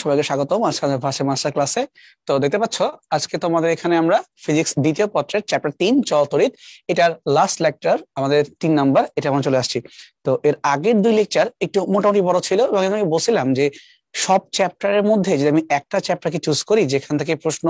সবাইকে স্বাগতম আজকে ভাষা মাস্টার ক্লাসে। তো দেখতে পাচ্ছ আজকে তোমাদের এখানে আমরা ফিজিক্স দ্বিতীয় পত্রের চ্যাপ্টার 3 চলতরিৎ এটার লাস্ট লেকচার আমাদের 3 নাম্বার এটা আমরা চলে আসছি। তো এর আগের দুই লেকচার একটু মোটামুটি বড় ছিল এবং আমি বলছিলাম যে সব চ্যাপ্টারের মধ্যে যদি আমি একটা চ্যাপ্টারকে চুজ করি যেখান থেকে প্রশ্ন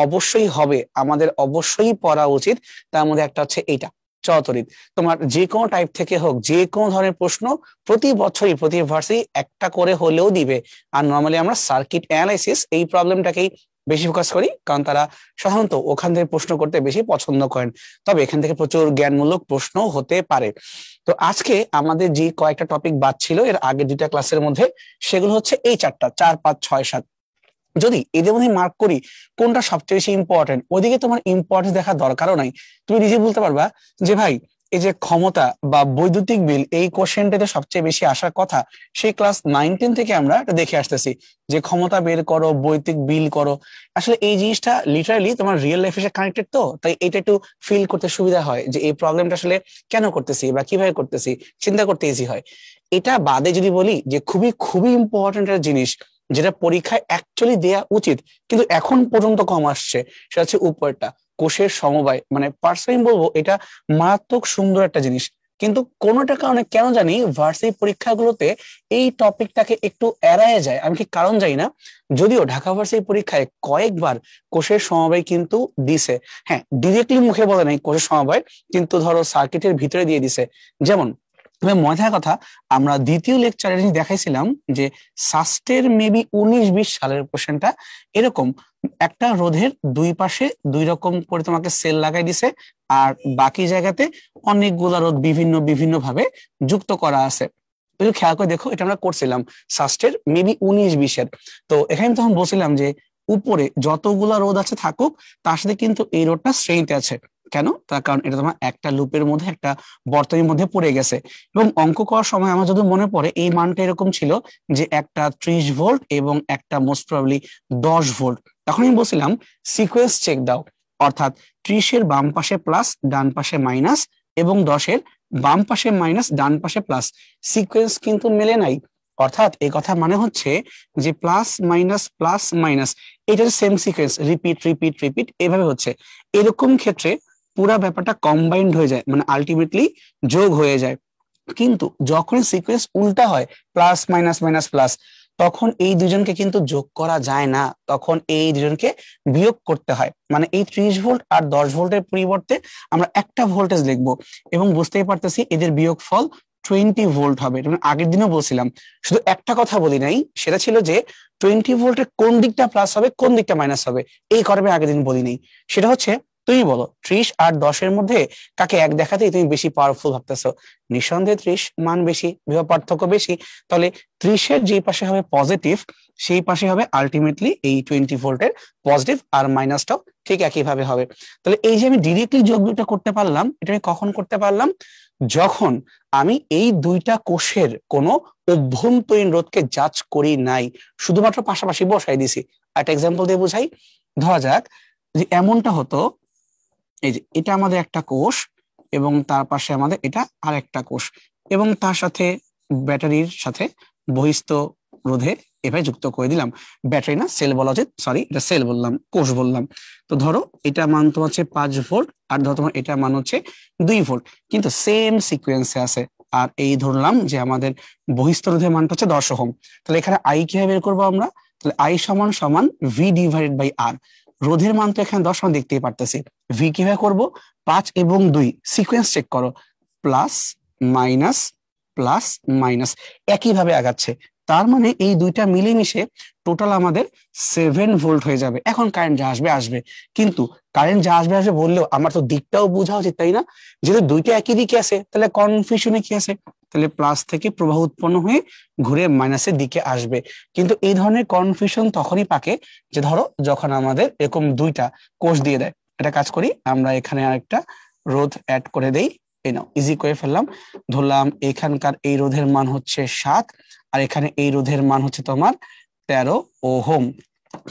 অবশ্যই হবে, আমাদের অবশ্যই পড়া উচিত, তার মধ্যে একটা হচ্ছে এইটা চলতরিৎ। তোমার যে কোনো টাইপ থেকে হোক, যে কোনো ধরনের প্রশ্ন প্রতি বছরই প্রতি ভার্সিটি একটা করে হলেও দিবে। আর নর্মালি আমরা সার্কিট অ্যানালাইসিস এই প্রবলেমটাকেই বেশি ফোকাস করি, কারণ তারা সাধারণত ওখান থেকে প্রশ্ন করতে বেশি পছন্দ করেন। তবে এখান থেকে প্রচুর জ্ঞানমূলক প্রশ্ন হতে পারে। তো আজকে আমাদের যে কয়েকটা টপিক বাদ ছিল এর আগের দুইটা ক্লাসের মধ্যে, সেগুলো হচ্ছে এই চারটা, 4, 5, 6, 7। যদি এদের মধ্যে মার্ক করি কোনটা সবচেয়ে বেশি ইম্পর্টেন্ট, ওইদিকে তোমার ইম্পর্টেন্স দেখার দরকারও নাই। তুমি নিজে বলতে পারবা যে ভাই এই যে ক্ষমতা বা বৈদ্যুতিক বিল এই কোশ্চেনটাতে সবচেয়ে বেশি আসার কথা, সেই ক্লাস 9-10 থেকে আমরা এটা দেখে আসতেছি যে ক্ষমতা বের করো, বৈদ্যুতিক বিল করো। আসলে এই জিনিসটা লিটারালি তোমার রিয়েল লাইফের সাথে কানেক্টেড, তো তাই এটা একটু ফিল করতে সুবিধা হয় যে এই প্রবলেমটা আসলে কেন করতেছি বা কিভাবে করতেছি, চিন্তা করতে ইজি হয়। এটা বাদে যদি বলি যে খুবই খুবই ইম্পর্টেন্ট একটা জিনিস যেটা পরীক্ষায় অ্যাকচুয়ালি দেয়া উচিত কিন্তু এখন পর্যন্ত কম আসছে, সেটা হচ্ছে উপরটা কোষের সমবায়। মানে পার্সোনালি বলবো এটা মারাত্মক সুন্দর একটা জিনিস, কিন্তু কোনোটা কারণে কেন জানি ভার্সিটি পরীক্ষাগুলোতে এই টপিকটাকে একটু এড়ায় যায়। আমি কি কারণ জানি না, যদিও ঢাকা ভার্সিটি পরীক্ষায় কয়েকবার কোষের সমবায় কিন্তু দিছে। হ্যাঁ, ডিরেক্টলি মুখে বলে নাই কোষের সমবায়, কিন্তু ধরো সার্কিটের ভিতরে দিয়ে দিছে। যেমন তুমি মনে থাকার কথা, আমরা দ্বিতীয় লেকচারে দেখাইছিলাম যে সাস্টের মেবি 19-20 সালের কোশ্চেনটা এরকম, একটা রোধের দুই পাশে দুই রকম করে তোমাকে সেল লাগাই দিছে আর বাকি জায়গাতে অনেকগুলা রোধ বিভিন্ন বিভিন্ন ভাবে যুক্ত করা আছে। তুমি খেয়াল করে দেখো, এটা আমরা করছিলাম সাস্টের মেবি 19-20-এর। তো এখানে আমি তখন বলছিলাম যে উপরে যতগুলা রোধ আছে থাকুক, তার সাথে কিন্তু এই রোধটা শ্রেণীতে আছে। কেন? তার কারণ এটা তোমার একটা লুপের মধ্যে একটা বর্তনীর মধ্যে পড়ে গেছে। এবং অঙ্ক করার সময় আমার যদি মনে পড়ে এই মানটা এরকম ছিল যে একটা 30 ভোল্ট এবং একটা মোস্ট প্রবাবলি 10 ভোল্ট। তখন আমি বলছিলাম সিকোয়েন্স চেক দাও, অর্থাৎ 30-এর বাম পাশে প্লাস ডান পাশে মাইনাস এবং 10-এর বাম পাশে মাইনাস ডান পাশে প্লাস। সিকোয়েন্স কিন্তু মেলে নাই, অর্থাৎ এই কথা মানে হচ্ছে যে প্লাস মাইনাস এটার same sequence repeat repeat repeat এভাবে হচ্ছে। এরকম ক্ষেত্রে পুরা ব্যাপারটা কম্বাইন্ড হয়ে যায়, মানে আলটিমেটলি যোগ হয়ে যায়। কিন্তু যখন সিকোয়েন্স উল্টা হয় প্লাস মাইনাস প্লাস, তখন এই দুজনকে কিন্তু যোগ করা যায় না, তখন এই দুজনকে বিয়োগ করতে হয়। মানে এই 30 ভোল্ট আর 10 ভোল্টের পরিবর্তে আমরা একটা ভোল্টেজ লিখবো এবং বুঝতেই পারতেছি এদের বিয়োগফল 20 ভোল্ট হবে। আগের দিনও বলছিলাম, শুধু একটা কথা বলি নাই, সেটা ছিল যে 20 ভোল্টের কোন দিকটা প্লাস হবে কোন দিকটা মাইনাস হবে, এই করবে আগের দিন বলি নাই। সেটা হচ্ছে তুমি বলো 30 আর 10-এর মধ্যে কাকে এক দেখাতেই তুমি বেশি পাওয়ারফুল ভাবতেছো? নিঃসন্দেহে 30 মান বেশি, বিভব পার্থক্য বেশি। তাহলে 30-এর যে পাশে হবে পজিটিভ সেই পাশে হবে আলটিমেটলি এই 20 ভোল্টের পজিটিভ, আর মাইনাসটাও ঠিক একইভাবে হবে। তাহলে এই যে আমি ডিরেক্টলি যোগটা করতে পারলাম, এটা আমি কখন করতে পারলাম? যখন আমি এই দুইটা কোষের কোনো অভ্যন্তরীণ রোধকে জাজ করি নাই, শুধুমাত্র পাশাপাশি বসাই দিছি। একটা এক্সাম্পল দিয়ে বুঝাই। ধরা যাক যে এমনটা হতো, এই যে এটা আমাদের একটা কোষ এবং তার পাশে আমাদের এটা আর একটা কোষ, এবং তার সাথে ব্যাটারির সাথে বহিস্থ রোধে এভাবে যুক্ত করে দিলাম। ব্যাটারি না, সেল বলা উচিত, সরি এটা সেল বললাম, কোষ বললাম। তো ধরো এটা মান তোমার হচ্ছে 5 ভোল্ট আর ধরো তোমার এটা মান হচ্ছে 2 ভোল্ট, কিন্তু সেম সিকোয়েন্সে আছে। আর এই ধরলাম যে আমাদের বহিস্থ রোধের মানটা হচ্ছে 10 ওহম। তাহলে এখানে আই কিভাবে বের করবো আমরা? তাহলে আই সমান সমান ভি ডিভাইডেড বাই আর। রোধের মান তো এখানে 10 আমরা দেখতেই পারতেছি। ভি কিভাবে করবো? 5 এবং 2 সিকোয়েন্স চেক করো, প্লাস মাইনাস প্লাস মাইনাস একইভাবে আগাচ্ছে। তার মানে এই দুইটা মিলেমিশে টোটাল আমাদের 7 ভোল্ট হয়ে যাবে। এখন কারেন্ট যা আসবে আসবে, কিন্তু কারেন্ট যা আসবে আসবে বললেও আমার তো দিকটাও বোঝা উচিত, তাই না? যেহেতু দুইটা একই দিকে আছে তাহলে কনফিউশনে কি আছে? তাহলে প্লাস থেকে প্রবাহ উৎপন্ন হয়ে ঘুরে মাইনাসের দিকে আসবে। কিন্তু এই ধরনের কনফিউশন তখনই পাকে যে ধরো যখন আমাদের এরকম দুইটা কোষ দিয়ে দেয়। এটা কাজ করি, আমরা এখানে আরেকটা রোধ অ্যাড করে দেই। এই নাও, ইজি করে ফেললাম। ধরলাম এখানকার এই রোধের মান হচ্ছে 7 আর এখানে এই রোধের মান হচ্ছে তোমার 13 ওহম।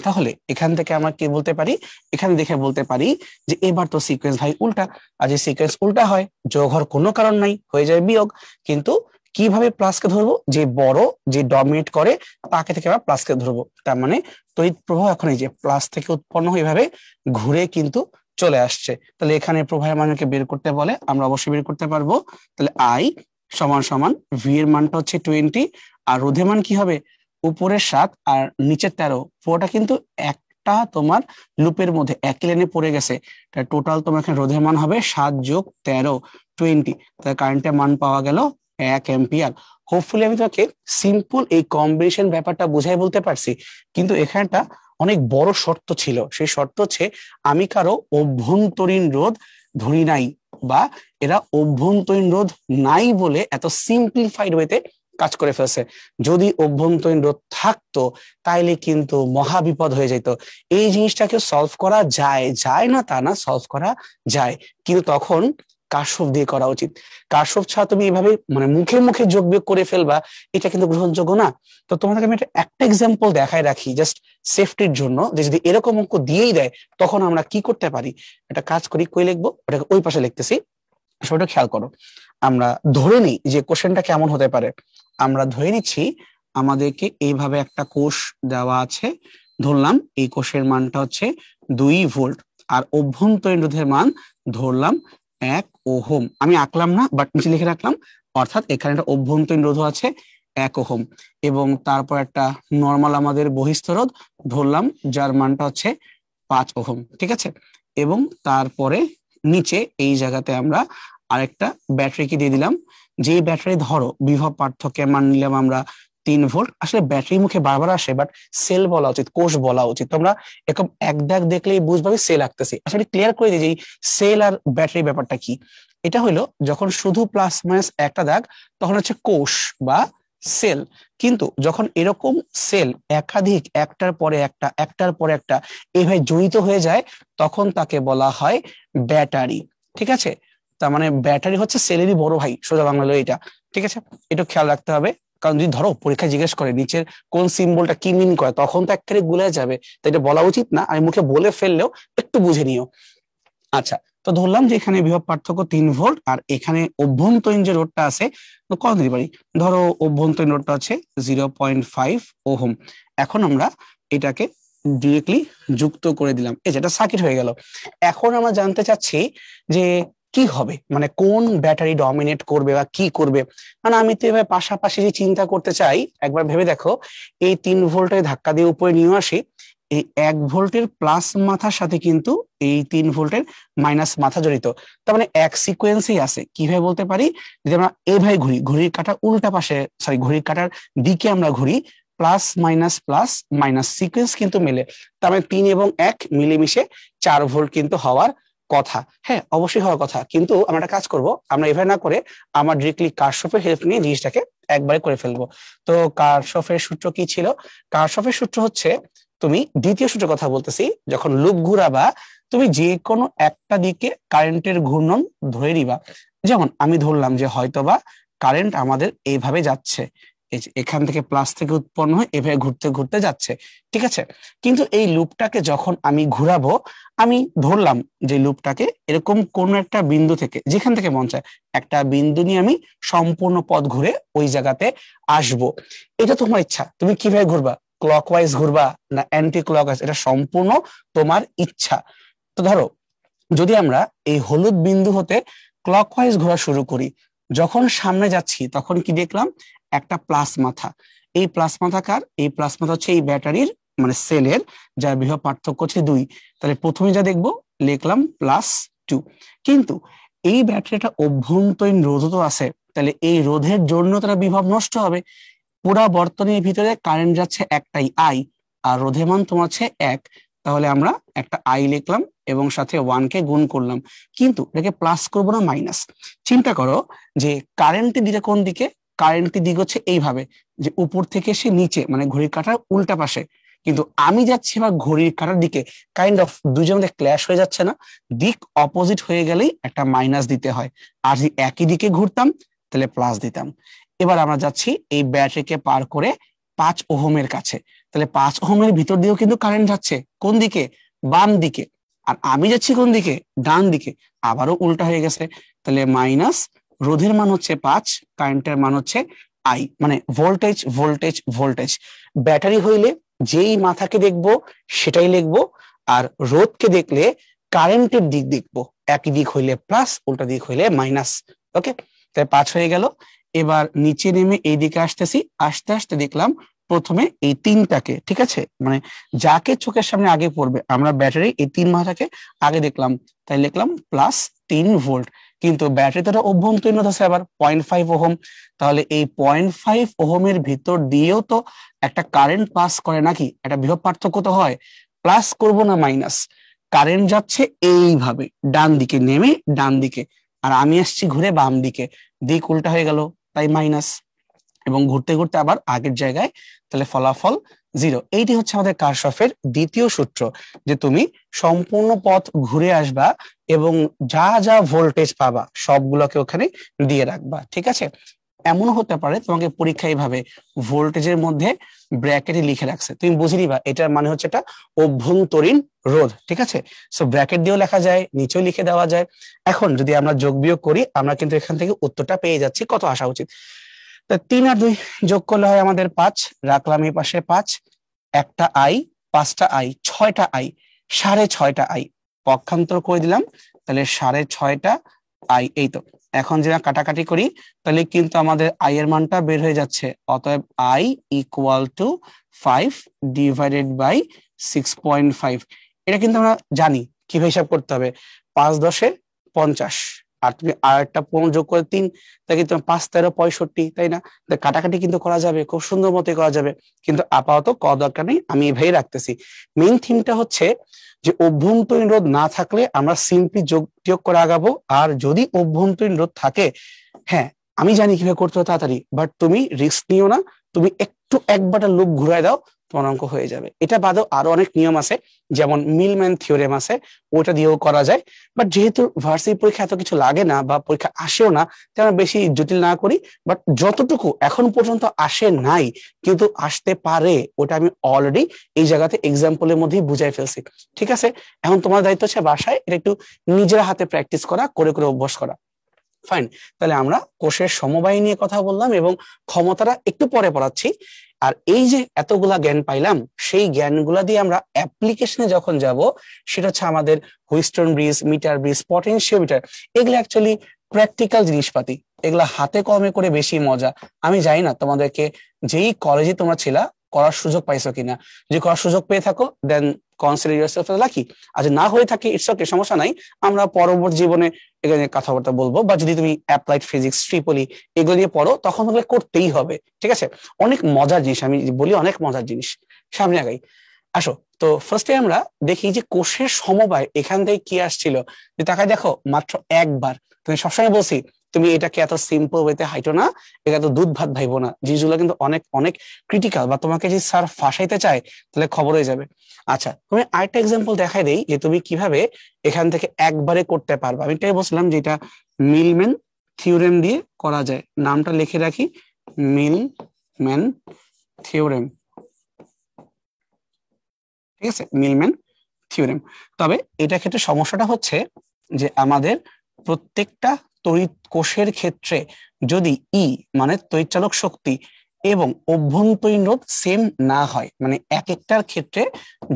তাহলে এখান থেকে আমরা কি বলতে পারি? এখানে দেখে বলতে পারি যে এবার তো সিকোয়েন্স ভাই উল্টা, আর যে সিকোয়েন্স উল্টা হয় যোগ হওয়ার কোনো কারণ নাই, হয়ে যায় বিয়োগ। কিন্তু কিভাবে প্লাসকে ধরবো, যে বড়, যে ডমিনেট করে তাকে থেকে আমরা প্লাসকে ধরবো। তার মানে তড়িৎ প্রবাহ এখন এই যে প্লাস থেকে উৎপন্ন হয়ে এভাবে ঘুরে কিন্তু চলে আসছে। তাহলে এখানে প্রবাহের মানকে বের করতে বলে, আমরা অবশ্যই বের করতে পারবো। তাহলে আই সমান সমান ভি এর মানটা হচ্ছে 20, আর রোধের মান কি হবে, উপরের 7 আর নিচের 13, পুরোটা কিন্তু একটা তোমার লুপের মধ্যে একই লাইনে পড়ে গেছে। টোটাল তোমার এখানে রোধের মান হবে 7 যোগ 13, 20। তাহলে কারেন্টের মান পাওয়া গেল 1 অ্যাম্পিয়ার। হোপফুলি আমি তোমাকে সিম্পল এই কম্বিনেশন ব্যাপারটা বুঝাই বলতে পারছি, কিন্তু এখানটা অনেক বড় শর্ত ছিল। সেই শর্ত হচ্ছে আমি কারো অভ্যন্তরীণ রোধ ধরি নাই, বা এরা অভ্যন্তরীণ রোধ নাই বলে এত সিম্পলিফাইড ওয়েতে কাজ করে ফেলছে। যদি অভ্যন্তরীণ রোধ থাকতো তাইলে কিন্তু মহা বিপদ হয়ে যেত। এই জিনিসটাকে সলভ করা যায়, যায় না তা না, সলভ করা যায়, কিন্তু তখন কারশফ দিয়ে করা উচিত। কারশফ ছাড়া তুমি এভাবে মানে মুখে মুখে যোগ বিয়োগ করে ফেলবা, এটা কিন্তু গ্রহণযোগ্য না। তো তোমাদেরকে আমি একটা এক্সাম্পল দেখায় রাখি জাস্ট সেফটির জন্য, যে যদি এরকম অঙ্ক দিয়েই দেয় তখন আমরা কি করতে পারি। একটা কাজ করি, কই লিখবো ওটাকে ওই পাশে লিখতেছি, সেটা খেয়াল করো। আমরা ধরে নিই যে কোশ্চেনটা কেমন হতে পারে। আমরা ধরে নিচ্ছি আমাদেরকে এইভাবে একটা কোষ দেওয়া আছে, ধরলাম এই কোষের মানটা হচ্ছে 2 ভোল্ট, আর অভ্যন্তরীণ রোধের মান ধরলাম 1 ওহম। আমি আঁকলাম না, বাট নিচে লিখে রাখলাম। অর্থাৎ এখানে একটা অভ্যন্তরীণ রোধ আছে 1 ওহম, এবং তারপর একটা নর্মাল আমাদের বহিস্থ রোধ ধরলাম যার মানটা হচ্ছে 5 ওহম, ঠিক আছে। এবং তারপরে নিচে এই জায়গাতে আমরা আরেকটা ব্যাটারিকে দিয়ে দিলাম, যে ব্যাটারি ধরো বিভব পার্থক্যের মান নিলাম আমরা 3 ভোল্ট। আসলে ব্যাটারি মুখে বারবার আসে, বাট সেল বলা উচিত, কোষ বলা উচিত। তোমরা এরকম এক দাগ দেখলেই বুঝবে সেল আঁকতেছি। আসলে ক্লিয়ার করে দিই যে সেল আর ব্যাটারি ব্যাপারটা কি। এটা হলো যখন শুধু প্লাস মাইনাস একটা দাগ তখন হচ্ছে কোষ বা সেল, কিন্তু যখন এরকম সেল একাধিক একটার পরে একটা একটার পরে একটা এইভাবে জড়িত হয়ে যায় তখন তাকে বলা হয় ব্যাটারি, ঠিক আছে। তার মানে ব্যাটারি হচ্ছে সেলেরই বড় ভাই, সোজা বাংলা হলো এটা, ঠিক আছে। এটা খেয়াল রাখতে হবে, কারণ যদি ধরো পরীক্ষা জিজ্ঞেস করে নিচের কোন সিম্বলটা কি মিন করে তখন তো একেবারে গুলে যাবে, তো এটা বলা উচিত না। আমি মুখে বলে ফেললেও একটু বুঝে নিও। আচ্ছা, তো ধরলাম যে এখানে বিভব পার্থক্য 3 ভোল্ট, আর এখানে অভ্যন্তরীণ যে রোধটা আছে তো কত দিতে পারি, ধরো অভ্যন্তরীণ রোধটা হচ্ছে 0.5 ওহম। এখন আমরা এটাকে ডিরেক্টলি যুক্ত করে দিলাম, এই যেটা সার্কিট হয়ে গেল। এখন আমরা জানতে চাচ্ছি যে কি হবে, মানে কোন ব্যাটারি ডমিনেট করবে বা কি করবে। মানে আমি তো এবার পাশাপাশি যে চিন্তা করতে চাই, একবার ভেবে দেখো, এই 3 ভোল্টের ধাক্কা দিয়ে উপরে নিয়ে আসি, এই 1 ভোল্টের প্লাস মাথার সাথে কিন্তু এই 3 ভোল্টের মাইনাস মাথা জড়িত। তার মানে এক সিকোয়েন্সই আছে। কিভাবে বলতে পারি, যদি আমরা এভাবে ঘুরি, ঘড়ির কাঁটার উল্টা পাশে, সরি ঘড়ির কাঁটার দিকে আমরা ঘুরি, প্লাস মাইনাস সিকোয়েন্স কিন্তু মেলে। তার মানে 3 এবং 1 মিলেমিশে 4 ভোল্ট কিন্তু হওয়ার কথা। হ্যাঁ, অবশ্যই হওয়ার কথা, কিন্তু আমরা একটা কাজ করব, আমরা এভাবে না করে আমরা ডিরেক্টলি কারশফের হেল্প নিয়ে জিনিসটাকে একবারে করে ফেলবো। তো কারশফের সূত্র কি ছিল? কারশফের সূত্র হচ্ছে, তুমি দ্বিতীয় সূত্রের কথা বলতেছি, যখন লুপ ঘুরাবা তুমি যে কোনো একটা দিকে কারেন্টের ঘূর্ণন ধরে নিবা। যেমন আমি ধরলাম যে হয়তোবা কারেন্ট আমাদের এইভাবে যাচ্ছে, এখান থেকে প্লাস থেকে উৎপন্ন হয় এভাবে ঘুরতে ঘুরতে যাচ্ছে, ঠিক আছে। কিন্তু এই লুপটাকে যখন আমি ঘুরাবো, আমি ধরলাম যে লুপটাকে এরকম কোন একটা বিন্দু থেকে, যেখান থেকে মন চায় একটা বিন্দু নিয়ে আমি সম্পূর্ণ পথ ঘুরে ওই জায়গাতে আসব। এটা তোমার ইচ্ছা, তুমি কিভাবে ঘুরবা, ক্লকওয়াইজ ঘুরবা না অ্যান্টি ক্লকওয়াইজ, এটা সম্পূর্ণ তোমার ইচ্ছা। তো ধরো যদি আমরা এই হলুদ বিন্দু হতে ক্লকওয়াইজ ঘোরা শুরু করি, যখন সামনে যাচ্ছি তখন কি দেখলাম, একটা প্লাস মাথা। এই প্লাস মাথা কার? এই প্লাস মাথা হচ্ছে এই ব্যাটারির, মানে সেলের, যার বিভব পার্থক্য হচ্ছে 2। তাহলে প্রথমে যা দেখবো লিখলাম +2। কিন্তু এই ব্যাটারিটা অভ্যন্তরীণ রোধ তো আছে, তাহলে এই রোধের জন্য তারা বিভব নষ্ট হবে। পুরা বর্তনীর ভিতরে কারেন্ট যাচ্ছে একটাই আই, আর রোধের মান তোমার হচ্ছে 1। তাহলে আমরা একটা আই লিখলাম এবং সাথে 1 কে গুণ করলাম, কিন্তু এটাকে প্লাস করবো না মাইনাস। চিন্তা করো যে কারেন্টের দিকে কোন দিকে, কারেন্টের দিক হচ্ছে এইভাবে, যে উপর থেকে সে নিচে, মানে ঘড়ির কাঁটার উল্টা পাশে। কিন্তু আমি যাচ্ছি এবার ঘড়ির কাঁটার দিকে, কাইন্ড অফ দুজন মধ্যে ক্ল্যাশ হয়ে যাচ্ছে না? দিক অপোজিট হয়ে গেলেই একটা মাইনাস দিতে হয়, আর যদি একই দিকে ঘুরতাম তাহলে প্লাস দিতাম। এবার আমরা যাচ্ছি এই ব্যাটারিকে পার করে 5 ওহমের কাছে। তাহলে 5 ওহমের ভিতর দিয়েও কিন্তু কারেন্ট যাচ্ছে কোন দিকে, বাম দিকে, আর আমি যাচ্ছি কোন দিকে, ডান দিকে। আবারও উল্টা হয়ে গেছে, তাহলে মাইনাস রোধের মান হচ্ছে 5, কারেন্টের মান হচ্ছে আই, মানে ভোল্টেজ ভোল্টেজ ভোল্টেজ। ব্যাটারি হইলে যেই মাথাকে দেখবো সেটাই লিখবো, আর রোধকে দেখলে কারেন্টের দিক দেখবো, একই দিক হইলে প্লাস, উল্টা দিক হইলে মাইনাস। ওকে, তাই 5 হয়ে গেল। এবার নিচে নেমে এই দিকে আসতেছি, আস্তে আস্তে দেখলাম প্রথমে এই 3টাকে, ঠিক আছে, মানে যাকে চোখের সামনে আগে পড়বে আমরা ব্যাটারি এই 3 মাথাকে আগে দেখলাম, তাই লিখলাম প্লাস 3 ভোল্ট। কিন্তু ব্যাটারিতে একটা অভ্যন্তরীণ রোধ আছে আবার 0.5 ওহম, তাহলে এই 0.5 ওহমের ভিতর দিয়েও তো একটা কারেন্ট পাস করে নাকি, একটা বিভব পার্থক্য তো হয়। প্লাস করব না মাইনাস, কারেন্ট যাচ্ছে এইভাবে ডান দিকে নেমে ডান দিকে, আর আমি আসছি ঘুরে বাম দিকে, দিক উল্টা হয়ে গেল, তাই মাইনাস, এবং ঘুরতে ঘুরতে আবার আগের জায়গায়, তাহলে ফলাফল 0। এইটি হচ্ছে আমাদের কারশফের দ্বিতীয় সূত্র, যে তুমি সম্পূর্ণ পথ ঘুরে আসবা এবং যা যা ভোল্টেজ পাবা সবগুলোকে ওখানে দিয়ে রাখবা, ঠিক আছে। এমন হতে পারে তোমাকে পরীক্ষায় ভাবে ভোল্টেজের মধ্যে ব্র্যাকেটে লিখে রাখছে, তুমি বুঝে নিবা এটার মানে হচ্ছে এটা অভ্যন্তরীণ রোধ, ঠিক আছে। সো ব্র্যাকেট দিয়েও লেখা যায়, নিচেও লিখে দেওয়া যায়। এখন যদি আমরা যোগ বিয়োগ করি, আমরা কিন্তু এখান থেকে উত্তরটা পেয়ে যাচ্ছি, কত আসা উচিত। 3 আর 2 যোগ করলে হয় আমাদের 5, রাখলাম এই পাশে 5, একটা আই, 5টা আই, 6টা আই, 6.5টা আই, পক্ষান্তর করে দিলাম, তাহলে 6.5টা আই। এই তো, এখন যদি কাটাকাটি করি তাহলে কিন্তু আমাদের আই এর মানটা বের হয়ে যাচ্ছে, অতএব I equal to 5 divided by 6.5। এটা কিন্তু আমরা জানি কিভাবে হিসাব করতে হবে, 5 10 50, আর তুমি আর একটা 15 যোগ করে 3, তাই কিন্তু 5 13 65, তাই না। কাটাকাটি কিন্তু করা যাবে, খুব সুন্দর মতো করা যাবে, কিন্তু আপাতত করা দরকার নেই, আমি এভাবেই রাখতেছি। মেইন থিমটা হচ্ছে যে অভ্যন্তরীণ রোধ না থাকলে আমরা সিম্পলি যোগ করে আগাবো, আর যদি অভ্যন্তরীণ রোধ থাকে, হ্যাঁ আমি জানি কিভাবে করতে হবে তাড়াতাড়ি, বাট তুমি রিস্ক নিও না, তুমি একটু একবারটা লুপ ঘুরায় দাও, তোমার অঙ্ক হয়ে যাবে। এটা বাদেও আরো অনেক নিয়ম আছে, যেমন মিলম্যান থিওরেম আছে, ওটা দিয়েও করা যায়। বাট যেহেতু ভার্সিটি পরীক্ষা এত কিছু লাগে না বা পরীক্ষা আসেও না, তাই আমরা বেশি জটিল না করি। বাট যতটুকু এখন পর্যন্ত আসে নাই কিন্তু আসতে পারে, ওটা আমি অলরেডি এই জায়গাতে এক্সাম্পলের মধ্যেই বুঝাই ফেলছি, ঠিক আছে। এখন তোমার দায়িত্ব হচ্ছে বাসায় এটা একটু নিজের হাতে প্র্যাকটিস করা, করে করে অভ্যাস করা। ফাইন, তাহলে আমরা কোষের সমবায় নিয়ে কথা বললাম এবং ক্ষমতাটা একটু পরে পড়াচ্ছি। আর এই যে এতগুলা জ্ঞান পাইলাম, সেই জ্ঞানগুলা দিয়ে আমরা অ্যাপ্লিকেশনে যখন যাব, সেটা হচ্ছে আমাদের Wheatstone bridge, meter bridge, potentiometer, actually অ্যাকচুয়ালি প্র্যাকটিক্যাল জিনিসপাতি, এগুলা হাতে কলমে করে বেশি মজা। আমি জানি না তোমাদেরকে যেই কলেজে তোমরা ছিলা করার সুযোগ পাইছো কিনা, যদি করার সুযোগ পেয়ে থাকো দেন কনসিডার ইয়োরসেলফ লাকি, আর না হয়ে থাকে ইটস ওকে, সমস্যা নাই, আমরা পরবর্তী জীবনে এখানে কথাবার্তা বলবো। বা যদি তুমি অ্যাপ্লাইড ফিজিক্স, ট্রিপলি এগুলো নিয়ে পড়ো, তখন তোমাকে করতেই হবে, ঠিক আছে। অনেক মজার জিনিস, আমি বলি অনেক মজার জিনিস, সামনে আগাই। আসো, তো ফার্স্টে আমরা দেখি যে কোষের সমবায় এখান থেকে কি আসছিল। যে তাকায় দেখো মাত্র একবার, তুমি সবসময় বলছি তুমি এটাকে এত সিম্পল ওয়েতে হাইটো না, এটা তো দুধ ভাত ভাইবো না, জিনিসগুলো কিন্তু অনেক অনেক ক্রিটিক্যাল, বা তোমাকে যদি স্যার ফাঁসাইতে চায় তাহলে খবর হয়ে যাবে। আচ্ছা, তুমি আরেকটা এক্সাম্পল দেখাই দেই যে তুমি কিভাবে এখান থেকে একবারে করতে পারবে। আমি এটাই বলছিলাম যে এটা মিলম্যান থিওরেম দিয়ে করা যায়, নামটা লিখে রাখি, মিলম্যান থিওরেম, ঠিক আছে, মিলম্যান থিওরেম। তবে এটা ক্ষেত্রে সমস্যাটা হচ্ছে যে আমাদের প্রত্যেকটা তড়িৎ কোষের ক্ষেত্রে যদি ই মানে তড়িৎচালক শক্তি এবং অভ্যন্তরীণ রোধ সেম না হয়, মানে এক একটার ক্ষেত্রে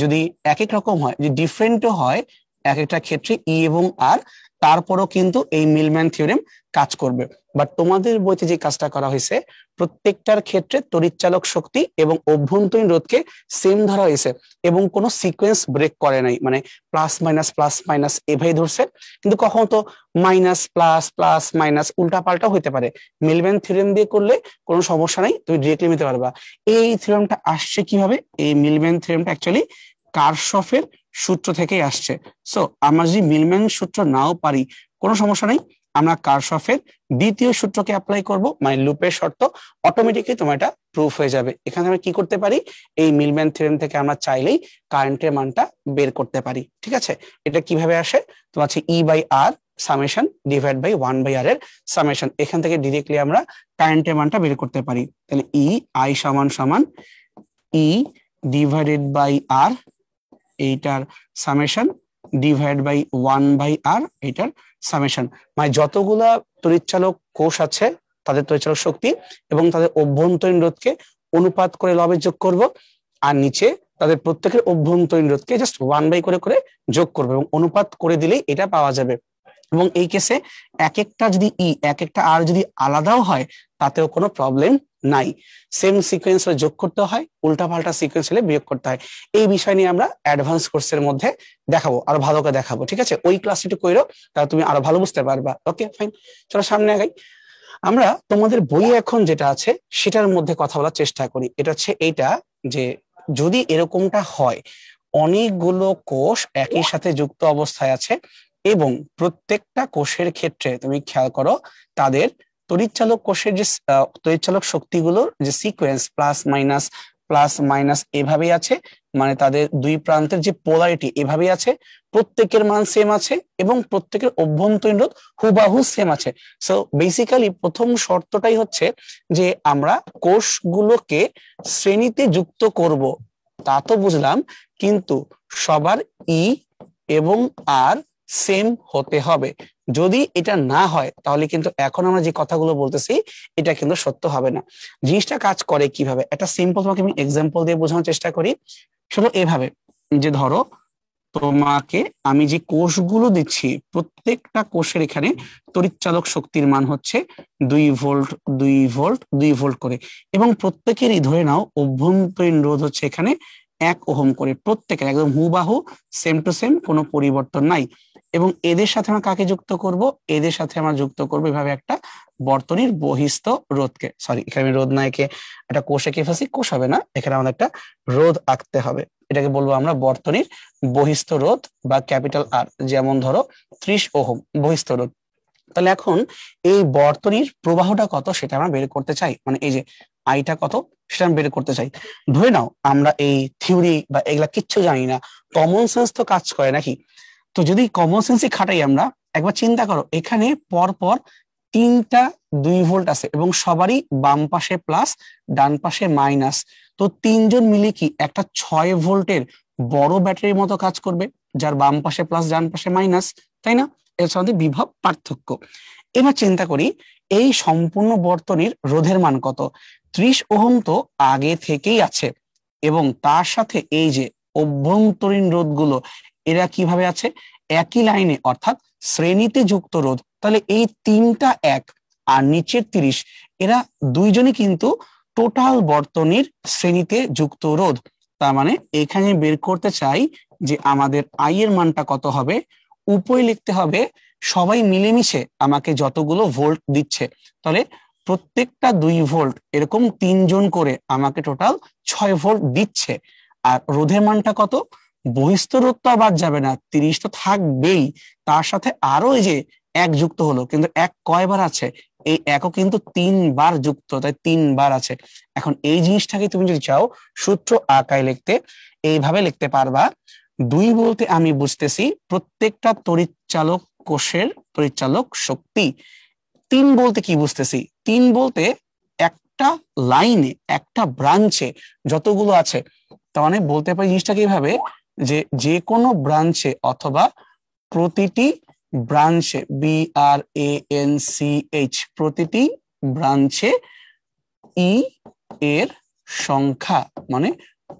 যদি এক এক রকম হয়, যে ডিফারেন্টও হয় এক একটা ক্ষেত্রে ই এবং আর, তারপরও কিন্তু এই মিলম্যান থিওরেম কাজ করবে। বাট তোমাদের বইতে যে কাজটা করা হয়েছে, প্রত্যেকটার ক্ষেত্রে তড়িৎচালক শক্তি এবং অভ্যন্তরীণ রোধকে সেম ধরা হয়েছে এবং কোনো সিকোয়েন্স ব্রেক করে নাই, মানে প্লাস মাইনাস এভাবে ধরছে, কিন্তু কখনো তো মাইনাস প্লাস মাইনাস উল্টা পাল্টা হইতে পারে। মিলম্যান থিওরেম দিয়ে করলে কোনো সমস্যা নাই, তুমি ডিরেক্টলি নিতে পারবা। এই থিওরেমটা আসছে কিভাবে, এই মিলম্যান থিওরেমটা অ্যাকচুয়ালি কারশফের সূত্র থেকেই আসছে। সো আমরা যদি মিলম্যান সূত্র নাও পারি কোনো সমস্যা নাই, আমরা কারশফের দ্বিতীয় সূত্রকে অ্যাপ্লাই করব, মানে লুপের শর্ত, অটোমেটিকলি তোমার এটা প্রুফ হয়ে যাবে। এখানে আমরা কি করতে পারি, এই মিলম্যান থিওরেম থেকে আমরা চাইলেই কারেন্টের মানটা বের করতে পারি, ঠিক আছে। এটা কিভাবে আসে, তোমার হচ্ছে E by R summation divide by 1/r এর সামেশন, এখান থেকে ডিরেক্টলি আমরা কারেন্টের মানটা বের করতে পারি। তাহলে ই আই সমান সমান ই ডিভাইডেড বাই আর, এইটার সামেশন ডিভাইড বাই 1/r, এটার সামেশন। মানে যতগুলা তড়িৎচালক কোষ আছে তাদের তড়িৎচালক শক্তি এবং তাদের অভ্যন্তরীণ রোধকে অনুপাত করে লবে যোগ করব, আর নিচে তাদের প্রত্যেকের অভ্যন্তরীণ রোধকে জাস্ট 1/, করে করে যোগ করবো এবং অনুপাত করে দিলেই এটা পাওয়া যাবে। এবং এই কেসে এক একটা যদি এক একটা আর যদি আলাদাও হয় তাতেও কোনো প্রবলেম নাই। সেম সিকোয়েন্স হলে যোগ করতে হয়, উল্টাপাল্টা সিকোয়েন্স হলে বিয়োগ করতে হয়। এই বিষয় নিয়ে আমরা অ্যাডভান্স কোর্সের মধ্যে দেখাবো, আরো ভালো করে দেখাবো। ঠিক আছে, ওই ক্লাস একটু কইরো, তাহলে তুমি আরো ভালো বুঝতে পারবা। ওকে ফাইন, চলো সামনে আগাই। আমরা তোমাদের বইয়ে এখন যেটা আছে সেটার মধ্যে কথা বলার চেষ্টা করি। এটা হচ্ছে এইটা, যে যদি এরকমটা হয় অনেকগুলো কোষ একই সাথে যুক্ত অবস্থায় আছে এবং প্রত্যেকটা কোষের ক্ষেত্রে তুমি খেয়াল করো তাদের তড়িৎচালক কোষের যে তড়িৎচালক শক্তিগুলোর যে সিকোয়েন্স প্লাস মাইনাস এভাবেই আছে, মানে তাদের দুই প্রান্তের যে পোলারিটি এভাবেই আছে, প্রত্যেকের মান সেম আছে এবং প্রত্যেকের অভ্যন্তরীণ রোধ হুবাহু সেম আছে। সো বেসিক্যালি প্রথম শর্তটাই হচ্ছে যে আমরা কোষগুলোকে শ্রেণীতে যুক্ত করব, তা তো বুঝলাম, কিন্তু সবার ই এবং আর সেম হতে হবে। যদি এটা না হয় তাহলে কিন্তু এখন আমরা যে কথাগুলো বলতেছি এটা কিন্তু সত্য হবে না। জিনিসটা কাজ করে কিভাবে, একটা সিম্পল তোমাকে আমি এক্সাম্পল দিয়ে বোঝানোর চেষ্টা করি। সেটা এভাবে, যে ধরো তোমাকে আমি যে কোষগুলো দিচ্ছি প্রত্যেকটা কোষের এখানে তড়িৎচালক শক্তির মান হচ্ছে 2 ভোল্ট 2 ভোল্ট 2 ভোল্ট করে, এবং প্রত্যেকেরই ধরে নাও অভ্যন্তরীণ রোধ হচ্ছে এখানে 1 ওহম করে, প্রত্যেকের একদম হুবাহু সেম টু সেম, কোনো পরিবর্তন নাই। এবং এদের সাথে আমরা কাকে যুক্ত করব, এদের সাথে আমরা যুক্ত করবো এভাবে একটা বর্তনীর বহিস্থ রোধকে। সরি, এখানে আমি রোধ না এঁকে একটা কোষ এঁকে ফেলছি, কোষ হবে না, এখানে আমাদের একটা রোধ আঁকতে হবে। এটাকে বলবো আমরা বর্তনীর বহিস্থ রোধ বা ক্যাপিটাল আর, যেমন ধরো 30 ওহম বহিস্থ রোধ। তাহলে এখন এই বর্তনীর প্রবাহটা কত সেটা আমরা বের করতে চাই, মানে এই যে আইটা কত সেটা আমি বের করতে চাই। ধরে নাও আমরা এই থিওরি বা এগুলা কিচ্ছু জানি না, কমন সেন্স তো কাজ করে নাকি। তো যদি কমন সেন্সই খাটাই আমরা, একবার চিন্তা করো এখানে পর পর 3টা 2 ভোল্ট আছে এবং সবারই বাম পাশে প্লাস ডান পাশে মাইনাস। তো 3জন মিলে কি একটা 6 ভোল্টের বড় ব্যাটারির মতো কাজ করবে, যার বাম পাশে প্লাস ডান পাশে মাইনাস, তাই না? এটা আমাদের বিভব পার্থক্য। এবার চিন্তা করি এই সম্পূর্ণ বর্তনীর রোধের মান কত। 30 ওহম তো আগে থেকেই আছে এবং তার সাথে এই যে অভ্যন্তরীণ রোধগুলো এরা কিভাবে আছে, একই লাইনে, অর্থাৎ শ্রেণীতে যুক্ত রোধ। তাহলে এই 3টা এক আর নিচের 30, এরা দুইজনই কিন্তু টোটাল বর্তনীর শ্রেণীতে যুক্ত রোধ। তার মানে এখানে বের করতে চাই যে আমাদের আই এর মানটা কত হবে, উপরে লিখতে হবে সবাই মিলেমিশে আমাকে যতগুলো ভোল্ট দিচ্ছে, তাহলে প্রত্যেকটা 2 ভোল্ট এরকম 3জন করে আমাকে টোটাল 6 ভোল্ট দিচ্ছে। আর রোধের মানটা কত, বহিস্থ রোধ তো আবার যাবে না, 30 তো থাকবেই, তার সাথে আরো এই যে এক যুক্ত হলো, কিন্তু এক কয়বার আছে, এই একও কিন্তু 3বার যুক্ত, তাই 3বার আছে। এখন এই জিনিসটাকে তুমি যদি চাও সূত্র আকারে লিখতে, এইভাবে লিখতে পারবা, 2 বলতে আমি বুঝতেছি প্রত্যেকটা তড়িৎচালক কোষের তড়িৎচালক শক্তি। 3 বলতে কি বুঝতেছি, 3 বলতে একটা লাইনে একটা ব্রাঞ্চে যতগুলো আছে। তার মানে বলতে পারি জিনিসটাকে এইভাবে, যে যে কোনো ব্রাঞ্চে অথবা প্রতিটি ব্রাঞ্চে, BRANCH, প্রতিটি ব্রাঞ্চে ই এর সংখ্যা, মানে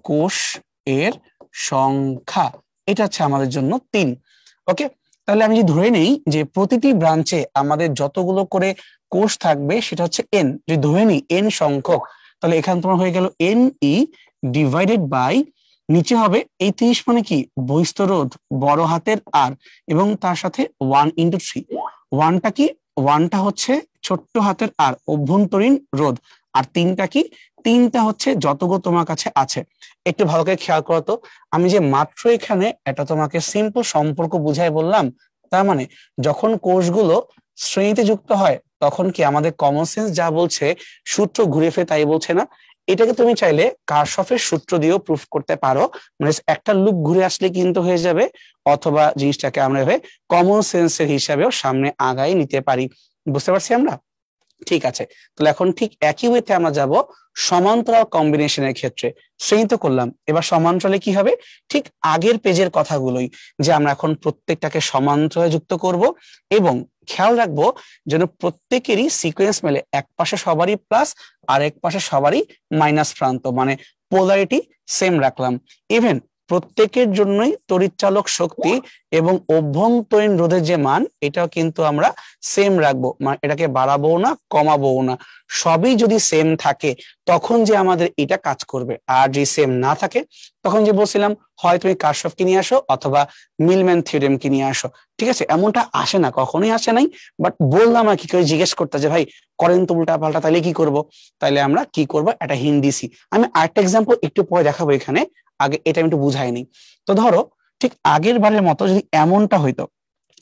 কোষ এর সংখ্যা, এটা হচ্ছে আমাদের জন্য 3। ওকে, তাহলে আমি যদি ধরে নেই যে প্রতিটি ব্রাঞ্চে আমাদের যতগুলো করে কোষ থাকবে সেটা হচ্ছে এন, যদি ধরে নিই এন সংখ্যক, তাহলে এখানে তোমার হয়ে গেল এন ই ডিভাইডেড বাই, নিচে হবে এই 30 মানে কি বহিস্থ রোধ বড় হাতের আর, এবং তার সাথে 1 × 3। ওয়ানটা কি, ওয়ানটা হচ্ছে ছোট্ট হাতের আর অভ্যন্তরীণ রোধ, আর 3টা কি, 3টা হচ্ছে যতগুলো তোমার কাছে আছে। একটু ভালো করে খেয়াল করো তো, আমি যে মাত্র এখানে এটা তোমাকে সিম্পল সম্পর্ক বুঝাই বললাম, তার মানে যখন কোষগুলো শ্রেণীতে যুক্ত হয় তখন কি আমাদের কমন সেন্স যা বলছে সূত্র ঘুরে ফিরে তাই বলছে না। এটাকে তুমি চাইলে কারশফের সূত্র দিয়েও প্রুফ করতে পারো, মানে একটা লুপ ঘুরে আসলে কিন্তু হয়ে যাবে, অথবা জিনিসটাকে আমরা কমন সেন্সের হিসাবেও সামনে আগায় নিতে পারি। বুঝতে পারছি আমরা? ঠিক আছে, তাহলে এখন ঠিক একই ওয়েতে আমরা যাব সমান্তরাল কম্বিনেশনের ক্ষেত্রে। শ্রেণীত করলাম, এবার সমান্তরালে কি হবে, ঠিক আগের পেজের কথাগুলোই, যে আমরা এখন প্রত্যেকটাকে সমান্তরালে যুক্ত করব এবং খেয়াল রাখবো যেন প্রত্যেকেরই সিকোয়েন্স মেলে, এক পাশে সবারই প্লাস আর এক পাশে সবারই মাইনাস প্রান্ত, মানে পোলারিটি সেম রাখলাম। ইভেন প্রত্যেকের জন্যই তড়িৎচালক শক্তি এবং অভ্যন্তরীণ রোধের যে মান এটাও কিন্তু আমরা সেম রাখবো, মানে এটাকে বাড়াবো না কমাবো না, সবই যদি সেম থাকে তখন যে আমাদের এটা কাজ করবে। আর যদি সেম না থাকে তখন যে বলছিলাম হয় তুমি কারশফকে নিয়ে আসো অথবা মিলম্যান থিওরেমকে নিয়ে আসো। ঠিক আছে, এমনটা আসে না, কখনোই আসে নাই, বাট বললাম আর কি, কেউ জিজ্ঞেস করতে যে ভাই করেন তো উল্টা পাল্টা, তাহলে কি করব? তাইলে আমরা কি করব, একটা হিন্ট দিছি। আমি আরেকটা এক্সাম্পল একটু পরে দেখাবো, এখানে আগে এটা আমি একটু বুঝাইনি। তো ধরো ঠিক আগের বারের মতো যদি এমনটা হইতো,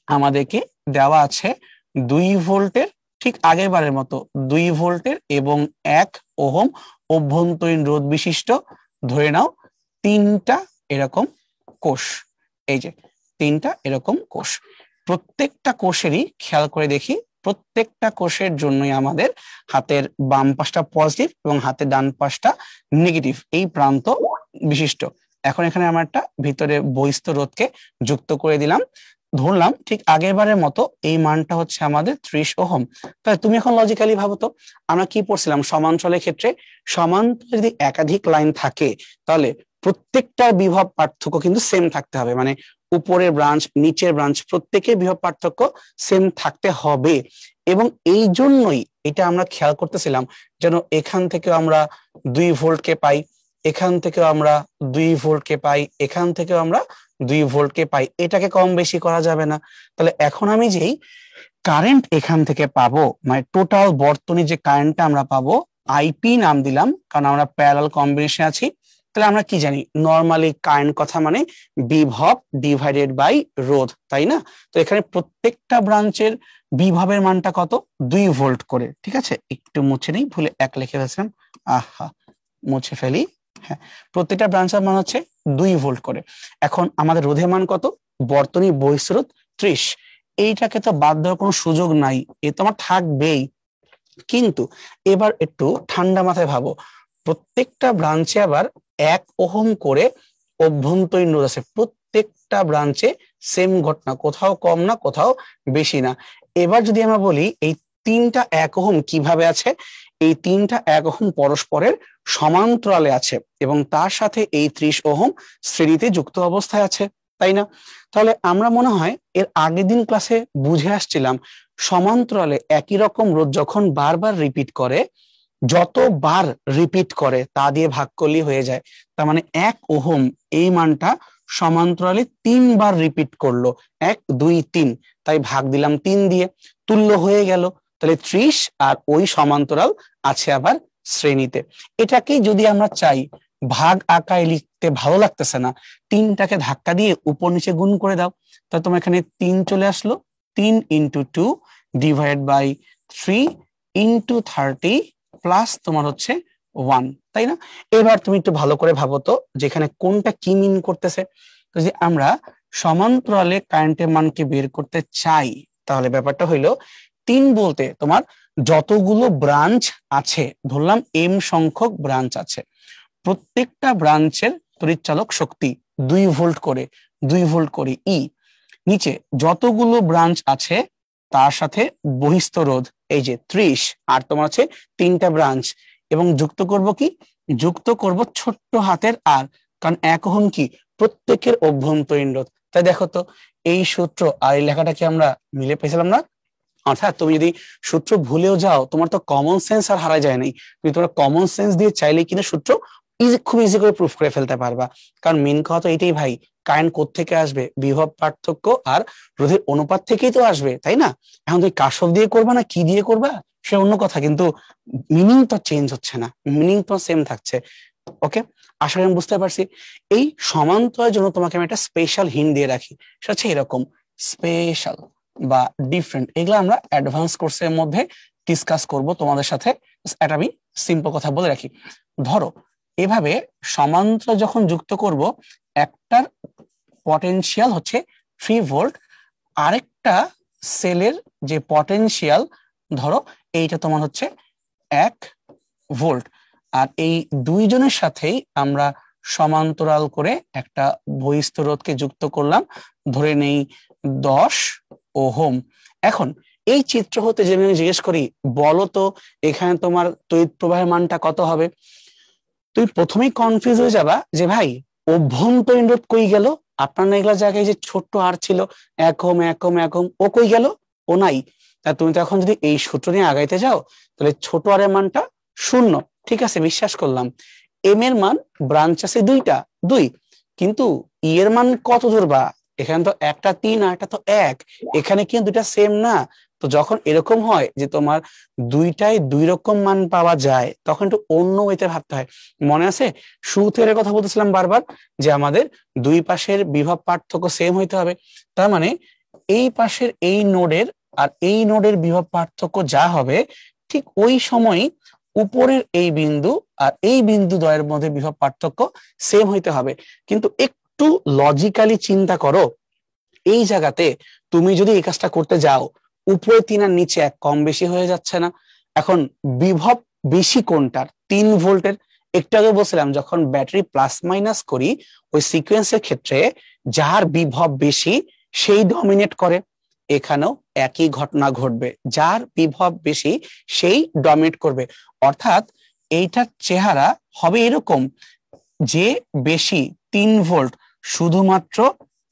আমাদেরকে দেওয়া আছে 2 ভোল্টের, ঠিক আগের বারের মতো 2 ভোল্টের এবং 1 ওহম অভ্যন্তরীণ রোধ বিশিষ্ট, ধরে নাও 3টা এরকম কোষ। এই যে 3টা এরকম কোষ, প্রত্যেকটা কোষেরই খেয়াল করে দেখি, প্রত্যেকটা কোষের জন্যই আমাদের হাতের বাম পাশটা পজিটিভ এবং হাতের ডান পাশটা নেগেটিভ এই প্রান্ত বিশিষ্ট। এখন এখানে আমরা একটা ভিতরে বহিস্থ রোধকে যুক্ত করে দিলাম, ধরলাম ঠিক আগের বারের মতো এই মানটা হচ্ছে আমাদের 30 ওহম। তাহলে তুমি এখন লজিক্যালি ভাবো তো, আমরা কি পড়ছিলাম সমান্তরালের ক্ষেত্রে, সমান্তরালে যদি একাধিক লাইন থাকে তাহলে প্রত্যেকটার বিভব পার্থক্য কিন্তু সেম থাকতে হবে, মানে উপরের ব্রাঞ্চ নিচের ব্রাঞ্চ প্রত্যেকের বিভব পার্থক্য সেম থাকতে হবে। এবং এই জন্যই এটা আমরা খেয়াল করতেছিলাম যেন এখান থেকে আমরা 2 ভোল্টকে পাই, এখান থেকেও আমরা 2 ভোল্টকে পাই, এখান থেকেও আমরা 2 ভোল্টকে পাই, এটাকে কম বেশি করা যাবে না। তাহলে এখন আমি যেই কারেন্ট এখান থেকে পাবো, মানে টোটাল বর্তনী যে কারেন্টটা আমরা পাবো, আইপি নাম দিলাম কারণ আমরা প্যারালাল কম্বিনেশন আছি। তাহলে আমরা কি জানি, নর্মালি কারেন্ট কথা মানে বিভব ডিভাইডেড বাই রোধ, তাই না? তো এখানে প্রত্যেকটা ব্রাঞ্চের বিভবের মানটা কত, 2 ভোল্ট করে। ঠিক আছে, একটু মুছে নেই, ভুলে 1 লিখে ফেলছিলাম, আহা মুছে ফেলি। হ্যাঁ, প্রত্যেকটা ব্রাঞ্চের মান হচ্ছে 2 ভোল্ট করে। এখন আমাদের রোধের মান কত, বর্তনী বহিঃস্রোত 30, এইটাকে তো বাদ দেওয়ার কোনো সুযোগ নাই, এ তো আমার থাকবেই। কিন্তু এবার একটু ঠান্ডা মাথায় ভাবো, প্রত্যেকটা ব্রাঞ্চে আবার 1 ওহম করে অভ্যন্তরীণ রোধ আছে, প্রত্যেকটা ব্রাঞ্চে সেম ঘটনা, কোথাও কম না কোথাও বেশি না। এবার যদি আমরা বলি এই 3টা 1 ওহম কিভাবে আছে, এই 3টা 1 ওহম পরস্পরের সমান্তরালে আছে এবং তার সাথে এই 30 ওহম শ্রেণীতে যুক্ত অবস্থায় আছে, তাই না? তাহলে আমরা মনে হয় এর আগের দিন ক্লাসে বুঝে আসছিলাম, সমান্তরালে একই রকম রোধ যখন বারবার রিপিট করে, যতবার রিপিট করে তা দিয়ে ভাগ করলেই হয়ে যায়। তার মানে 1 ওহম এই মানটা সমান্তরালে 3বার রিপিট করলো, 1 2 3, তাই ভাগ দিলাম 3 দিয়ে, তুল্য হয়ে গেল। তাহলে 30 আর ওই সমান্তরাল আছে আবার শ্রেণীতে। এটাকে যদি আমরা চাই ভাগ আকারে লিখতে ভালো লাগতেছে না, 3টাকে ধাক্কা দিয়ে উপর নিচে গুণ করে দাও, তাহলে তোমার এখানে 3 চলে আসলো, 3 × 2 ডিভাইড বাই 3 × 30 প্লাস তোমার হচ্ছে 1, তাই না? এবার তুমি একটু ভালো করে ভাবো তো যেখানে কোনটা কি মিন করতেছে। তো যে আমরা সমান্তরালে কারেন্টের মানকে বের করতে চাই, তাহলে ব্যাপারটা হইলো 3 বলতে তোমার যতগুলো ব্রাঞ্চ আছে, ধরলাম এম সংখ্যক ব্রাঞ্চ আছে, প্রত্যেকটা ব্রাঞ্চের তড়িৎচালক শক্তি 2 ভোল্ট করে, 2 ভোল্ট করে ই। নিচে যতগুলো ব্রাঞ্চ আছে তার সাথে বহিস্থ রোধ এই যে 30, আর তোমার আছে 3টা ব্রাঞ্চ, এবং যুক্ত করব কি, যুক্ত করব ছোট্ট হাতের আর, কারণ 1 ওহম কি প্রত্যেকের অভ্যন্তরীণ রোধ। তাই দেখো তো এই সূত্র আর এই লেখাটা কি আমরা মিলে পেয়েছিলাম না? অর্থাৎ তুমি যদি সূত্র ভুলেও যাও, তোমার তো কমন সেন্স আর হারা যায় নাই, তুমি তোমার কমন সেন্স দিয়ে চাইলে কিন্তু সূত্র খুব ইজি করে প্রুফ করে ফেলতে পারবা। কারণ মেন কথা তো এটাই ভাই, কারেন্ট কোত্থেকে আসবে, বিভব পার্থক্য আর রোধের অনুপাত থেকেই তো আসবে, তাই না? এখন তুমি কার্শফ দিয়ে করবা না কি দিয়ে করবা সে অন্য কথা, কিন্তু মিনিং তো চেঞ্জ হচ্ছে না, মিনিং তো সেম থাকছে। ওকে, আশা করি আমি বুঝতে পারছি। এই সমান্তরালের জন্য তোমাকে আমি একটা স্পেশাল হিন্ট দিয়ে রাখি, সেটা হচ্ছে এরকম, স্পেশাল বা ডিফারেন্ট, এগুলো আমরা অ্যাডভান্স কোর্সের মধ্যে ডিসকাস করব তোমাদের সাথে। এটা আমি সিম্পল কথা বলে রাখি, ধরো এভাবে সমান্তরাল যখন যুক্ত করব, একটার পটেনশিয়াল হচ্ছে 3 ভোল্ট, আরেকটা সেলের যে পটেনশিয়াল ধরো এইটা তোমার হচ্ছে 1 ভোল্ট। আর এই দুইজনের সাথেই আমরা সমান্তরাল করে একটা বহিস্থ রোধকে যুক্ত করলাম, ধরে নেই 10 ওহম। এখন এই চিত্র হতে যে আমি জিজ্ঞেস করি, বলো তো এখানে তোমার তড়িৎ প্রবাহের মানটা কত হবে? তুমি প্রথমেই কনফিউজ হয়ে যাবা যে ভাই অভ্যন্তরীণ রোধ কই গেল? আপনার এগুলা জায়গায় যে ছোট্ট আর ছিল 1 ওহম, ও কই গেল? ও নাই। তা তুমি তো এখন যদি এই সূত্র নিয়ে আগাইতে যাও, তাহলে ছোট আর এর মানটা 0। ঠিক আছে, বিশ্বাস করলাম। এম এর মান ব্রাঞ্চ আছে 2, কিন্তু ই এর মান কত ধরবা? এখানে তো একটা 3 আর একটা তো 1, এখানে কিন্তু দুইটা সেম না। তো যখন এরকম হয় যে তোমার দুইটাই 2 রকম মান পাওয়া যায়, তখন একটু অন্য ওয়েতে ভাবতে হয়। মনে আছে শুরুতে এর কথা বলতেছিলাম বারবার, যে আমাদের দুই পাশের বিভব পার্থক্য সেম হইতে হবে। তার মানে এই পাশের এই নোডের আর এই নোডের বিভব পার্থক্য যা হবে, ঠিক ওই সময়ই উপরের এই বিন্দু আর এই বিন্দু দ্বয়ের মধ্যে বিভব পার্থক্য সেম হইতে হবে। কিন্তু একটু লজিক্যালি চিন্তা করো, এই জায়গাতে তুমি যদি এই কাজটা করতে যাও, উপরে 3 আর নিচে 1 কম বেশি হয়ে যাচ্ছে না? এখন বিভব বেশি কোনটার? 3 ভোল্টের। একটু আগে বলছিলাম যখন ব্যাটারি প্লাস মাইনাস করি, ওই সিকোয়েন্সের ক্ষেত্রে যার বিভব বেশি সেই ডমিনেট করে। এখানেও একই ঘটনা ঘটবে, যার বিভব বেশি সেই ডমিনেট করবে। অর্থাৎ এইটার চেহারা হবে এরকম, যে বেশি 3 ভোল্ট শুধুমাত্র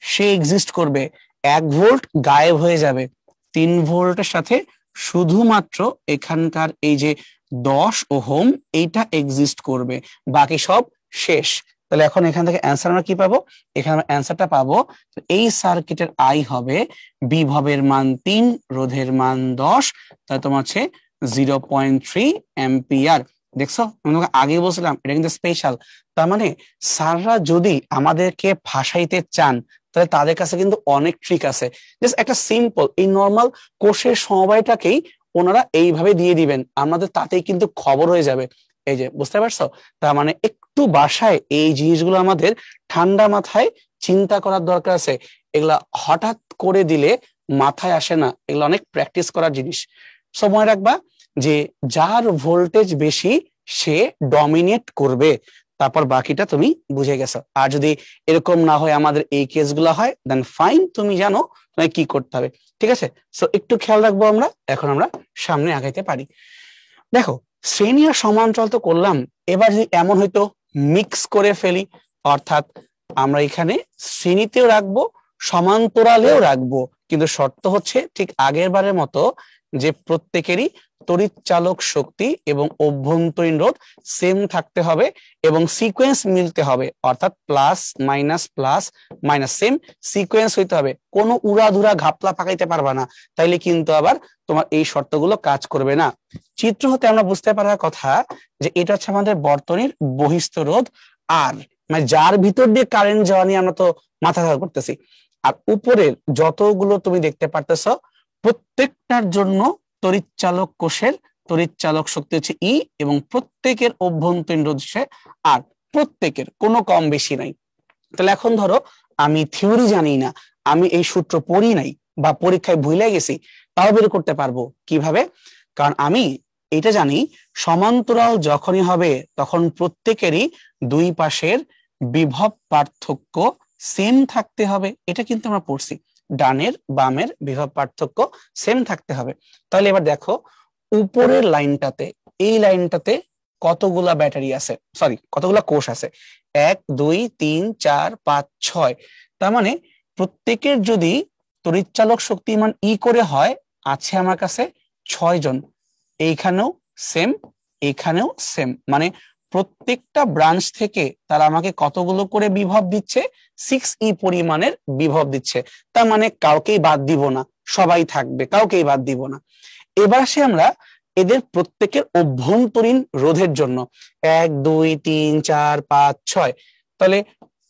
সে এক্সিস্ট করবে, 1 ভোল্ট গায়েব হয়ে যাবে। 3 ভোল্টের সাথে শুধুমাত্র এখানকার এই যে 10 ওহম এইটা এক্সিস্ট করবে, বাকি সব শেষ। তাহলে এখন এখান থেকে অ্যান্সার আমরা কি পাবো? এখানে আমরা অ্যান্সারটা পাবো, এই সার্কিটের আই হবে বিভবের মান 3, রোধের মান 10, তাহলে তোমার হচ্ছে 0.3 অ্যাম্পিয়ার। দেখছো, আমি তোমাকে আগে বলছিলাম এটা কিন্তু স্পেশাল। তার মানে স্যাররা যদি আমাদেরকে ভাসাইতে চান, তাহলে তাদের কাছে কিন্তু অনেক ট্রিক আছে। জাস্ট একটা সিম্পল এই নর্মাল কোর্সের সময়টাকেই ওনারা এইভাবে দিয়ে দিবেন, আমাদের তাতেই কিন্তু খবর হয়ে যাবে। এই যে বুঝতে পারছো? তার মানে একটু বাসায় এই জিনিসগুলো আমাদের ঠান্ডা মাথায় চিন্তা করার দরকার আছে। এগুলা হঠাৎ করে দিলে মাথায় আসে না, এগুলো অনেক প্র্যাকটিস করার জিনিস। সো মনে রাখবা যে যার ভোল্টেজ বেশি সে ডমিনেট করবে, তারপর বাকিটা তুমি বুঝে গেছো। আর যদি এরকম না হয়, আমাদের এই কেসগুলো হয়, দেন ফাইন, তুমি জানো তোমায় কি করতে হবে। ঠিক আছে, সো একটু খেয়াল রাখবো আমরা। এখন আমরা সামনে আগাইতে পারি। দেখো, শ্রেণী আর সমান্তরাল তো করলাম, এবার যদি এমন হয়তো মিক্স করে ফেলি, অর্থাৎ আমরা এখানে শ্রেণীতেও রাখবো সমান্তরালেও রাখবো, কিন্তু শর্ত হচ্ছে ঠিক আগের বারের মতো যে প্রত্যেকেরই তড়িৎ চালক শক্তি এবং অভ্যন্তরীণ রোধ সেম থাকতে হবে এবং সিকোয়েন্স মিলতে হবে, অর্থাৎ প্লাস মাইনাস সেম সিকোয়েন্স হইতে হবে। কোনো উড়াধুরা ঘাপলা পাকাইতে পারবা না, তাইলে কিন্তু আবার তোমার এই শর্তগুলো কাজ করবে না। চিত্র হতে আমরা বুঝতে পারার কথা যে এটা হচ্ছে আমাদের বর্তনীর বহিস্থ রোধ, আর মানে যার ভিতর দিয়ে কারেন্ট যাওয়া নিয়ে আমরা তো মাথা ব্যথা করতেছি। আর উপরের যতগুলো তুমি দেখতে পারতেছ, প্রত্যেকটার জন্য তড়িৎ চালক কোষের তড়িৎ চালক শক্তি হচ্ছে ই, এবং প্রত্যেকের অভ্যন্তরীণ রোধ হচ্ছে আর, প্রত্যেকের কোনো কম বেশি নাই। তাহলে এখন ধরো আমি থিওরি জানি না, আমি এই সূত্র পড়ি নাই বা পরীক্ষায় ভুলে গেছি, তাও বের করতে পারবো কিভাবে? কারণ আমি এটা জানি, সমান্তরাল যখনই হবে তখন প্রত্যেকেরই দুই পাশের বিভব পার্থক্য সেম থাকতে হবে। এটা কিন্তু আমরা পড়ছি, ডানের বামের বিভব পার্থক্য সেম থাকতে হবে। তাহলে এবার দেখো উপরের লাইনটাতে, এই লাইনটাতে কতগুলা ব্যাটারি আছে, সরি কতগুলা কোষ আছে? 1 2 3 4 5 6। তার মানে প্রত্যেকের যদি তড়িৎচালক শক্তির মান ই করে হয়, আছে আমার কাছে 6 জন। এইখানেও সেম, এইখানেও সেম, মানে প্রত্যেকটা ব্রাঞ্চ থেকে তারা আমাকে কতগুলো করে বিভব দিচ্ছে? 6e পরিমাণের বিভব দিচ্ছে। তার মানে কাউকেই বাদ দিব না, সবাই থাকবে, কাউকেই বাদ দিব না। এবার আসে আমরা এদের প্রত্যেকের অভ্যন্তরীণ রোধের জন্য, 1 2 3 4 5 6। তাহলে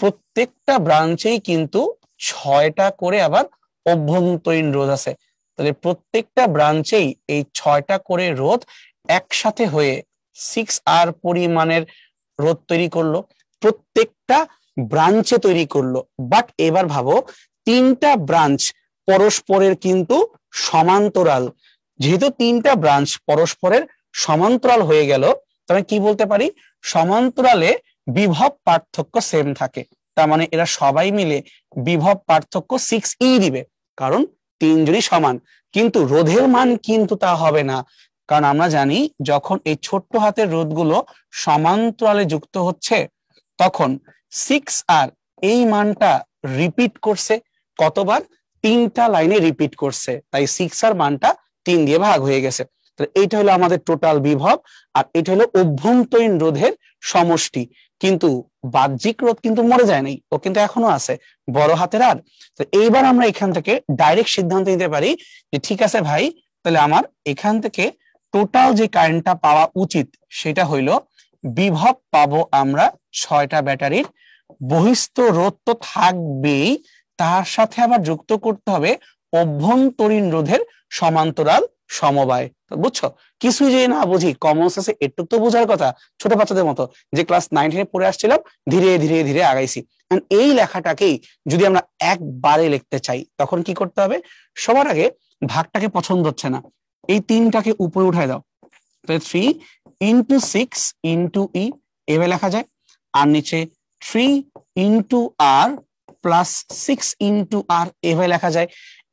প্রত্যেকটা ব্রাঞ্চেই কিন্তু 6টা করে আবার অভ্যন্তরীণ রোধ আছে। তাহলে প্রত্যেকটা ব্রাঞ্চেই এই 6টা করে রোধ একসাথে হয়ে 6R পরিমাণের রোধ তৈরি করলো, প্রত্যেকটা ব্রাঞ্চে তৈরি করলো। বাট এবার ভাবো 3টা ব্রাঞ্চ পরস্পরের কিন্তু সমান্তরাল, যেহেতু তিনটা ব্রাঞ্চ পরস্পরের সমান্তরাল হয়ে গেল, তাহলে কি বলতে পারি, সমান্তরালে বিভব পার্থক্য সেম থাকে। তার মানে এরা সবাই মিলে বিভব পার্থক্য 6e দিবে, কারণ তিনজনই সমান। কিন্তু রোধের মান কিন্তু তা হবে না, কারণ আমরা জানি যখন এই ছোট্ট হাতের রোধগুলো সমান্তরালে যুক্ত হচ্ছে তখন 6r এই মানটা রিপিট করছে কতবার, তিনটা লাইনে রিপিট করছে, তাই 6r মানটা 3 দিয়ে ভাগ হয়ে গেছে। তো এইটা হলো আমাদের টোটাল বিভব, আর এটা হলো অভ্যন্তরীণ রোধের সমষ্টি। কিন্তু বাহ্যিক রোধ কিন্তু মরে যায় নাই, ও কিন্তু এখনো আছে, বড় হাতের আর। তো এইবার আমরা এখান থেকে ডাইরেক্ট সিদ্ধান্ত নিতে পারি যে ঠিক আছে ভাই, তাহলে আমার এখান থেকে টোটাল যে কারেন্টটা পাওয়া উচিত সেটা হইলো বিভব পাবো আমরা 6টা ব্যাটারির, বহিস্থ রোধ তো থাকবেই, তার সাথে আবার যুক্ত করতে হবে অভ্যন্তরীণ রোধের সমান্তরাল সমবায়। বুঝছো? কিছুই যে না বুঝি, কমন সেন্সে একটু তো বোঝার কথা, ছোট বাচ্চাদের মতো যে ক্লাস 9-10 পড়ে আসছিলাম, ধীরে ধীরে ধীরে আগাইছি। এই লেখাটাকেই যদি আমরা একবারে লিখতে চাই তখন কি করতে হবে, সবার আগে ভাগটাকে পছন্দ হচ্ছে না, এই তিনটাকে উপরে উঠায় দাও, 3 into 6 into e এভাবে লেখা যায়, আর নিচে 3 into r plus 6 into r এভাবে লেখা যায়।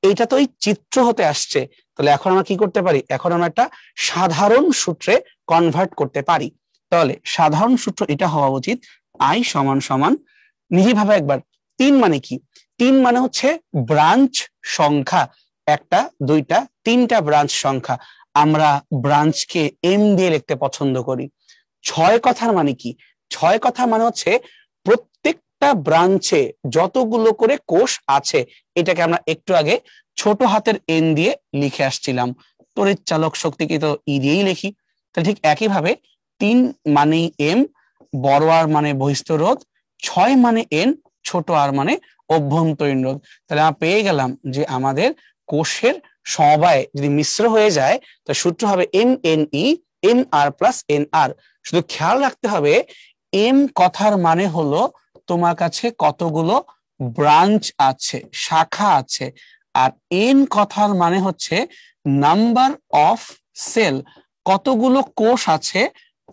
এইটা তো এই চিত্র হতে আসছে, তাহলে এখন আমরা কি করতে পারি, এখন আমরা একটা সাধারণ সূত্রে কনভার্ট করতে পারি। তাহলে সাধারণ সূত্র এটা হওয়া উচিত i সমান সমান, নিজে ভাবে একবার, 3 মানে কি, 3 মানে হচ্ছে ব্রাঞ্চ সংখ্যা, একটা দুইটা তিনটা ব্রাঞ্চ সংখ্যা, আমরা ব্রাঞ্চকে এম দিয়ে লিখতে পছন্দ করি। 6 কথার মানে কি, 6 কথা মানে হচ্ছে প্রত্যেকটা ব্রাঞ্চে যতগুলো করে কোষ আছে, এটাকে আমরা একটু আগে ছোট হাতের এন দিয়ে লিখে আসছিলাম, তড়িৎ চালক শক্তিকে তো ই দিয়েই লিখি। তাহলে ঠিক একইভাবে 3 মানে এম, বড় আর মানে বহিস্থ রোধ, 6 মানে এন, ছোট আর মানে অভ্যন্তরীণ রোধ। তাহলে আমরা পেয়ে গেলাম যে আমাদের কোষের সমবায় যদি মিশ্র হয়ে যায় তো সূত্র হবে M N E M R plus N আর। শুধু খেয়াল রাখতে হবে এম কথার মানে হলো তোমার কাছে কতগুলো ব্রাঞ্চ আছে, শাখা আছে, আর এন কথার মানে হচ্ছে নাম্বার অফ সেল, কতগুলো কোষ আছে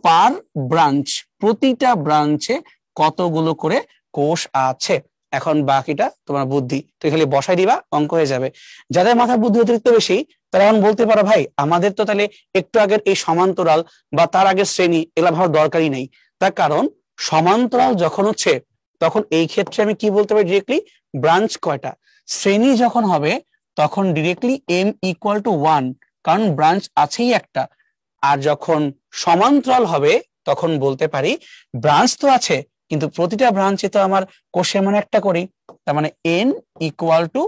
পার ব্রাঞ্চ, প্রতিটা ব্রাঞ্চে কতগুলো করে কোষ আছে। এখন বাকিটা তোমার বুদ্ধি, তুই খালি বসাই দিবা, অঙ্ক হয়ে যাবে। যাদের মাথার বুদ্ধি অতিরিক্ত বেশি তারা এখন বলতে পারো ভাই আমাদের তো তাহলে একটু আগের এই সমান্তরাল বা তার আগের শ্রেণী এগুলা ভাবার দরকারই নেই। তার কারণ সমান্তরাল যখন হচ্ছে তখন এই ক্ষেত্রে আমি কি বলতে পারি ডিরেক্টলি, ব্রাঞ্চ কয়টা, শ্রেণী যখন হবে তখন ডিরেক্টলি এম ইকুয়াল টু 1, কারণ ব্রাঞ্চ আছেই একটা। আর যখন সমান্তরাল হবে তখন বলতে পারি ব্রাঞ্চ তো আছে কিন্তু প্রতিটা ব্রাঞ্চে তো আমার কোষের মান একটা করি, তার মানে এন ইকুয়াল টু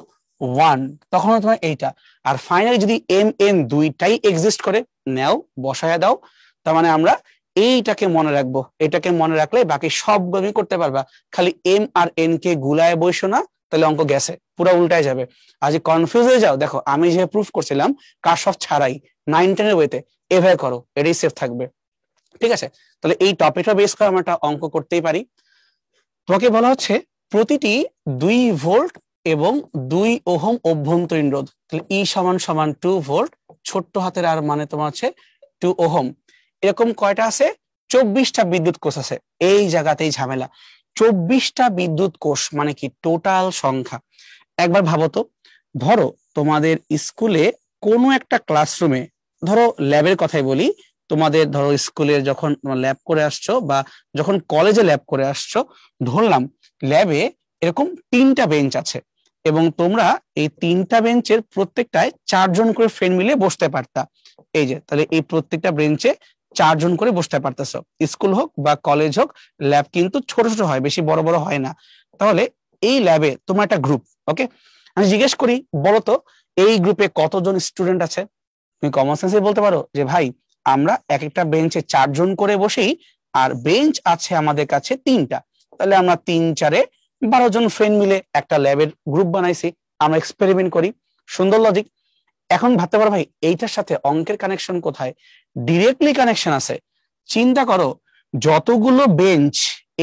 1, তখন তোমার এইটা। আর ফাইনালি যদি এম এন দুইটাই এক্সিস্ট করে, নাও বসায়া দাও, তার মানে আমরা এইটাকে মনে রাখবো, এটাকে মনে রাখলে বাকি সবগুলো করতে পারবা। খালি এম আর এন কে গুলায় বসো না, তাহলে অঙ্ক গেছে, পুরো উল্টায় যাবে। আর যে কনফিউজ হয়ে যাও, দেখো আমি যে প্রুফ করছিলাম কারশফ ছাড়াই 9-10 ওয়েতে, এভাবে করো, এটাই সেফ থাকবে। ঠিক আছে, তাহলে এই টপিকটা বেস করে আমরা একটা অঙ্ক করতেই পারি। তোমাকে বলা হচ্ছে প্রতিটি 2 ভোল্ট এবং 2 ওহম অভ্যন্তরীণ রোধ, তাহলে ই সমান সমান 2 ভোল্ট, ছোট্ট হাতের আর মানে তোমার হচ্ছে 2 ওহম, এরকম কয়টা আছে, 24টা বিদ্যুৎ কোষ আছে। এই জায়গাতেই ঝামেলা, 24টা বিদ্যুৎ কোষ মানে কি টোটাল সংখ্যা। একবার ভাবো তো, ধরো তোমাদের স্কুলে কোনো একটা ক্লাসরুমে, ধরো ল্যাবের কথাই বলি, তোমাদের ধরো স্কুলে যখন ল্যাব করে আসছো বা যখন কলেজে ল্যাব করে আসছো, ধরলাম ল্যাবে এরকম 3টা বেঞ্চ আছে এবং তোমরা এই 3টা বেঞ্চের প্রত্যেকটায় 4 জন করে ফ্রেন্ড মিলে বসতে পারতা। এই যে তাহলে এই প্রত্যেকটা বেঞ্চে 4 জন করে বসতে পারতেছো, স্কুল হোক বা কলেজ হোক, ল্যাব কিন্তু ছোট ছোট হয়, বেশি বড় বড় হয় না। তাহলে এই ল্যাবে তোমার একটা গ্রুপ, ওকে, আমি জিজ্ঞেস করি বলো তো এই গ্রুপে কতজন স্টুডেন্ট আছে? তুমি কমন সেন্সে বলতে পারো যে ভাই আমরা এক একটা বেঞ্চে 4 জন করে বসি আর বেঞ্চ আছে আমাদের কাছে 3টা, তাহলে আমরা 3-4-এ 12 জন ফ্রেন্ড মিলে একটা ল্যাবের গ্রুপ বানাইছি, আমরা এক্সপেরিমেন্ট করি। সুন্দর লজিক। এখন ভাবতে পারো ভাই এইটার সাথে অঙ্কের কানেকশন কোথায়? ডিরেক্টলি কানেকশন আছে। চিন্তা করো যতগুলো বেঞ্চ,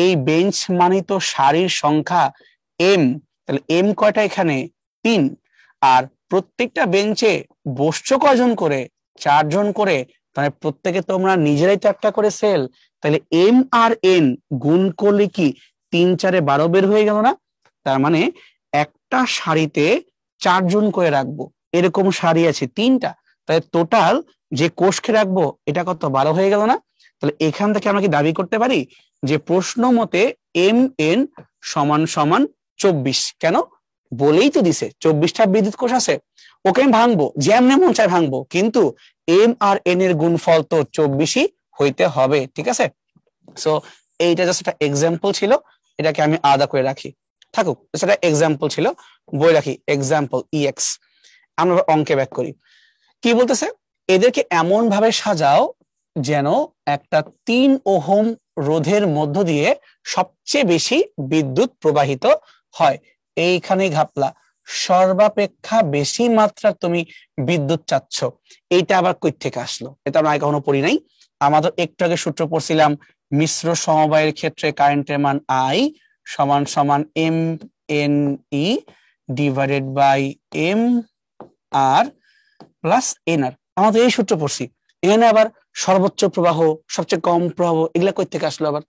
এই বেঞ্চ মানে তো সারির সংখ্যা এম, তাহলে এম কয়টা এখানে 3, আর প্রত্যেকটা বেঞ্চে বসছো কয়জন করে? 4 জন করে। তাহলে প্রত্যেকে তোমরা নিজেরাই তো একটা করে সেল, তাহলে এম আর এন গুণ করলে কি 3 4 12 বের হয়ে গেল না? তার মানে একটা সারিতে 4 জন করে রাখবো, এরকম সারি আছে 3টা, তাহলে টোটাল যে কোষকে রাখবো এটা কত? 12 হয়ে গেল না? তাহলে এখান থেকে আমরা কি দাবি করতে পারি যে প্রশ্ন মতে এম এন সমান সমান 24? কেন? বলেই তো দিছে 24টা বিদ্যুৎ কোষ আছে, ওকে আমি ভাঙবো, যেমনে মন চায় ভাঙবো, কিন্তু এম আর এন এর গুণফল তো 24ই হইতে হবে, ঠিক আছে? সো এইটা জাস্ট একটা এক্সাম্পল ছিল, এটাকে আমি আলাদা করে রাখি, থাকুক, সেটা এক্সাম্পল ছিল, বই রাখি এক্সাম্পল ইএক্স। আমরা অঙ্কে ব্যাক করি, কি বলতেছে? এদেরকে এমন ভাবে সাজাও যেন একটা 3 ওহম রোধের মধ্য দিয়ে সবচেয়ে বেশি বিদ্যুৎ প্রবাহিত হয়। এইখানে ঘাপলা, সর্বাপেক্ষা বেশি মাত্রা তুমি বিদ্যুৎ চাচ্ছ, এইটা আবার কই থেকে আসলো? এটা আমরা আগে কখনো পড়ি নাই। আমাদের একটু আগে সূত্র পড়ছিলাম, মিশ্র সমবায়ের ক্ষেত্রে কারেন্টের মান আই সমান সমান M N E divided by M R plus N R. আমাদের এই সূত্র পড়ছি, এখানে আবার সর্বোচ্চ প্রবাহ, সবচেয়ে কম প্রবাহ, এগুলা কই থেকে আসলো আবার?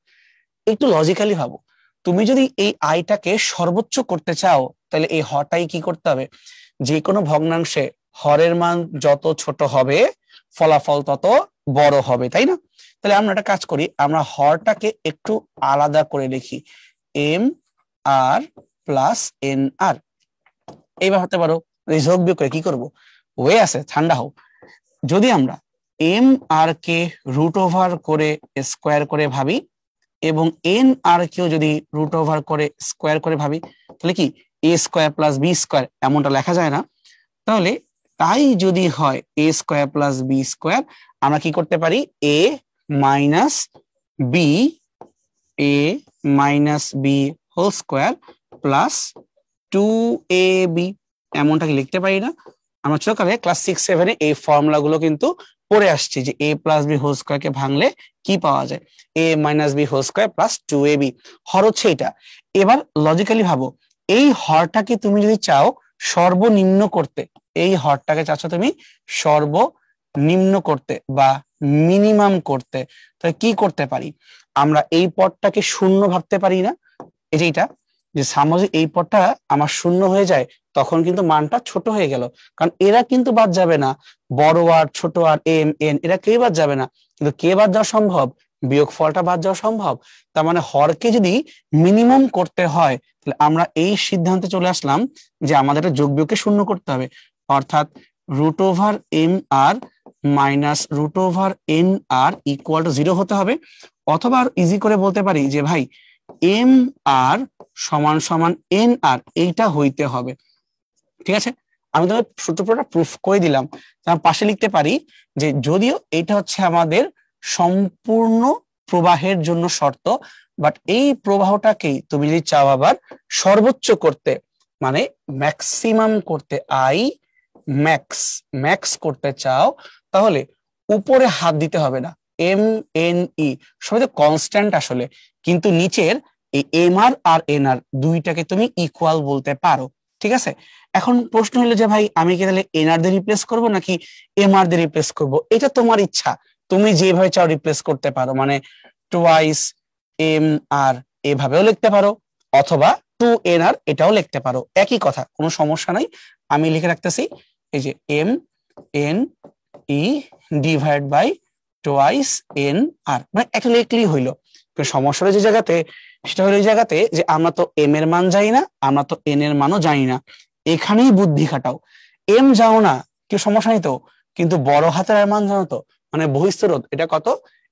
একটু লজিক্যালি ভাবো, তুমি যদি এই আইটাকে সর্বোচ্চ করতে চাও তাহলে এই হটাই কি করতে হবে? যে কোনো ভগ্নাংশে হরের মান যত ছোট হবে ফলাফল তত বড় হবে, তাই না? তাহলে আমরা একটা কাজ করি, আমরা হরটাকে একটু আলাদা করে লিখি, এম আর প্লাস এন আর। এইবার হতে পারো যোগ বিয়োগ করে কি করব? ওয়ে আছে, ঠান্ডা হও। যদি আমরা এম আর কে রুট ওভার করে স্কোয়ার করে ভাবি এবং এন আর কেও যদি রুট ওভার করে স্কোয়ার করে ভাবি, তাহলে কি A square plus B square এমনটা লেখা যায় না? তাহলে তাই যদি হয় A square plus B square, আমরা কি করতে পারি? A minus B, A minus B whole square plus 2ab, এমনটাকে লিখতে পারি না? আমরা ছোটকালে ক্লাস 6 7 এই ফর্মুলা গুলো কিন্তু পড়ে আসছি যে a plus B whole square কে ভাঙলে কি পাওয়া যায়? a minus B whole square plus 2ab, হর হচ্ছে এটা। এবার লজিক্যালি ভাবো, এই হরটাকে তুমি যদি চাও সর্বনিম্ন করতে, এই হরটাকে চাচ্ছ তুমি সর্বনিম্ন করতে বা মিনিমাম করতে, তাহলে কি করতে পারি? আমরা এই পদটাকে শূন্য ভাবতে পারি না? এইটা যে সামনে এই পদটা আমার শূন্য হয়ে যায়, তখন কিন্তু মানটা ছোট হয়ে গেল, কারণ এরা কিন্তু বাদ যাবে না, বড় আর ছোট আর এম এন এরা কেউ বাদ যাবে না, কিন্তু কে বাদ যাওয়া সম্ভব? বিয়োগ ফলটা বাদ যাওয়া সম্ভব। তার মানে হরকে যদি মিনিমাম করতে হয় তাহলে আমরা এই সিদ্ধান্তে চলে আসলাম যে আমাদের যোগ বিয়োগকে শূন্য করতে হবে, অর্থাৎ root over M R minus root over N R equal to 0 হতে হবে। অথবা ইজি করে বলতে পারি যে ভাই এম আর সমান সমান এন আর, এইটা হইতে হবে, ঠিক আছে? আমি তোমার সূত্রটা প্রুফ করে দিলাম। তার পাশে লিখতে পারি যে যদিও এটা হচ্ছে আমাদের সম্পূর্ণ প্রবাহের জন্য শর্ত, বাট এই প্রবাহটাকেই তুমি যদি চাও আবার সর্বোচ্চ করতে, মানে ম্যাক্সিমাম করতে, আই ম্যাক্স ম্যাক্স করতে চাও, তাহলে উপরে হাত দিতে হবে না, এম এন ই সবাই তো কনস্ট্যান্ট আসলে, কিন্তু নিচের এই এম আর আর এন আর দুইটাকে তুমি ইকুয়াল বলতে পারো, ঠিক আছে? এখন প্রশ্ন হলো যে ভাই আমি কি তাহলে এন আর দিয়ে রিপ্লেস করবো নাকি এম আর দিয়ে রিপ্লেস করবো? এটা তোমার ইচ্ছা, তুমি যেভাবে চাও রিপ্লেস করতে পারো, মানে টুয়াইস এম আর এভাবেও লিখতে পারো, অথবা 2nr এটাও লিখতে পারো, একই কথা, কোনো সমস্যা নাই। আমি লিখে রাখতেছি এই যে M N E divide by twice N R, মানে একটা লিখলেই হইলো। সমস্যাটা যে জায়গাতে, সেটা হলো এই জায়গাতে যে আমরা তো এম এর মান জানি না, আমরা তো এন এর মানও জানি না, এখানেই বুদ্ধি খাটাও। এম যাও না, কেউ সমস্যা নেই তো, কিন্তু বড় হাতের মান জানো তো, মানে বহিঃস্থ রোধ এটা কত?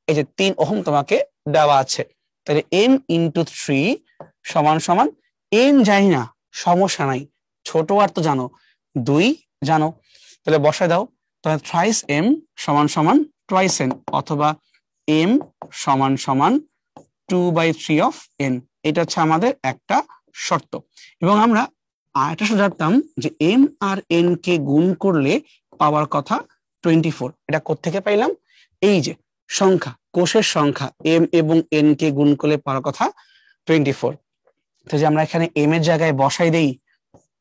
এই যে 3 ওহম তোমাকে দেওয়া আছে, তাহলে এম ইন্টু 3 সমান সমান, এন জানি না সমস্যা নাই, ছোট আর তো জানো, 2 জানো, তাহলে বসায় দাও। তাহলে থ্রাইস এম সমান সমান টুয়াইস এন, অথবা এম সমান সমান 2/3 অফ এন, এটা হচ্ছে আমাদের একটা শর্ত। এবং আমরা আরেকটা জানতাম যে এম আর এন কে গুণ করলে পাওয়ার কথা 24, এটা কোত্থেকে পাইলাম? এই যে সংখ্যা, কোষের সংখ্যা এম এবং এন কে গুণ করলে পাওয়ার কথা 24, তো যে আমরা এখানে এম এর জায়গায় বসাই দেই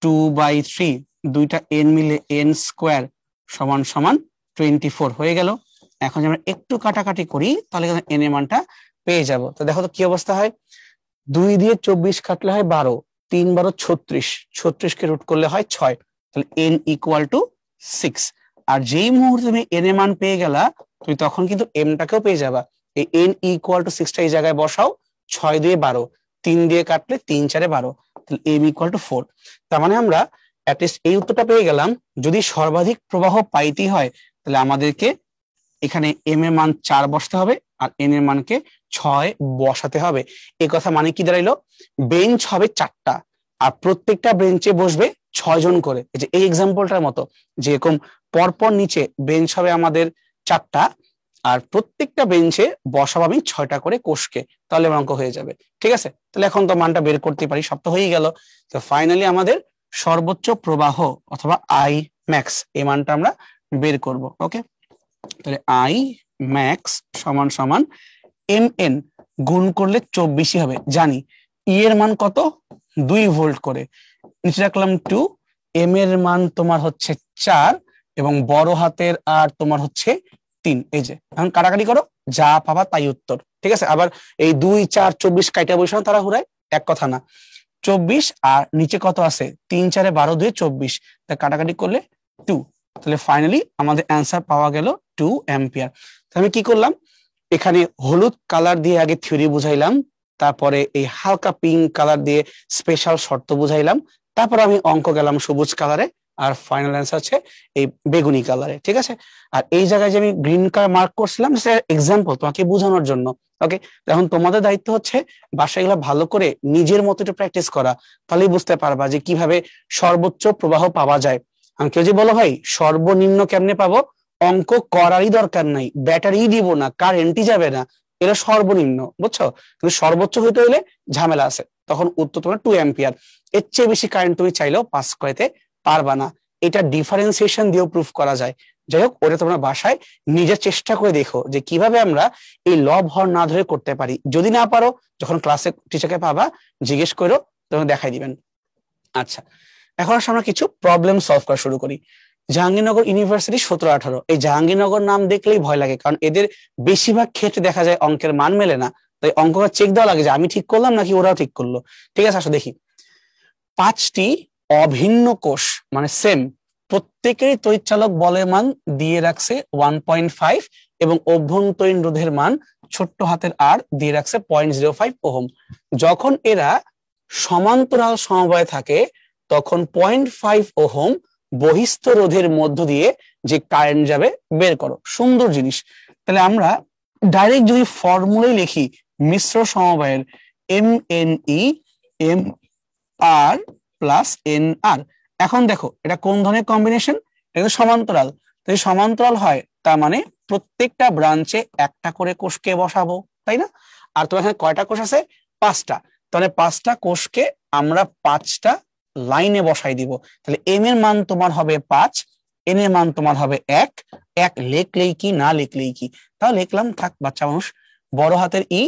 2/3, দুইটা এন মিলে এন স্কোয়ার সমান সমান 24 হয়ে গেল। এখন যদি আমরা একটু কাটাকাটি করি তাহলে এন এর মানটা পেয়ে যাব। তো দেখো তো কি অবস্থা হয়, 2 দিয়ে 24 কাটলে হয় 12, 3 12 36, 36 কে রুট করলে হয় 6, তাহলে n ইকুয়াল টু 6। আর যেই মুহূর্তে তুমি n এর মান পেয়ে গেলা তুমি তখন কিন্তু m টাকেও পেয়ে যাবা। এই n ইকুয়াল টু 6টা এই জায়গায় বসাও, 6 দিয়ে 12, 3 দিয়ে কাটলে 3 4 12, তাহলে m ইকুয়াল টু 4। তার মানে আমরা অ্যাটলিস্ট এই উত্তরটা পেয়ে গেলাম। যদি সর্বাধিক প্রবাহ পাইতে হয় তাহলে আমাদেরকে এখানে m এর মান 4 বসাতে হবে আর n এর মানকে 6 বসাতে হবে। এই কথা মানে কি দাঁড়াইলো, বেঞ্চ হবে 4টা আর প্রত্যেকটা বেঞ্চে বসবে 6 জন করে। এই যে এই এক্সাম্পলটার মতো যেরকম পরপর নিচে বেঞ্চ হবে আমাদের 4টা আর প্রত্যেকটা বেঞ্চে বসাবো আমি 6টা করে কোষকে, তাহলে আমার অঙ্ক হয়ে যাবে। ঠিক আছে, তাহলে এখন তো মানটা বের করতে পারি, সব তো হয়ে গেল। তো ফাইনালি আমাদের সর্বোচ্চ প্রবাহ অথবা আই ম্যাক্স এই মানটা আমরা বের করব। ওকে, তাহলে আই ম্যাক্স সমান সমান এম এন গুণ করলে 24 হবে, জানি ই এর মান কত 2 ভোল্ট করে, নিচে রাখলাম 2, এম এর মান তোমার হচ্ছে 4 এবং বড় হাতের আর তোমার হচ্ছে 3। এই যে এখন কাটাকাটি করো, যা পাবা তাই উত্তর। ঠিক আছে, আবার এই 2 4 24 কাইটা বসানো তারা হুরায় এক কথা না, 24 আর নিচে কত আছে 3 4 12 2 24, তা কাটাকাটি করলে 2, তাহলে ফাইনালি আমাদের অ্যান্সার পাওয়া গেল 2 অ্যাম্পিয়ার। আমি কি করলাম, এখানে হলুদ কালার দিয়ে আগে থিওরি বুঝাইলাম, তারপরে এই হালকা পিঙ্ক কালার দিয়ে স্পেশাল শর্ত বুঝাইলাম, তারপর আমি অঙ্ক গেলাম সবুজ কালারে, আর ফাইনাল অ্যান্সার হচ্ছে এই বেগুনি কালারে। ঠিক আছে, আর এই জায়গায় যে আমি গ্রিন কালার মার্ক করছিলাম সেটা এক্সাম্পল তোমাকে বোঝানোর জন্য। ওকে, এখন তোমাদের দায়িত্ব হচ্ছে বাসায় এগুলো ভালো করে নিজের মতো একটু প্র্যাকটিস করা, তাহলেই বুঝতে পারবা যে কিভাবে সর্বোচ্চ প্রবাহ পাওয়া যায়। আমি কেউ যে বলো ভাই সর্বনিম্ন কেমনে পাবো, অঙ্ক করারই দরকার নাই, ব্যাটারি দিব না, কারেন্টই যাবে না, এটা সর্বনিম্ন, বুঝছো? কিন্তু সর্বোচ্চ হইতে হলে ঝামেলা আছে, তখন উত্তর তোমার 2 অ্যাম্পিয়ার। এর চেয়ে বেশি কারেন্ট তুমি চাইলেও পাস করতে পারবা না, এটা ডিফারেন্সিয়েশন দিয়েও প্রুফ করা যায়। যাই হোক, ওটা তোমরা বাসায় নিজের চেষ্টা করে দেখো যে কিভাবে আমরা এই লব হর না ধরে করতে পারি। যদি না পারো যখন ক্লাসে টিচারকে পাবা জিজ্ঞেস করো, তোমরা দেখাই দিবেন। আচ্ছা, এখন আমরা কিছু প্রবলেম সলভ করা শুরু করি। জাহাঙ্গীরনগর ইউনিভার্সিটি 17-18, এই জাহাঙ্গীরনগর নাম দেখলেই ভয় লাগে, কারণ এদের বেশিরভাগ ক্ষেত্রে দেখা যায় অঙ্কের মান মেলে না, তাই অঙ্কটা চেক দেওয়া লাগে যে আমি ঠিক করলাম নাকি ওরাও ঠিক করলো। ঠিক আছে, আসো দেখি। 5টি অভিন্ন কোষ মানে সেম, প্রত্যেকেরই তড়িৎচালক বলের মান দিয়ে রাখছে 1.5 এবং অভ্যন্তরীণ রোধের মান ছোট্ট হাতের আর দিয়ে রাখছে 0.05 ওহম। যখন এরা সমান্তরাল সমবায়ে থাকে তখন 0.5 ওহম বহিস্থ রোধের মধ্য দিয়ে যে কারেন্ট যাবে বের করো। সুন্দর জিনিস। তাহলে আমরা ডাইরেক্ট যদি ফর্মুলাই লিখি মিশ্র সমবায়ের M N E M R plus N আর। এখন দেখো এটা কোন ধরনের কম্বিনেশন, এটা সমান্তরাল। যদি সমান্তরাল হয় তার মানে প্রত্যেকটা ব্রাঞ্চে একটা করে কোষকে বসাবো, তাই না? আর তোমার এখানে কয়টা কোষ আছে, 5টা, তাহলে 5টা কোষকে আমরা 5টা লাইনে বসাই দিব। তাহলে এম এর মান তোমার হবে 5, এন এর মান তোমার হবে 1, 1 লিখলেই কি না লিখলেই কি, তাও লিখলাম, থাক বাচ্চা মানুষ। বড় হাতের E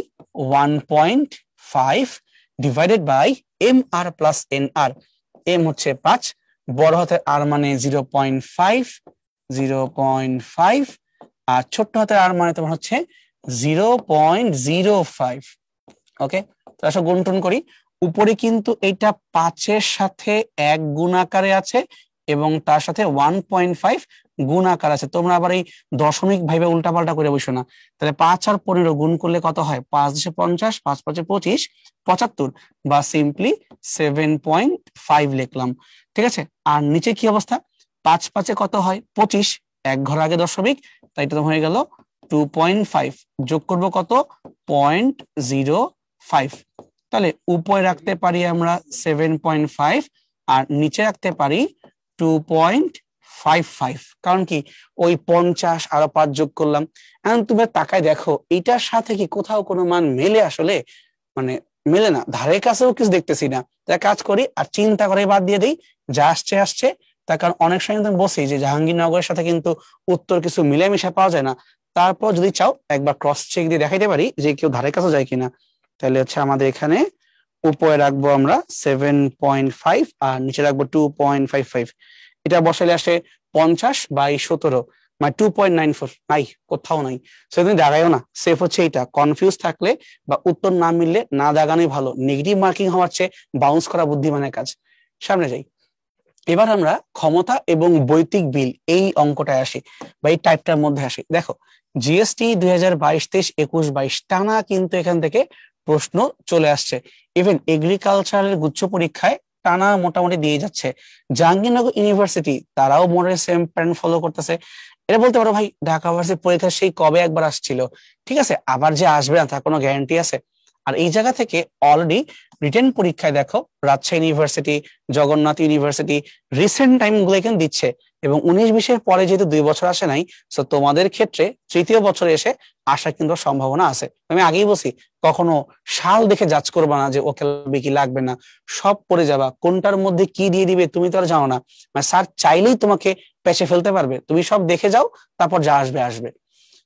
1.5 divided by M R plus N R, M হচ্ছে 5, বড় হাতের আর মানে 0.5 আর ছোট্ট হাতের আর মানে তোমার হচ্ছে 0.05। ওকে, তো আসলে গুণটুন করি। উপরে কিন্তু এটা 5-এর সাথে 1 গুণ আকারে আছে এবং তার সাথে 1.5 গুণ আকার আছে। তোমরা আবার এই দশমিক ভাবে উল্টাপাল্টা করে বসো না। তাহলে 5 আর 15 গুণ করলে কত হয়, 5 × 50, 5 × 5 = 25, 75 বা সিম্পলি 7.5 লিখলাম। ঠিক আছে, আর নিচে কি অবস্থা, 5 5 কত হয় 25, 1 ঘর আগে দশমিক, তাই এটা হয়ে গেল 2.5, যোগ করব কত 0.05। তাহলে উপরে রাখতে পারি আমরা 7.5 আর নিচে রাখতে পারি 2.55, কারণ কি ওই 50 আরো 5 যোগ করলাম। এখন তুমি তাকায় দেখো এটার সাথে কি কোথাও কোনো মান মেলে, আসলে মানে মেলে না, ধারে কাছেও কিছু দেখতেছি না। তাই কাজ করি আর চিন্তা করে বাদ দিয়ে দিই, যা আসছে আসছে। তার কারণ অনেক সময় তুমি বলছি যে জাহাঙ্গীরনগরের সাথে কিন্তু উত্তর কিছু মিলেমিশে পাওয়া যায় না। তারপর যদি চাও একবার ক্রস চেক দিয়ে দেখাইতে পারি যে কেউ ধারে কাছে যায় কিনা। তাহলে হচ্ছে আমাদের এখানে উপরে রাখবো আমরা 7.5 আর নিচে রাখবো 2.55। এটা বসাইলে আসে 50/17, মানে 2.94, নাই, কোথাও নাই। সে তুমি দাগাইও না, সেফ হচ্ছে এইটা। কনফিউজ থাকলে বা উত্তর না মিললে না দাগানোই ভালো, নেগেটিভ মার্কিং হওয়ার চেয়ে বাউন্স করা বুদ্ধিমানের কাজ। সামনে যাই। এবার আমরা ক্ষমতা এবং বৈদিক বিল এই অঙ্কটায় আসি বা এই টাইপটার মধ্যে আসি। দেখো, জিএসটি 2022-23-21-22 টানা কিন্তু এখান থেকে প্রশ্ন চলে আসছে। ইভেন এগ্রিকালচারের গুচ্ছ পরীক্ষায় টানা মোটামুটি দিয়ে যাচ্ছে। জাহাঙ্গীরনগর ইউনিভার্সিটি তারাও মোটে সেম প্যাটার্ন ফলো করতেছে। এটা বলতে পারো ভাই ঢাকা ইউনিভার্সিটির পরীক্ষা সেই কবে একবার আসছিল, ঠিক আছে, আবার যে আসবে না তার কোনো গ্যারান্টি আছে? আর এই জায়গা থেকে অলরেডি রিটেন পরীক্ষায় দেখো Rajshahi university, Jagannath university recent time গুলো এখানে দিচ্ছে। এবং 19-20-এর পরে যেহেতু 2 বছর আসে নাই, তো তোমাদের ক্ষেত্রে তৃতীয় বছরে এসে আসার কিন্তু সম্ভাবনা আছে। আমি আগেই বলছি, কখনো সাল দেখে জাজ করবা না যে ওকে লাগবে কি লাগবে না, সব পড়ে যাবা। কোনটার মধ্যে কি দিয়ে দিবে তুমি তো আর জানো না, মানে স্যার চাইলেই তোমাকে পেঁচে ফেলতে পারবে। তুমি সব দেখে যাও, তারপর যা আসবে আসবে।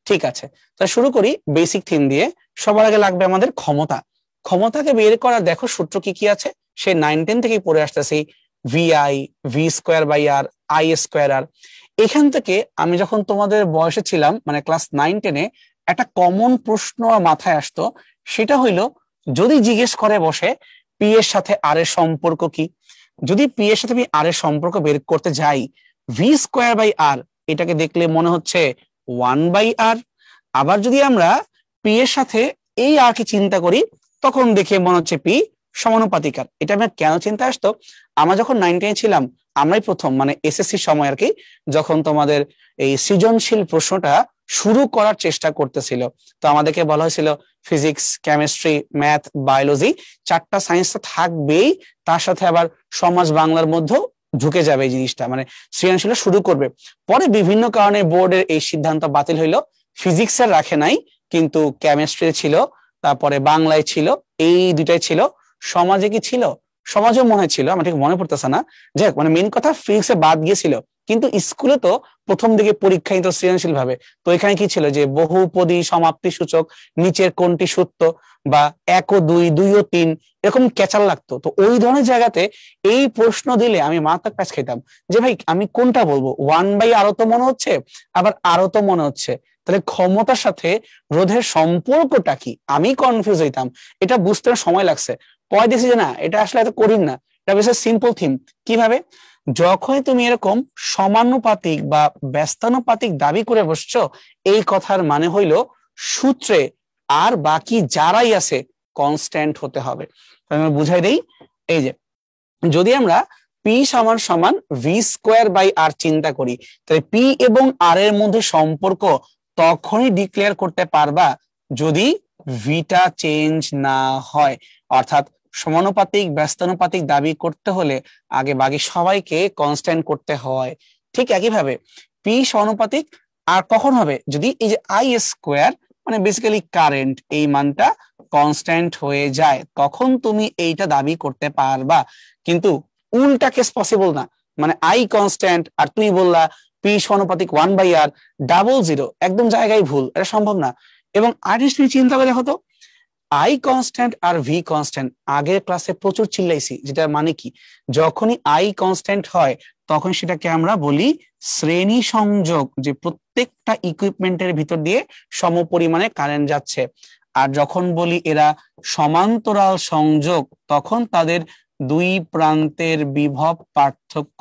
ঠিক আছে, তো শুরু করি বেসিক থিম দিয়ে। সবার আগে লাগবে আমাদের ক্ষমতা। ক্ষমতাকে বের করার দেখো সূত্র কি কি আছে, সে 9-10 থেকেই পড়ে আসতেছি। VI, V²/R, I²R। এখান থেকে আমি যখন তোমাদের বয়সে ছিলাম, মানে ক্লাস 9-10-এ, একটা কমন প্রশ্ন মাথায় আসতো। সেটা হইলো, যদি জিজ্ঞেস করে বসে পি এর সাথে আর এর সম্পর্ক কি, যদি পি এর সাথে আমি আর এর সম্পর্ক বের করতে যাই, V²/R এটাকে দেখলে মনে হচ্ছে 1/R। আবার যদি আমরা পি এর সাথে এই আর কে চিন্তা করি, তখন দেখে মনে হচ্ছে পি সমানুপাতিক আর। এটা আমার কেন চিন্তা আসতো, আমরা যখন 9-10 ছিলাম, আমরাই প্রথম, মানে এসএসসি সময় আর কি, যখন তোমাদের এই সৃজনশীল প্রশ্নটা শুরু করার চেষ্টা করতেছিল, তো আমাদেরকে বলা হয়েছিল ফিজিক্স, কেমিস্ট্রি, ম্যাথ, বায়োলজি 4টা সায়েন্স তো থাকবেই, তার সাথে আবার সমাজ বাংলার মধ্যেও ঢুকে যাবে এই জিনিসটা, মানে সৃজনশীল শুরু করবে। পরে বিভিন্ন কারণে বোর্ডের এই সিদ্ধান্ত বাতিল হইলো, ফিজিক্সের রাখে নাই, কিন্তু কেমিস্ট্রি ছিল, তারপরে বাংলায় ছিল, এই দুইটাই ছিল। সমাজে কি ছিল, সমাজও মনে ছিল, আমার ঠিক মনে পড়তেছে না। যাই হোক, মানে মেন কথা ফিজিক্সে বাদ গিয়েছিল। কিন্তু স্কুলে তো প্রথম দিকে পরীক্ষা নিত সৃজনশীল ভাবে, তো এখানে কি ছিল যে বহুপদী সমাপ্তি সূচক, নিচের কোনটি সত্য, বা 1 ও 2, 2 ও 3, এরকম ক্যাচাল লাগতো। তো ওই ধরনের জায়গাতে এই প্রশ্ন দিলে আমি মারাত্মক প্যাচ খেতাম, যে ভাই আমি কোনটা বলবো, 1/R তো মনে হচ্ছে, আবার আরো তো মনে হচ্ছে, তাহলে ক্ষমতার সাথে রোধের সম্পর্কটা কি, আমি কনফিউজ হইতাম। এটা বুঝতে সময় লাগছে, পরে দেখছি যে না, এটা আসলে এত কঠিন না, এটা বেশ সিম্পল থিম। কিভাবে, যখন তুমি এরকম সমানুপাতিক বা ব্যস্তানুপাতিক দাবি করে বসছো, এই কথার মানে হইলো সূত্রে আর বাকি যারাই আছে কনস্ট্যান্ট হতে হবে। আমি বুঝাই দেই, এই যে যদি আমরা পি সমান সমান V²/R চিন্তা করি, তাহলে পি এবং আর এর মধ্যে সম্পর্ক তখনই ডিক্লেয়ার করতে পারবা যদি ভিটা চেঞ্জ না হয়। অর্থাৎ সমানুপাতিক ব্যস্তানুপাতিক দাবি করতে হলে আগে বাকি সবাইকে কনস্ট্যান্ট করতে হয়। ঠিক একইভাবে পি সমানুপাতিক আর কখন হবে, যদি এই যে I², মানে বেসিক্যালি কারেন্ট, এই মানটা কনস্ট্যান্ট হয়ে যায়, তখন তুমি এইটা দাবি করতে পারবা। কিন্তু উল্টা কেস পসিবল না, মানে আই কনস্ট্যান্ট আর তুমি বললা পি সমানুপাতিক 1/R, 00, একদম জায়গায় ভুল, এটা সম্ভব না। এবং আর্টিস্ট তুমি চিন্তা করে দেখো তো, আই কনস্ট্যান্ট আর ভি কনস্ট্যান্ট আগের ক্লাসে প্রচুর চিল্লাইছি, যেটা মানে কি, যখনই আই কনস্ট্যান্ট হয় তখন সেটাকে আমরা বলি শ্রেণী সংযোগ, যে প্রত্যেকটা ইকুইপমেন্টের ভিতর দিয়ে সমপরিমাণে কারেন্ট যাচ্ছে। আর যখন বলি এরা সমান্তরাল সংযোগ, তখন তাদের দুই প্রান্তের বিভব পার্থক্য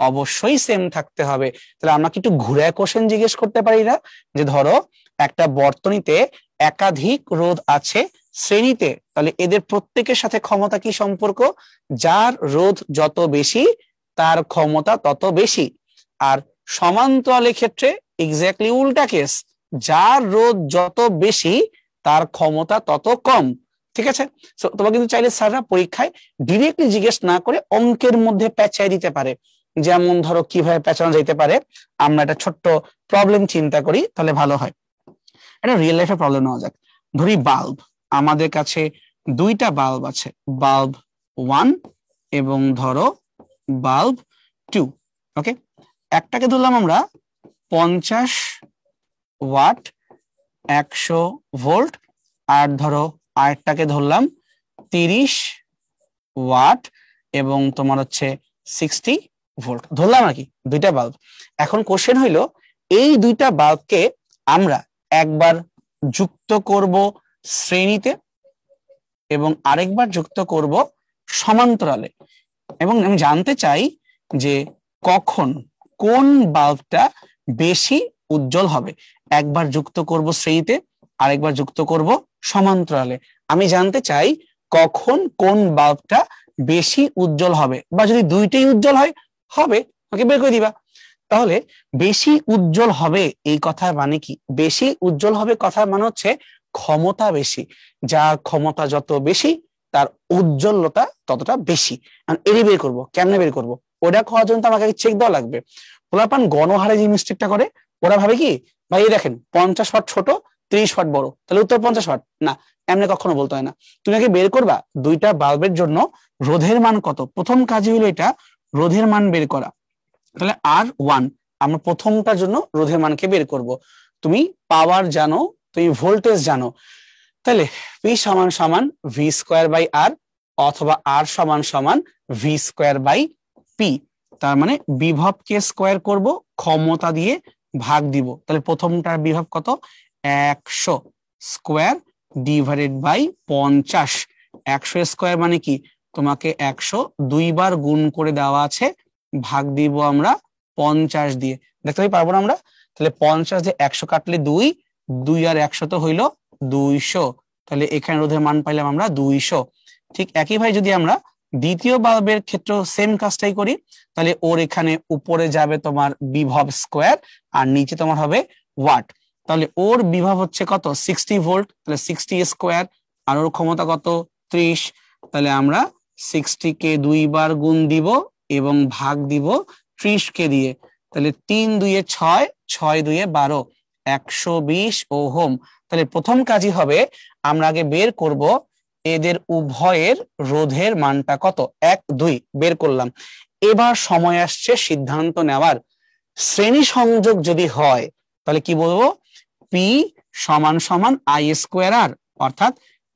অবশ্যই সেম থাকতে হবে। তাহলে আমরা কি একটু ঘুরে কোশ্চেন জিজ্ঞেস করতে পারি না, যে ধরো একটা বর্তনীতে একাধিক রোধ আছে শ্রেণীতে, তাহলে এদের প্রত্যেকের সাথে ক্ষমতা কি সম্পর্ক, যার রোধ যত বেশি তার ক্ষমতা তত বেশি। আর সমান্তরালের ক্ষেত্রে এক্স্যাক্টলি উল্টা কেস, যার রোধ যত বেশি তার ক্ষমতা তত কম। ঠিক আছে, তোমরা কিন্তু চাইলে স্যাররা পরীক্ষায় ডিরেক্টলি জিজ্ঞেস না করে অঙ্কের মধ্যে পেঁচাই দিতে পারে। যেমন ধরো কিভাবে পেঁচানো যেতে পারে, আমরা একটা ছোট্ট প্রবলেম চিন্তা করি, তাহলে ভালো হয়। একটা রিয়েল লাইফের প্রবলেম নেওয়া যাক। ধরি বাল্ব, আমাদের কাছে দুইটা বাল্ব আছে, বাল্ব 1 এবং ধরো বাল্ব 2। ওকে, একটাকে ধরলাম আমরা 50 ওয়াট 100 ভোল্ট, আর ধরো আরেকটাকে ধরলাম 30 ওয়াট এবং তোমার হচ্ছে 60 ভোল্ট ধরলাম আর কি, দুইটা বাল্ব। এখন কোশ্চেন হইলো এই দুইটা বাল্বকে আমরা একবার যুক্ত করব শ্রেণীতে এবং আরেকবার যুক্ত করব সমান্তরালে, এবং আমি জানতে চাই যে কখন কোন বাল্বটা বেশি উজ্জ্বল হবে। একবার যুক্ত করব শ্রেণীতে, আরেকবার যুক্ত করব সমান্তরালে। আমি জানতে চাই কখন কোন বাল্বটা বেশি উজ্জ্বল হবে, বা যদি দুইটাই উজ্জ্বল হয় হবে আমাকে বের করে দিবা। তাহলে বেশি উজ্জ্বল হবে এই কথার মানে কি? বেশি উজ্জ্বল হবে কথার মানে হচ্ছে ক্ষমতা বেশি, যার ক্ষমতা যত বেশি তার উজ্জ্বলতা ততটা বেশি। এরই বের করবো, কেমনে বের করবো ওটা খাওয়ার জন্য তো আমাকে চেক দেওয়া লাগবে। পোলাপান গণহারে যে মিস্টেকটা করে, ওরা ভাবে কি ভাই এই দেখেন 50 ওয়াট ছোট 30 ওয়াট বড়, তাহলে উত্তর 50 ওয়াট না, এমনি কখনো বলতে হয় না। তুমি আগে বের করবা দুইটা বাল্বের জন্য রোধের মান কত। প্রথম কাজই হলো এটা রোধের মান বের করা। তাহলে R1 আমরা প্রথমটার জন্য রোধের মানকে বের করব। তুমি পাওয়ার জানো, তুমি ভোল্টেজ জানো, তাহলে P সমান সমান V স্কোয়ার বাই R, অথবা R সমান সমান V স্কোয়ার বাই P। তার মানে বিভবকে স্কোয়ার করব, ক্ষমতা দিয়ে ভাগ দিব। তাহলে প্রথমটার বিভব কত? 100 স্কোয়ার ডিভাইডেড বাই 50। 100 স্কোয়ার মানে কি? তোমাকে 100 দুইবার গুণ করে দেওয়া আছে, ভাগ দিব আমরা 50 দিয়ে। দেখতে পারবো না আমরা? তাহলে 50 দিয়ে 100 কাটলে 2, 2 আর 100 তো হইলো 200। তাহলে এখানে রোধের মান পাইলাম আমরা 200। ঠিক একই ভাই যদি আমরা দ্বিতীয় বাল্বের ক্ষেত্রে সেম কাজটাই করি, তাহলে ওর এখানে উপরে যাবে তোমার বিভব স্কোয়ার আর নিচে তোমার হবে ওয়াট। তাহলে ওর বিভব হচ্ছে কত? 60 ভোল্ট। তাহলে 60 স্কোয়ার আর ওর ক্ষমতা কত? 30। তাহলে আমরা 60 কে দুইবার গুণ দিব এবং ভাগ দিব 30 কে দিয়ে। তাহলে 3 দুয়ে 6, 6 দুয়ে 12, 120 ওহম। তাহলে প্রথম কাজই হবে আমরা আগে বের করব এদের উভয়ের রোধের মানটা কত। 1, 2 বের করলাম। এবার সময় আসছে সিদ্ধান্ত নেওয়ার। শ্রেণী সংযোগ যদি হয় তাহলে কি বলবো? পি সমান সমান আই স্কোয়ার আর, অর্থাৎ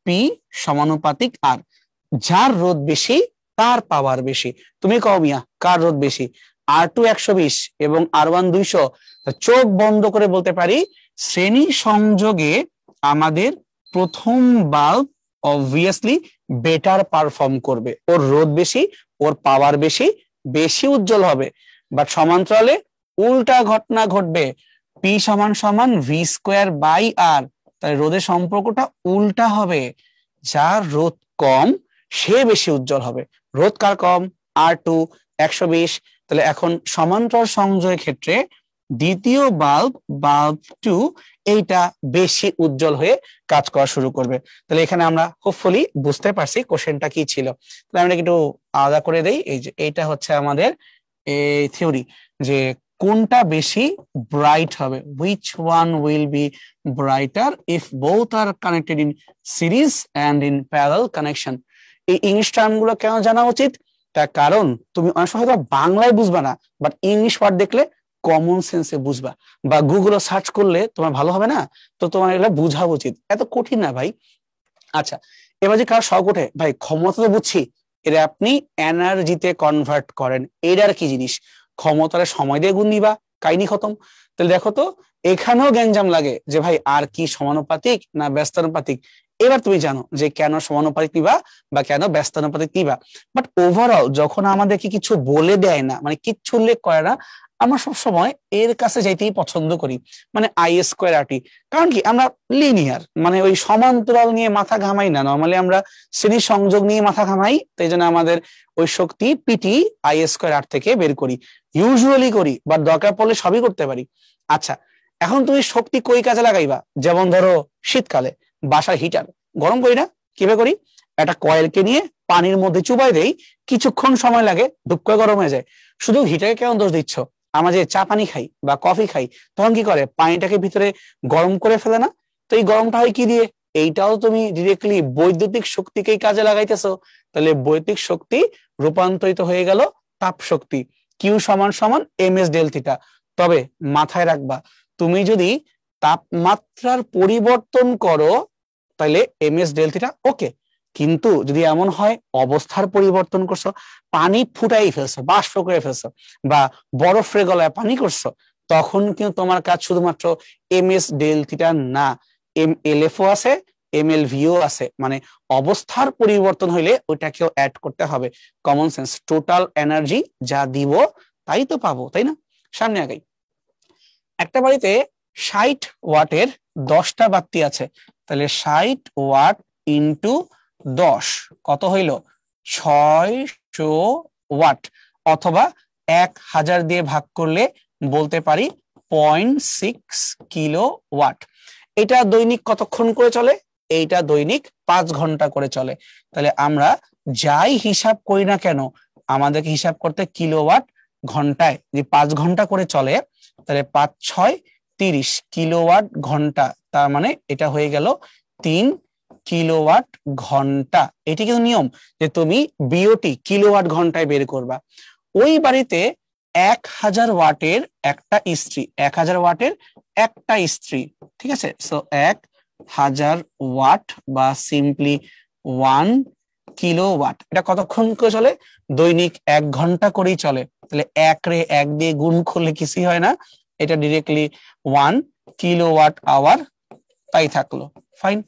পি সমানুপাতিক আর। যার রোধ বেশি তার পাওয়ার বেশি। তুমি কও মিয়া কার রোধ বেশি? R2 120 এবং R1 200। চোখ বন্ধ করে বলতে পারি শ্রেণী সংযোগে আমাদের প্রথম বাল্ব অবভিয়াসলি বেটার পারফর্ম করবে। ওর রোধ বেশি, ওর পাওয়ার বেশি, বেশি উজ্জ্বল হবে। বাট সমান্তরালে উল্টা ঘটনা ঘটবে। পি সমান সমান ভি স্কোয়ার বাই আর, তাই রোধের সম্পর্কটা উল্টা হবে। যার রোধ কম সে বেশি উজ্জ্বল হবে। রোধ কার কম? R2 120। তাহলে এখন সমান্তরাল সংযোগের ক্ষেত্রে দ্বিতীয় বাল্ব 2 এইটা বেশি উজ্জ্বল হয়ে কাজ করা শুরু করবে। তাহলে এখানে আমরা হোপফুলি বুঝতে পারছি কোশ্চেনটা কি ছিল। তাহলে আমরা একটু আলাদা করে দেই। এই যে এইটা হচ্ছে আমাদের এই থিওরি, যে কোনটা বেশি ব্রাইট হবে, which one will be brighter if both are connected in series and in parallel connection। এই ইংলিশ টার্ম গুলো কেন জানা উচিত? তার কারণ তুমি অনেক সময় হয়তো বাংলায় বুঝবা না, বাট ইংলিশ ওয়ার্ড দেখলে কমন সেন্সে বুঝবা, বা গুগলে সার্চ করলে তোমার ভালো হবে না। তো তোমার এগুলো বুঝা উচিত, এত কঠিন না ভাই। আচ্ছা, এবার যে কার শখ ওঠে ভাই ক্ষমতা তো বুঝছি, এটা আপনি এনার্জিতে কনভার্ট করেন, এটার কি জিনিস? ক্ষমতার সময় দিয়ে গুণ দিবা, কাহিনী খতম। তাহলে দেখো তো এখানেও গ্যাঞ্জাম লাগে যে ভাই আর কি সমানুপাতিক না ব্যস্তানুপাতিক। এবার তুমি জানো যে কেন সমানুপাতিক নিবা বা কেন ব্যস্তানুপাতিক নিবা। বাট ওভারঅল যখন আমাদেরকে কিছু বলে দেয় না, মানে কিচ্ছু উল্লেখ করে না, আমরা সবসময় এর কাছে যাইতেই পছন্দ করি, মানে আই স্কোয়ার আর টি। কারণ কি আমরা লিনিয়ার, মানে ওই সমান্তরাল নিয়ে মাথা ঘামাই না। নর্মালি আমরা শ্রেণী সংযোগ নিয়ে মাথা ঘামাই, তাই জন্য আমাদের ওই শক্তি পিটি আই স্কোয়ার আর থেকে বের করি, ইউজুয়ালি করি, বাট দরকার পড়লে সবই করতে পারি। আচ্ছা, এখন তুমি শক্তি কই কাজে লাগাইবা? যেমন ধরো শীতকালে বাসার হিটার গরম করি না, কিভাবে করি? একটা কয়েলকে নিয়ে পানির মধ্যে চুবাই দেই, কিছুক্ষণ সময় লাগে, ধুপ করে গরম হয়ে যায়। শুধু হিটারকে কেমন দোষ দিচ্ছ? আমরা যে চা পানি খাই বা কফি খাই তখন কি করে? পানিটাকে ভিতরে গরম করে ফেলে না? তো এই গরমটা হয় কি দিয়ে? এইটাও তুমি ডিরেক্টলি বৈদ্যুতিক শক্তিকেই কাজে লাগাইতেছো। তাহলে বৈদ্যুতিক শক্তি রূপান্তরিত হয়ে গেল তাপ শক্তি। কিউ সমান সমান এম এস ডেল থিটা। তবে মাথায় রাখবা, তুমি যদি তাপমাত্রার পরিবর্তন করো তাহলে M S del theta okay, কিন্তু যদি এমন হয় অবস্থার পরিবর্তন করছো, পানি ফুটাই ফেলছো, বাষ্প করে ফেলছো, বা বরফের গলায় পানি করছো, তখন কিন্তু তোমার কাজ শুধুমাত্র এমএস ডেল থিটা না, এমএলএফও আছে, এমএলভিও আছে, মানে অবস্থার পরিবর্তন হইলে ওইটাকেও অ্যাড করতে হবে। কমন সেন্স, টোটাল এনার্জি যা দিব তাই তো পাবো, তাই না? সামনে আগাই। একটা বাড়িতে 60 ওয়াটের 10টা বাতি আছে, তাহলে 60 ওয়াট ইন্টু 10 কত হইল? 600 ওয়াট, অথবা 1000 দিয়ে ভাগ করলে বলতে পারি 0.6 কিলোওয়াট। এটা দৈনিক কতক্ষণ করে চলে? এইটা দৈনিক 5 ঘন্টা করে চলে। তাহলে আমরা যাই হিসাব করি না কেন, আমাদেরকে হিসাব করতে কিলোওয়াট ঘন্টায়, যে 5 ঘন্টা করে চলে, তাহলে 5 6 30 কিলোওয়াট ঘন্টা, তার মানে এটা হয়ে গেল 3 কিলোওয়াট ঘন্টা। এটি কিন্তু নিয়ম যে তুমি বিওটি কিলোওয়াট ঘন্টায় বের করবা। ওই বাড়িতে 1000 ওয়াটের একটা ইস্ত্রি, 1000 ওয়াটের একটা ইস্ত্রি, ঠিক আছে? সো 1000 ওয়াট বা সিম্পলি 1 কিলোওয়াট, এটা কতক্ষণ করে চলে? দৈনিক 1 ঘন্টা করেই চলে। তাহলে 1 দিয়ে গুণ করলে কিছুই হয় না, এটা ডিরেক্টলি 1 কিলোওয়াট আওয়ার, তাই থাকলো। ফাইন।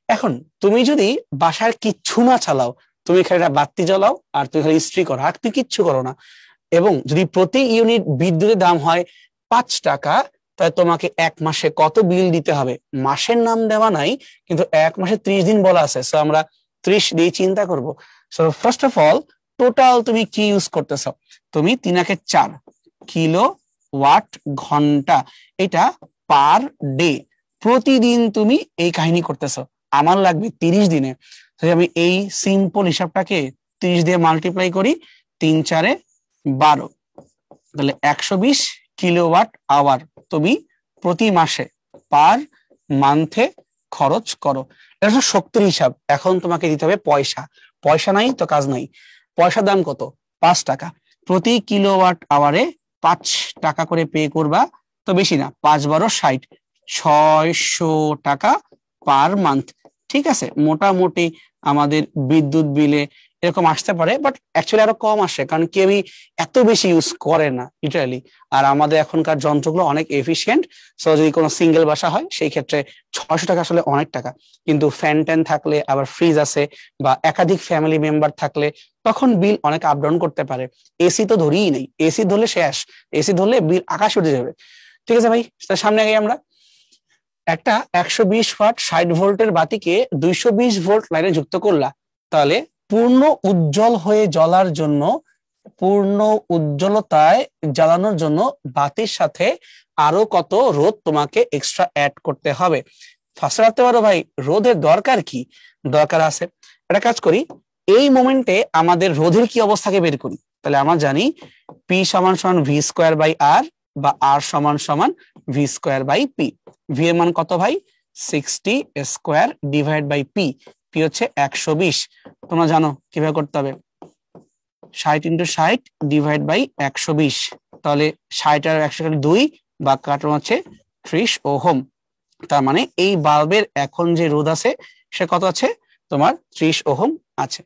এখন তুমি যদি বাসার কিচ্ছু না চালাও, তুমি খালি বাতি জ্বালাও আর তুমি খালি ইস্ত্রি করো, আর তুমি কিচ্ছু করো না, এবং যদি প্রতি ইউনিট বিদ্যুতের দাম হয় 5 টাকা, তাহলে তোমাকে 1 মাসে কত বিল দিতে হবে? মাসের নাম দেওয়া নাই, কিন্তু 1 মাসে 30 দিন বলা আছে, সো আমরা 30 দিয়ে চিন্তা করব। So first of all, total তুমি কি ইউজ করতেছ? তুমি 3 × 4 কিলো ওয়াট ঘন্টা, এটা পার ডে, প্রতিদিন তুমি এই কাহিনী করতেছ। আমার লাগবে 30 দিনে, আমি এই সিম্পল হিসাবটাকে 30 দিয়ে মাল্টিপ্লাই করি, 3 × 4 = 12, তাহলে 120 কিলোওয়াট আওয়ার তুমি প্রতি মাসে পার মান্থে খরচ করো। এটা হচ্ছে শক্তির হিসাব। এখন তোমাকে দিতে হবে পয়সা। পয়সা নাই তো কাজ নাই। পয়সার দাম কত? 5 টাকা। প্রতি কিলোওয়াট আওয়ারে 5 টাকা করে পে করবা, তো বেশি না, 5 × 12 = 60, 600 টাকা পার মান্থ। ঠিক আছে, মোটামুটি আমাদের বিদ্যুৎ বিলে এরকম আসতে পারে, বাট অ্যাকচুয়ালি আরো কম আসে, কারণ কেউই এত বেশি ইউজ করে না লিটারালি। আর আমাদের এখনকার যন্ত্রগুলো অনেক এফিশিয়েন্ট, সো যদি কোনো সিঙ্গেল বাসা হয় সেই ক্ষেত্রে 600 টাকা আসলে অনেক টাকা। কিন্তু ফ্যান ট্যান থাকলে, আবার ফ্রিজ আছে, বা একাধিক ফ্যামিলি মেম্বার থাকলে তখন বিল অনেক আপ ডাউন করতে পারে। এসি তো ধরেই নেই, এসি ধরলে শেষ, এসি ধরলে বিল আকাশ উঠে যাবে। ঠিক আছে ভাই, সামনে আগে আমরা একটা 120 ওয়াট 60 ভোল্টের বাতিকে 220 ভোল্ট লাইনে যুক্ত করলা, তাহলে পূর্ণ উজ্জ্বল হয়ে জ্বলার জন্য, পূর্ণ উজ্জ্বলতায় জ্বালানোর জন্য বাতির সাথে আরো কত রোধ তোমাকে এক্সট্রা অ্যাড করতে হবে? ফার্স্টে রাখতে পারো ভাই, রোধের দরকার কি? দরকার আছে, একটা কাজ করি, এই মোমেন্টে আমাদের রোধের কি অবস্থাকে বের করি। তাহলে আমরা জানি পি সমান সমান ভি স্কোয়ার বাই আর, বা আর সমান সমান V square by P. V এর মান কত ভাই? 60 square divide by P. P হচ্ছে 120। তোমরা জানো কিভাবে করতে হবে, 60 × 60 ডিভাইড বাই 120, তাহলে 60 আর 100 2, বা কাটানো হচ্ছে 30 ওহম। তার মানে এই বাল্বের এখন যে রোধ আছে সে কত আছে? তোমার 30 ওহম আছে।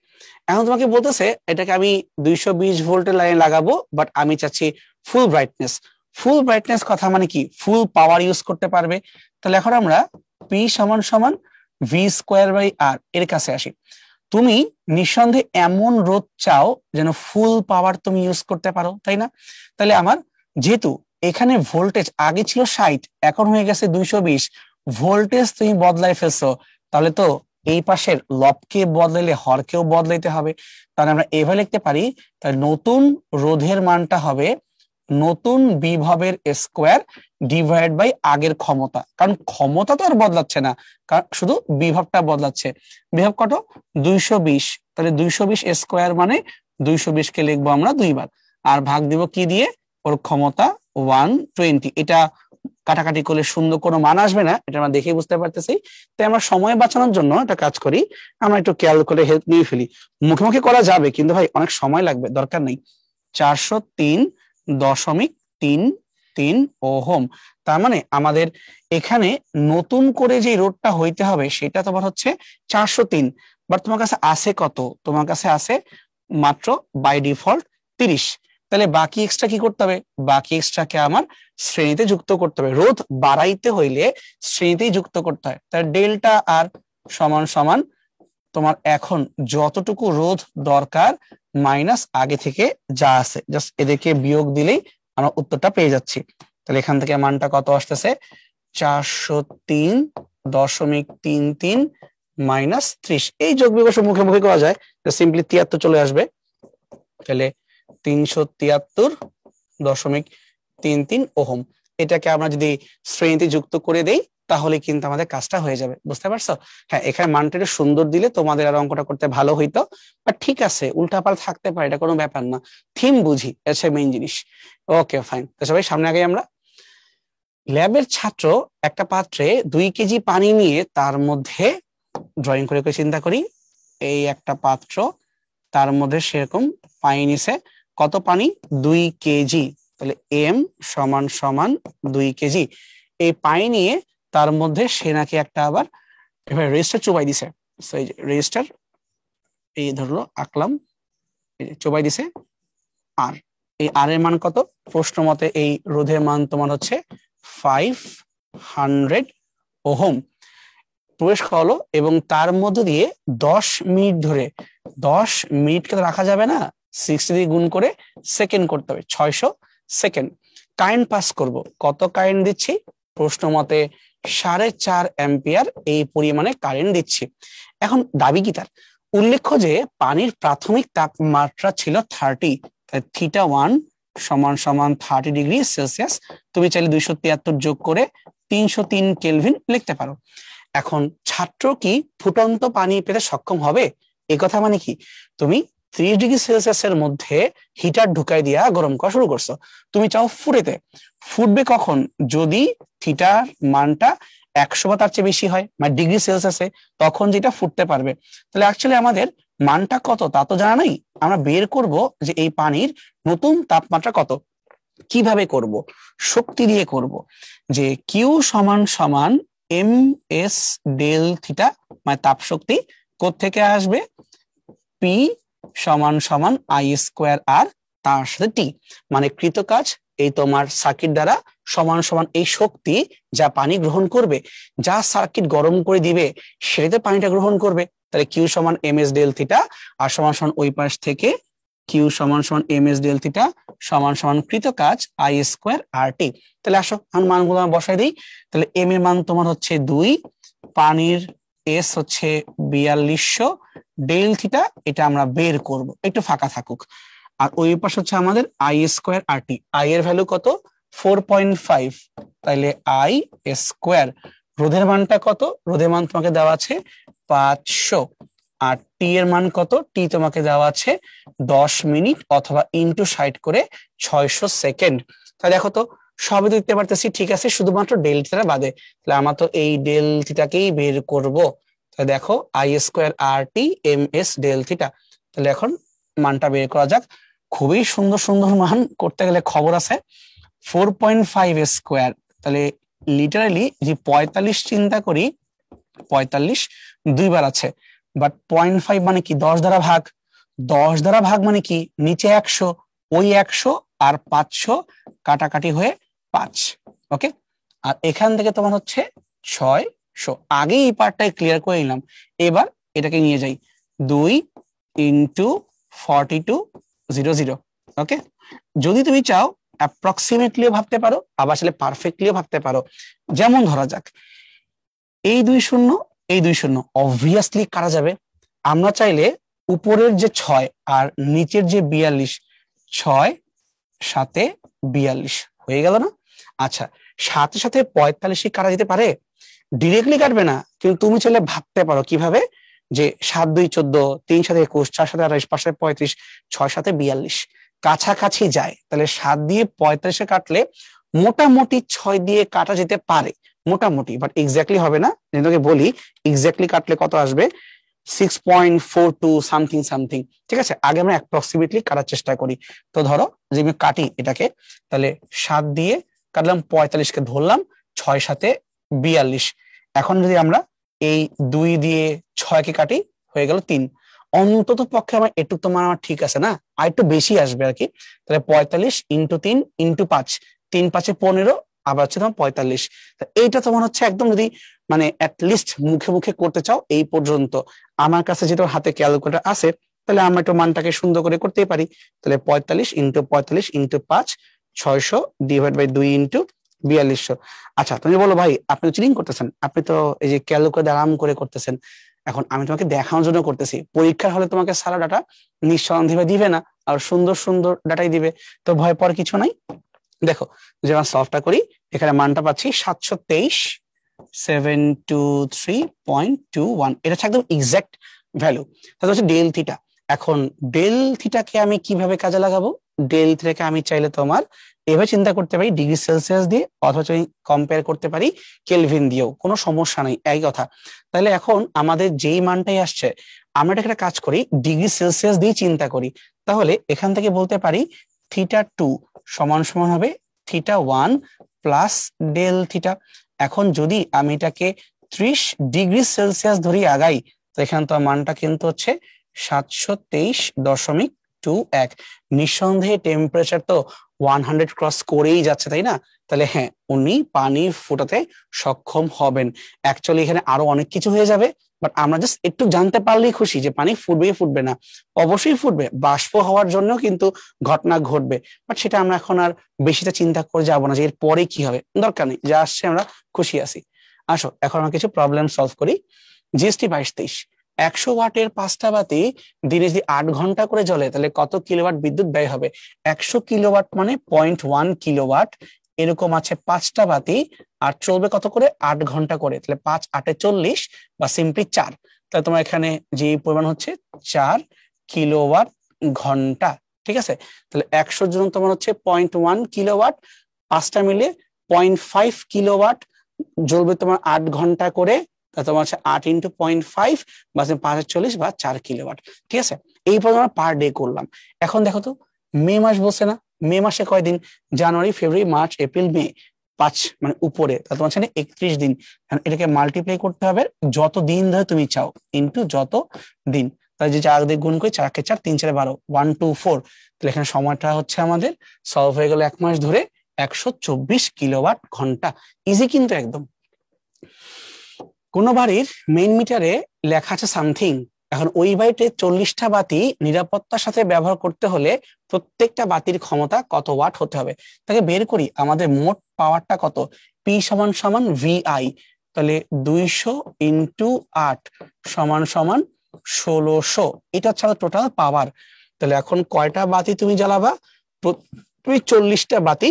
এখন তোমাকে বলতেছে এটাকে আমি 220 ভোল্টের লাইনে লাগাবো, বাট আমি চাচ্ছি ফুল ব্রাইটনেস। ফুল ব্রাইটনেস কথা মানে কি? ফুল পাওয়ার ইউজ করতে পারবে। তাহলে এখন আমরা পি সমান সমান ভি স্কোয়ার বাই আর এর কাছে আসি। তুমি নিঃসন্দেহে এমন রোধ চাও যেন ফুল পাওয়ার তুমি ইউজ করতে পারো, তাই না? তাহলে আমার যেহেতু এখানে ভোল্টেজ আগে ছিল 60, এখন হয়ে গেছে 220, ভোল্টেজ তুমি বদলাই ফেলছো, তাহলে তো এই পাশের লবকে বদলাইলে হরকেও বদলাইতে হবে। তাহলে আমরা এভাবে লিখতে পারি, তাহলে নতুন রোধের মানটা হবে নতুন বিভবের স্কোয়ার ডিভাইড বাই আগের ক্ষমতা, কারণ ক্ষমতা তো আর বদলাচ্ছে না, কারণ শুধু বিভবটা বদলাচ্ছে। বিভব কত? 220, তাহলে 220 স্কোয়ার মানে 220 কে লিখবো আমরা 2 বার, আর ভাগ দিব কি দিয়ে? ওর ক্ষমতা 120। এটা কাটাকাটি করলে সুন্দর কোনো মান আসবে না, এটা আমরা দেখেই বুঝতে পারতেছি। তাই আমরা সময় বাঁচানোর জন্য একটা কাজ করি, আমরা একটু খেয়াল করে হেল্প নিয়ে ফেলি। মুখে মুখে করা যাবে, কিন্তু ভাই অনেক সময় লাগবে, দরকার নেই। 403.33 ওহম। তার মানে আমাদের এখানে নতুন করে যে রোধটা হইতে হবে সেটা তোমার হচ্ছে 403। বাট তোমার কাছে আছে কত? তোমার কাছে আছে মাত্র বাই ডিফল্ট 30। তাহলে বাকি এক্সট্রা কি করতে হবে? বাকি এক্সট্রাকে আমার শ্রেণীতে যুক্ত করতে হবে। রোধ বাড়াইতে হইলে শ্রেণীতেই যুক্ত করতে হয়। তাহলে ডেল্টা আর সমান সমান তোমার এখন যতটুকু রোধ দরকার মাইনাস আগে থেকে যা আছে, জাস্ট এদেরকে বিয়োগ দিলেই আমরা উত্তরটা পেয়ে যাচ্ছি। তাহলে এখান থেকে মানটা কত আসতেছে? 403.33 মাইনাস 30। এই যোগ বিয়োগ মুখে করা যায়, সিম্পলি 73 চলে আসবে। তাহলে 373.33 ওহম। এটাকে আমরা যদি শ্রেণীতে যুক্ত করে দেই তাহলে কিন্তু আমাদের কাজটা হয়ে যাবে। বুঝতে পারছো? হ্যাঁ, এখানে মানটা একটু সুন্দর দিলে তোমাদের আর অঙ্কটা করতে ভালো হইতো, বাট ঠিক আছে, উল্টাপাল্টা থাকতে পারে, এটা কোনো ব্যাপার না। থিম বুঝি, এটা মেইন জিনিস। Okay fine. তো সবাই সামনে আগে আমরা ল্যাবের ছাত্র একটা পাত্রে 2 কেজি পানি নিয়ে তার মধ্যে ড্রয়িং করে চিন্তা করি, এই একটা পাত্র, তার মধ্যে সেরকম পানি নিছে। কত পানি? 2 কেজি। তাহলে এম সমান সমান 2 কেজি। এই পানি নিয়ে তার মধ্যে সে নাকি একটা আবার এবার রেজিস্টার চুবাই দিছে। এই যে রেজিস্টার, এই ধরলো আঁকলাম, চুবাই দিছে। আর এই আর এর মান কত? প্রশ্ন মতে এই রোধের মান তোমার হচ্ছে 500 ওহম। প্রবেশ করালো এবং তার মধ্য দিয়ে 10 মিনিট ধরে, 10 মিনিটকে তো রাখা যাবে না, 60 দিয়ে গুণ করে সেকেন্ড করতে হবে, 600 সেকেন্ড। কারেন্ট পাস করব। কত কারেন্ট দিচ্ছি? প্রশ্ন মতে 4.5 অ্যাম্পিয়ার এই পরিমাণে কারেন্ট দিচ্ছি। এখন দাবি কি তার? উল্লেখ্য যে পানির প্রাথমিক তাপমাত্রা ছিল 30, θ1 সমান সমান 30 ডিগ্রি সেলসিয়াস। তুমি চাইলে 273 যোগ করে 303 কেলভিন লিখতে পারো। এখন ছাত্র কি ফুটন্ত পানি পেতে সক্ষম হবে? এই কথা মানে কি, তুমি 30 ডিগ্রি সেলসিয়াসের মধ্যে হিটার ঢুকাই দিয়া গরম করা শুরু করছো, তুমি চাও ফুটেতে। ফুটবে কখন? যদি থিটার মানটা 100 বা তার চেয়ে বেশি হয়, মানে ডিগ্রি সেলসিয়াসে, তখন যেটা ফুটতে পারবে। তাহলে অ্যাকচুয়ালি আমাদের মানটা কত তা তো জানা নাই, আমরা বের করব যে এই পানির নতুন তাপমাত্রা কত। কিভাবে করব? শক্তি দিয়ে করব, যে কিউ সমান সমান এম এস ডেল থিটা, মানে তাপ শক্তি কোত্থেকে আসবে? পি সমান সমান আই স্কোয়ার আর তার সাথে টি, মানে কৃত কাজ এই তোমার সার্কিট দ্বারা সমান সমান এই শক্তি যা পানি গ্রহণ করবে, যা সার্কিট গরম করে দিবে সেটাতে পানিটা গ্রহণ করবে। তাহলে কিউ সমান এম এস ডেল থিটা, আর সমান সমান ওই পাশ থেকে কিউ সমান সমান এম এস ডেল থিটা সমান সমান কৃত কাজ আই স্কোয়ার আর টি। তাহলে আসো আমি মানগুলো বসাই দিই। তাহলে এম এর মান তোমার হচ্ছে 2, পানির এস হচ্ছে 4200, ডেল থিটা এটা আমরা বের করব, একটু ফাঁকা থাকুক। আর ওই পাশ হচ্ছে আমাদের I square R T. I এর ভ্যালু কত? 4.5। তাইলে আই স্কোয়ার। রোধের মানটা কত? রোধের মান তোমাকে দেওয়া আছে 500। আর টি এর মান কত? টি তোমাকে দেওয়া আছে 10 মিনিট অথবা ইনটু 60 করে 600 সেকেন্ড। তাহলে দেখো তো সবই দিতে পারতেছি, ঠিক আছে, শুধুমাত্র ডেল থিটা বাদে। তাহলে আমরা তো এই ডেল থিটাকেই বের করব। তাহলে দেখো I square R T M S del theta. তাহলে এখন মানটা বের করা যাক। খুবই সুন্দর সুন্দর মান করতে গেলে খবর আছে। 4.5 স্কোয়ার, তাহলে লিটারালি যে 45 চিন্তা করি, 45 দুইবার আছে, বাট 0.5 মানে কি 10 দ্বারা ভাগ। 10 দ্বারা ভাগ মানে কি নিচে 100, ওই 100 আর 500 কাটাকাটি হয়ে 5। ওকে, আর এখান থেকে তোমার হচ্ছে 600। আগে এই পার্টটাই ক্লিয়ার করে নিলাম। এবার এটাকে নিয়ে যাই 2 ইন্টু 4200। ওকে, যদি তুমি চাও অ্যাপ্রক্সিমেটলিও ভাবতে পারো, আবার আসলে পারফেক্টলিও ভাবতে পারো। যেমন ধরা যাক এই 2 শূন্য, এই 2 শূন্য অবভিয়াসলি কাটা যাবে। আমরা চাইলে উপরের যে 6 আর নিচের যে 42, 6 সাথে 42 হয়ে গেল না? আচ্ছা, সাথে সাথে 45 কাটা যেতে পারে, ডিরেক্টলি কাটবে না, কিন্তু তুমি চাইলে ভাবতে পারো কিভাবে, যে 7 2 14, 3 7 21, 4 7 28, 5 7 35, 6 7 42 কাছাকাছি যায়। তাহলে 7 দিয়ে 45 কাটলে মোটামুটি 6 দিয়ে কাটা যেতে পারে, মোটামুটি, বাট এক্স্যাক্টলি হবে না। তোমাকে বলি এক্স্যাক্টলি কাটলে কত আসবে, 6.42 সামথিং সামথিং। ঠিক আছে, আগে আমরা অ্যাপ্রক্সিমেটলি কাটার চেষ্টা করি। তো ধরো যে আমি কাটি এটাকে, তাহলে 7 দিয়ে কাটলাম, 45কে ধরলাম, 6 7 42। এখন যদি আমরা এই 2 দিয়ে 6কে কাটি, হয়ে গেল 3। অন্তত পক্ষে আমার এটুক তোমার আমার ঠিক আছে না, আর একটু বেশি আসবে আর কি। তাহলে 45 ইন্টু 3 ইন্টু 5, 3 5 15, আবার হচ্ছে তোমার 45। এইটা তোমার হচ্ছে একদম যদি মানে লিস্ট মুখে মুখে করতে চাও এই পর্যন্ত, আমার কাছে যেটা হাতে ক্যালকুলেটর আছে, তাহলে আমরা একটু মানটাকে সুন্দর করে করতেই পারি। তাহলে 45 into 45 into 5, 600 divide by 2 into 4200। আচ্ছা তুমি বলো ভাই আপনি তো চিটিং করতেছেন, আপনি তো এই যে ক্যালকুলেটর আরাম করে করতেছেন। এখন আমি তোমাকে দেখানোর জন্য করতেছি, পরীক্ষার হলে তোমাকে সারা ডাটা নিঃসন্দেহে দিবে না, আর সুন্দর সুন্দর ডাটাই দিবে, তো ভয় পাওয়ার কিছু নাই। দেখো যে আমরা সলভটা করি, এখানে মানটা পাচ্ছি 723.21, এটা হচ্ছে একদম এক্সাক্ট ভ্যালু। তাহলে হচ্ছে ডেল থিটা। এখন ডেল থিটাকে আমি কিভাবে কাজে লাগাবো? ডেল থিটাকে আমি চাইলে তোমার এভাবে চিন্তা করতে পারি ডিগ্রি সেলসিয়াস দিয়ে, অথবা আমি কম্পেয়ার করতে পারি কেলভিন দিয়েও, কোনো সমস্যা নেই, একই কথা। তাহলে এখন আমাদের যেই মানটাই আসছে, আমরা একটা কাজ করি ডিগ্রি সেলসিয়াস দিয়ে চিন্তা করি। তাহলে এখান থেকে বলতে পারি থিটা 2 সমান সমান হবে থিটা 1 প্লাস ডেল থিটা। এখন যদি আমি এটাকে 30 ডিগ্রি সেলসিয়াস ধরে আগাই, তো এখানে তো মানটা কিন্তু হচ্ছে 723.21। নিঃসন্দেহে টেম্পারেচার তো 100 ক্রস করেই যাচ্ছে, তাই না? তাহলে হ্যাঁ, উনি পানি ফোটাতে সক্ষম হবেন। অ্যাকচুয়ালি এখানে আরো অনেক কিছু হয়ে যাবে, বাট আমরা জাস্ট একটু জানতে পারলেই খুশি যে পানি ফুটবে কি ফুটবে না। অবশ্যই ফুটবে, বাষ্প হওয়ার জন্য কিন্তু ঘটনা ঘটবে, বাট সেটা আমরা এখন আর বেশিটা চিন্তা করে যাবো না যে এর পরে কি হবে, দরকার নেই, যা আসছে আমরা খুশি আছি। আসো এখন আমরা কিছু প্রবলেম সলভ করি। জিএসটি 22-23, 100 ওয়াটের 5টা বাতি দিনে যদি 8 ঘন্টা করে জ্বলে, তাহলে কত কিলোওয়াট বিদ্যুৎ ব্যয় হবে? 100 কিলোওয়াট মানে 0.1 কিলোওয়াট। এরকম আছে 5টা বাতি, আর চলবে কত করে? 8 ঘন্টা করে। তাহলে 5 8 40, বা সিম্পলি 4। তাহলে তোমার এখানে যে পরিমাণ হচ্ছে 4 কিলোওয়াট ঘন্টা, ঠিক আছে? তাহলে 100 জন তোমার হচ্ছে 0.1 কিলোওয়াট, 5টা মিলে 0.5 কিলোওয়াট জ্বলবে তোমার 8 ঘন্টা করে। তোমার হচ্ছে 8 ইন্টু 0.5 বা 540 বা 4 কিলোওয়াট, ঠিক আছে? এই পর্যন্ত আমরা পার ডে করলাম। এখন দেখো তো মে মাস বলছে না, মে মাসে কয়দিন? জানুয়ারি ফেব্রুয়ারি মার্চ এপ্রিল মে, 5 মানে উপরে, তাহলে তোমার হচ্ছে 31 দিন। এটাকে মাল্টিপ্লাই করতে হবে যত দিন ধরে তুমি চাও, ইন্টু যত দিন। তাহলে যে 4 দিয়ে গুণ করে, 4 কে 4 3 4 12, 1 2 4। তাহলে এখানে সময়টা হচ্ছে আমাদের সলভ হয়ে গেল 1 মাস ধরে 124 কিলোওয়াট ঘন্টা। ইজি কিন্তু একদম। কোন বাড়ির মেইন মিটারে লেখা আছে সামথিং। এখন ওই বাড়িতে 40টা বাতি নিরাপত্তার সাথে ব্যবহার করতে হলে প্রত্যেকটা বাতির ক্ষমতা কত ওয়াট হতে হবে? তাকে বের করি আমাদের মোট পাওয়ারটা কত। পি সমান সমান ভিআই, তাহলে 200 ইন্টু 8 সমান সমান 1600। এটা হচ্ছে আমাদের টোটাল পাওয়ার। তাহলে এখন কয়টা বাতি তুমি জ্বালাবা? তুমি 40টা বাতি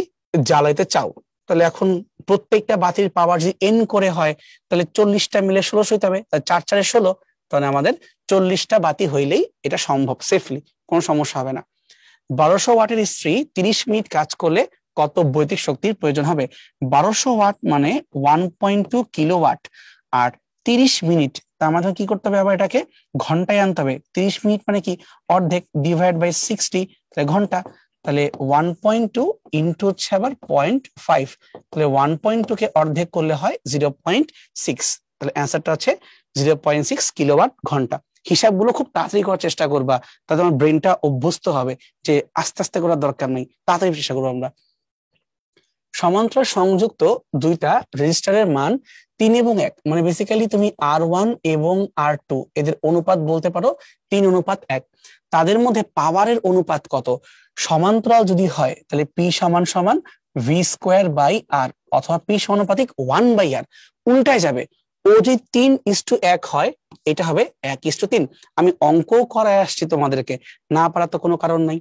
জ্বালাইতে চাও, তাহলে এখন প্রত্যেকটা বাতির পাওয়ার যদি এন করে হয়, তাহলে 40টা মিলে 1600 হতে হবে। 4 4 16, তাহলে আমাদের 40টা বাতি হইলেই এটা সম্ভব সেফলি, কোনো সমস্যা হবে না। 1200 ওয়াটের ইস্ত্রি 30 মিনিট কাজ করলে কত বৈদ্যুতিক শক্তির প্রয়োজন হবে? 1200 ওয়াট মানে 1.2 কিলোওয়াট, আর 30 মিনিট, তার মানে কি করতে হবে? আবার এটাকে ঘন্টায় আনতে হবে। 30 মিনিট মানে কি? অর্ধেক, ডিভাইড বাই 60, তাহলে ঘন্টা। তাহলে 1.2 ইন্টু হচ্ছে আবার 0.5, তাহলে 1.2 কে অর্ধেক করলে হয় 0.6, তাহলে অ্যান্সারটা হচ্ছে 0.6 কিলোওয়াট ঘন্টা। হিসাবগুলো খুব তাড়াতাড়ি করার চেষ্টা করবা, তাতে আমার ব্রেনটা অভ্যস্ত হবে যে আস্তে আস্তে করার দরকার নেই, তাড়াতাড়ি চেষ্টা করবো আমরা। সমান্তরাল সংযুক্ত দুইটা রেজিস্টারের মান 3 এবং 1, মানে বেসিক্যালি তুমি R1 এবং R2 এদের অনুপাত বলতে পারো 3:1। তাদের মধ্যে পাওয়ারের অনুপাত কত? সমান্তরাল যদি হয় তাহলে P সমান সমান V² বাই R, অথবা P সমানুপাতিক 1 বাই R। উল্টায় যাবে, ও যদি 3:1 হয়, এটা হবে 1:3। আমি অঙ্কও করায় আসছি তোমাদেরকে, না পারা তো কোনো কারণ নাই।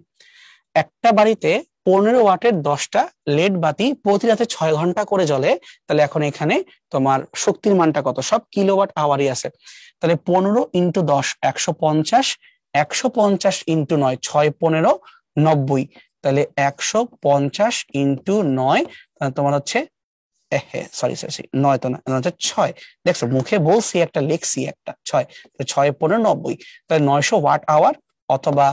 একটা বাড়িতে 15 ওয়াটের 10টা লেড বাতি প্রতি রাতে 6 ঘন্টা করে জ্বলে, তাহলে এখন এখানে তোমার শক্তির মানটা কত? সব কিলোওয়াট আওয়ারই আছে। তাহলে 15 ইন্টু 10 150, 150 ইন্টু 9 6 15 90, তাহলে 150 ইন্টু 9, তোমার হচ্ছে সরি সরি 9 তো না, হচ্ছে 6। দেখছো মুখে বলছি একটা, লেখছি একটা, 6 6 15 90, তাহলে 900 ওয়াট আওয়ার, অথবা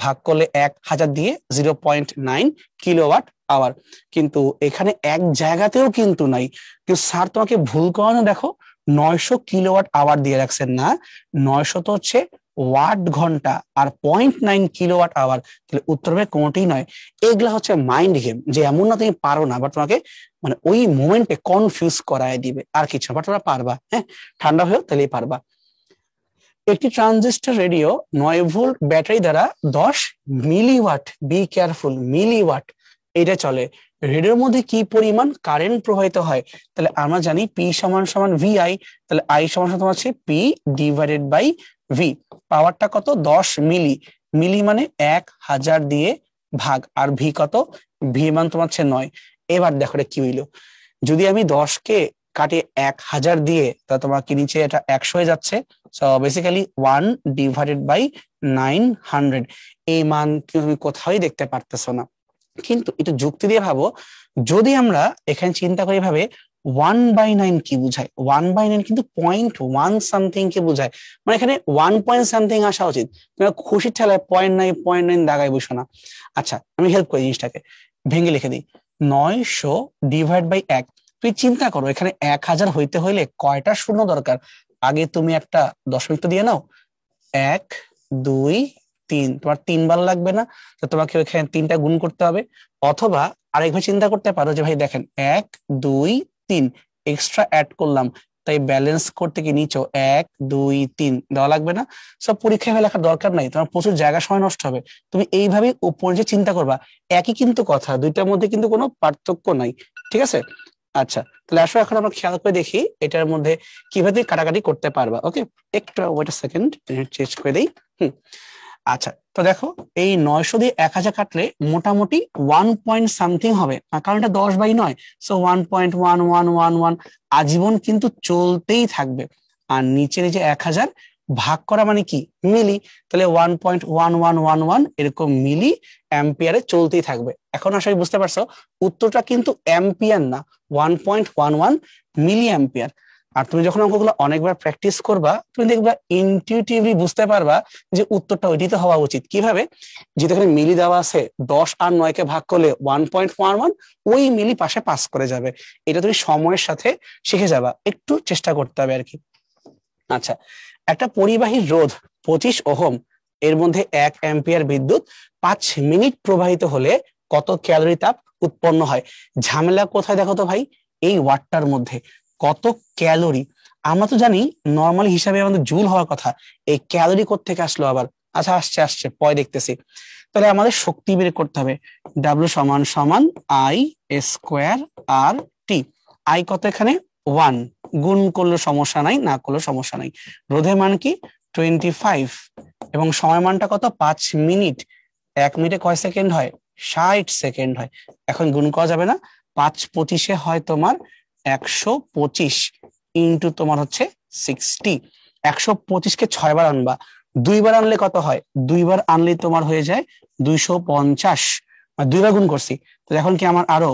ভাগ করলে 1000 দিয়ে 0.9 কিলোওয়াট আওয়ার। কিন্তু এখানে এক জায়গাতেও কিন্তু নাই, কিন্তু স্যার তোমাকে ভুল করানো, দেখো 900 কিলোওয়াট আওয়ার দিয়ে রাখছেন না, 900 তো হচ্ছে ওয়াট ঘন্টা আর 0.9 কিলোওয়াট আওয়ার, তাহলে উত্তর হবে কোনটাই নয়। এগুলা হচ্ছে মাইন্ড গেম, যে এমন না তুমি পারো না, বাট তোমাকে মানে ওই মোমেন্টে কনফিউজ করায় দিবে, আর কিছু, বাট তোমরা পারবা। হ্যাঁ, ঠান্ডা হয়েও তাহলেই পারবা। একটি ট্রানজিস্টর রেডিও 9 ভোল্ট ব্যাটারি দ্বারা 10 মিলিওয়াট, বি কেয়ারফুল, মিলিওয়াট এটা চলে। রেডিওর মধ্যে কি পরিমাণ কারেন্ট প্রবাহিত হয়? তাহলে আমরা জানি পি সমান সমান ভিআই, তাহলে আই সমান সমান হচ্ছে পি ডিভাইডেড বাই ভি। পাওয়ারটা কত? 10 মিলি, মিলি মানে 1000 দিয়ে ভাগ, আর ভি কত? ভি মান তোমার হচ্ছে 9। এবার দেখো কি হইলো, যদি আমি 10 কে কাটে 1000 দিয়ে, তা তোমার কি নিচে এটা 100 হয়ে যাচ্ছে। সো বেসিক্যালি 1 ডিভাইডেড বাই 900, এই মান তুমি কোথাও দেখতে পারতেছো না। কিন্তু এটা যুক্তি দিয়ে ভাবো, যদি আমরা এখানে চিন্তা করি ভাবে 1/9 কি বুঝায়? 1/9 কিন্তু 0.1 সামথিং কে বুঝায়, মানে এখানে 1 পয়েন্ট সামথিং আসা উচিত। তোমার খুশির ঠেলায় 0.9 দাগায় বসো না। আচ্ছা, আমি হেল্প করি জিনিসটাকে, ভেঙে লিখে দিই। 900 ডিভাইড বাই 1। তুই চিন্তা করো, এখানে 1000 হইতে হইলে কয়টা শূন্য দরকার? আগে তুমি একটা দশমিক তো দিয়ে নাও, 1 2 3, তোমার 3 বার লাগবে না? তো তোমাকে ওইখানে 3টা গুণ করতে হবে। অথবা আরেকভাবে চিন্তা করতে পারো যে ভাই দেখেন 1 2 3 এক্সট্রা অ্যাড করলাম, তাই ব্যালেন্স করতে কি নিচো 1 2 3 দেওয়া লাগবে না? সব পরীক্ষায় লেখার দরকার নাই, তোমার প্রচুর জায়গা সময় নষ্ট হবে। তুমি এইভাবে উপরে যে চিন্তা করবা, একই কিন্তু কথা, দুইটার মধ্যে কিন্তু কোনো পার্থক্য নাই। ঠিক আছে? আচ্ছা, তাহলে আসো এখন আমরা খেয়াল করে দেখি এটার মধ্যে কিভাবে কাটাকাটি করতে পারবা। ওকে, একটু ওয়েট আ সেকেন্ড, চেঞ্জ করে দেই। আচ্ছা, তো দেখো এই 900 দিয়ে 1000 কাটলে মোটামুটি 1 পয়েন্ট সামথিং হবে, কারণ এটা 10/9, সো 1.1111 আজীবন কিন্তু চলতেই থাকবে। আর নিচে নিচে 1000 ভাগ করা মানে কি? মিলি, তাহলে 1.1111 এরকম মিলি অ্যাম্পিয়ারে চলতেই থাকবে। এখন আশা করি বুঝতে পারছো, উত্তরটা কিন্তু অ্যাম্পিয়ার না, 1.11 মিলি অ্যাম্পিয়ার। আর তুমি যখন অঙ্কগুলো অনেকবার প্র্যাকটিস করবা, তুমি দেখবা ইনটিউটিভলি বুঝতে পারবা যে উত্তরটা ওইটাই তো হওয়া উচিত। কিভাবে? যেহেতু এখানে মিলি দেওয়া আছে, 10 আর 9 কে ভাগ করলে 1.11, ওই মিলি পাশে পাস করে যাবে। এটা তুমি সময়ের সাথে শিখে যাবা, একটু চেষ্টা করতে হবে আর কি। আচ্ছা, একটা পরিবাহী রোধ 25 ওহম, এর মধ্যে 1 অ্যাম্পিয়ার বিদ্যুৎ 5 মিনিট প্রবাহিত হলে কত ক্যালোরি তাপ উৎপন্ন হয়? ঝামেলা কোথায় দেখো তো ভাই, এই ওয়াটটার মধ্যে কত ক্যালোরি। আমরা তো জানি নর্মাল হিসাবে আমাদের জুল হওয়ার কথা, এই ক্যালোরি কোত্থেকে আসলো আবার? আচ্ছা, আসছে আসছে, পরে দেখতেছি। তাহলে আমাদের শক্তি বের করতে হবে, ডাব্লিউ সমান সমান I square R T. I কত এখানে? 1, গুণ করলে সমস্যা নাই, না করলে সমস্যা নাই। রোধের মান কি? 25, এবং সময় মানটা কত? 5 মিনিট। 1 মিনিটে কয় সেকেন্ড হয়? 60 সেকেন্ড হয়। এখন গুণ করা যাবে না, 5 25 হয় তোমার 125, ইন্টু তোমার হচ্ছে 60। 125 কে 6 বার আনবা, 2 বার আনলে কত হয়? 2 বার আনলে তোমার হয়ে যায় 250, 2 বার গুণ করছি। তো এখন কি আমার আরো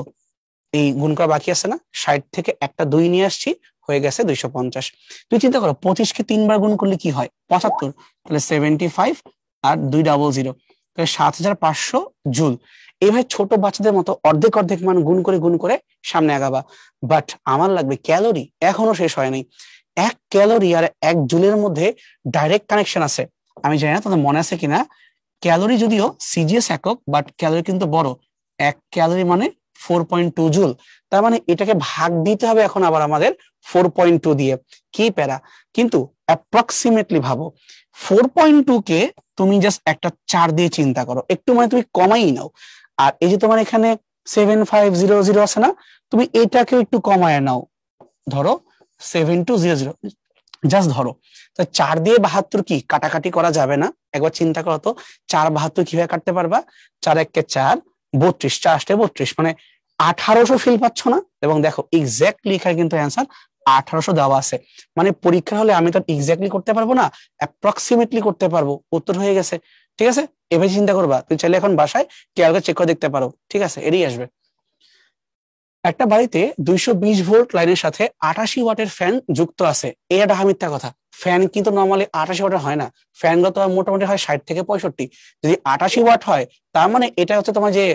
এই গুণ করা বাকি আছে না? 60 থেকে একটা 2 নিয়ে আসছি, হয়ে গেছে 250। তুই চিন্তা করো, 25 কে 3 বার গুণ করলে কি হয়? 75, তাহলে 75 আর 200, তাহলে 7500 জুল। এইভাবে ছোট বাচ্চাদের মতো অর্ধেক অর্ধেক মান গুণ করে সামনে আগাবা। বাট আমার লাগবে ক্যালোরি, এখনো শেষ হয় নাই। 1 ক্যালোরি আর 1 জুলের মধ্যে ডাইরেক্ট কানেকশন আছে। আমি জানি না তোমাদের মনে আছে কিনা, ক্যালোরি যদিও সিজিএস একক, বাট ক্যালোরি কিন্তু বড়। 1 ক্যালোরি মানে 4.2 জুল। তার মানে এটাকে ভাগ দিতে হবে এখন আবার আমাদের 4.2 দিয়ে। কি প্যারা! কিন্তু অ্যাপ্রক্সিমেটলি ভাবো, 4.2 কে তুমি জাস্ট একটা 4 দিয়ে চিন্তা করো, একটু মানে তুমি কমাই নাও। আর এই যে তোমার এখানে 7500 আছে না, তুমি এটাকেও একটু কমায় নাও, ধরো 7200, জাস্ট ধরো। তো 4 দিয়ে 72 কি কাটাকাটি করা যাবে না? একবার চিন্তা করো তো, 4 72 কিভাবে কাটতে পারবা? 4 1 4, 32, 4 32, মানে 1800 ফিল পাচ্ছ না? এবং দেখো এক্স্যাক্টলি এখানে কিন্তু অ্যান্সার 1800 দেওয়া আছে। মানে পরীক্ষা হলে আমি তো এক্স্যাক্টলি করতে পারবো না, অ্যাপ্রক্সিমেটলি করতে পারবো, উত্তর হয়ে গেছে। ঠিক আছে, এভাবে চিন্তা করবা। তুই চাইলে এখন বাসায় ক্যালকুলেটর চেক করে দেখতে পারো। ঠিক আছে, এরই আসবে। একটা বাড়িতে 220 ভোল্ট লাইনের সাথে 88 ওয়াটের ফ্যান যুক্ত আছে, এটা মিথ্যা কথা। ফ্যান কিন্তু নর্মালি 88 ওয়াটের হয় না, ফ্যান গুলো তো মোটামুটি হয় 60 থেকে 65। যদি 88 ওয়াট হয়, তার মানে এটা হচ্ছে তোমার যে,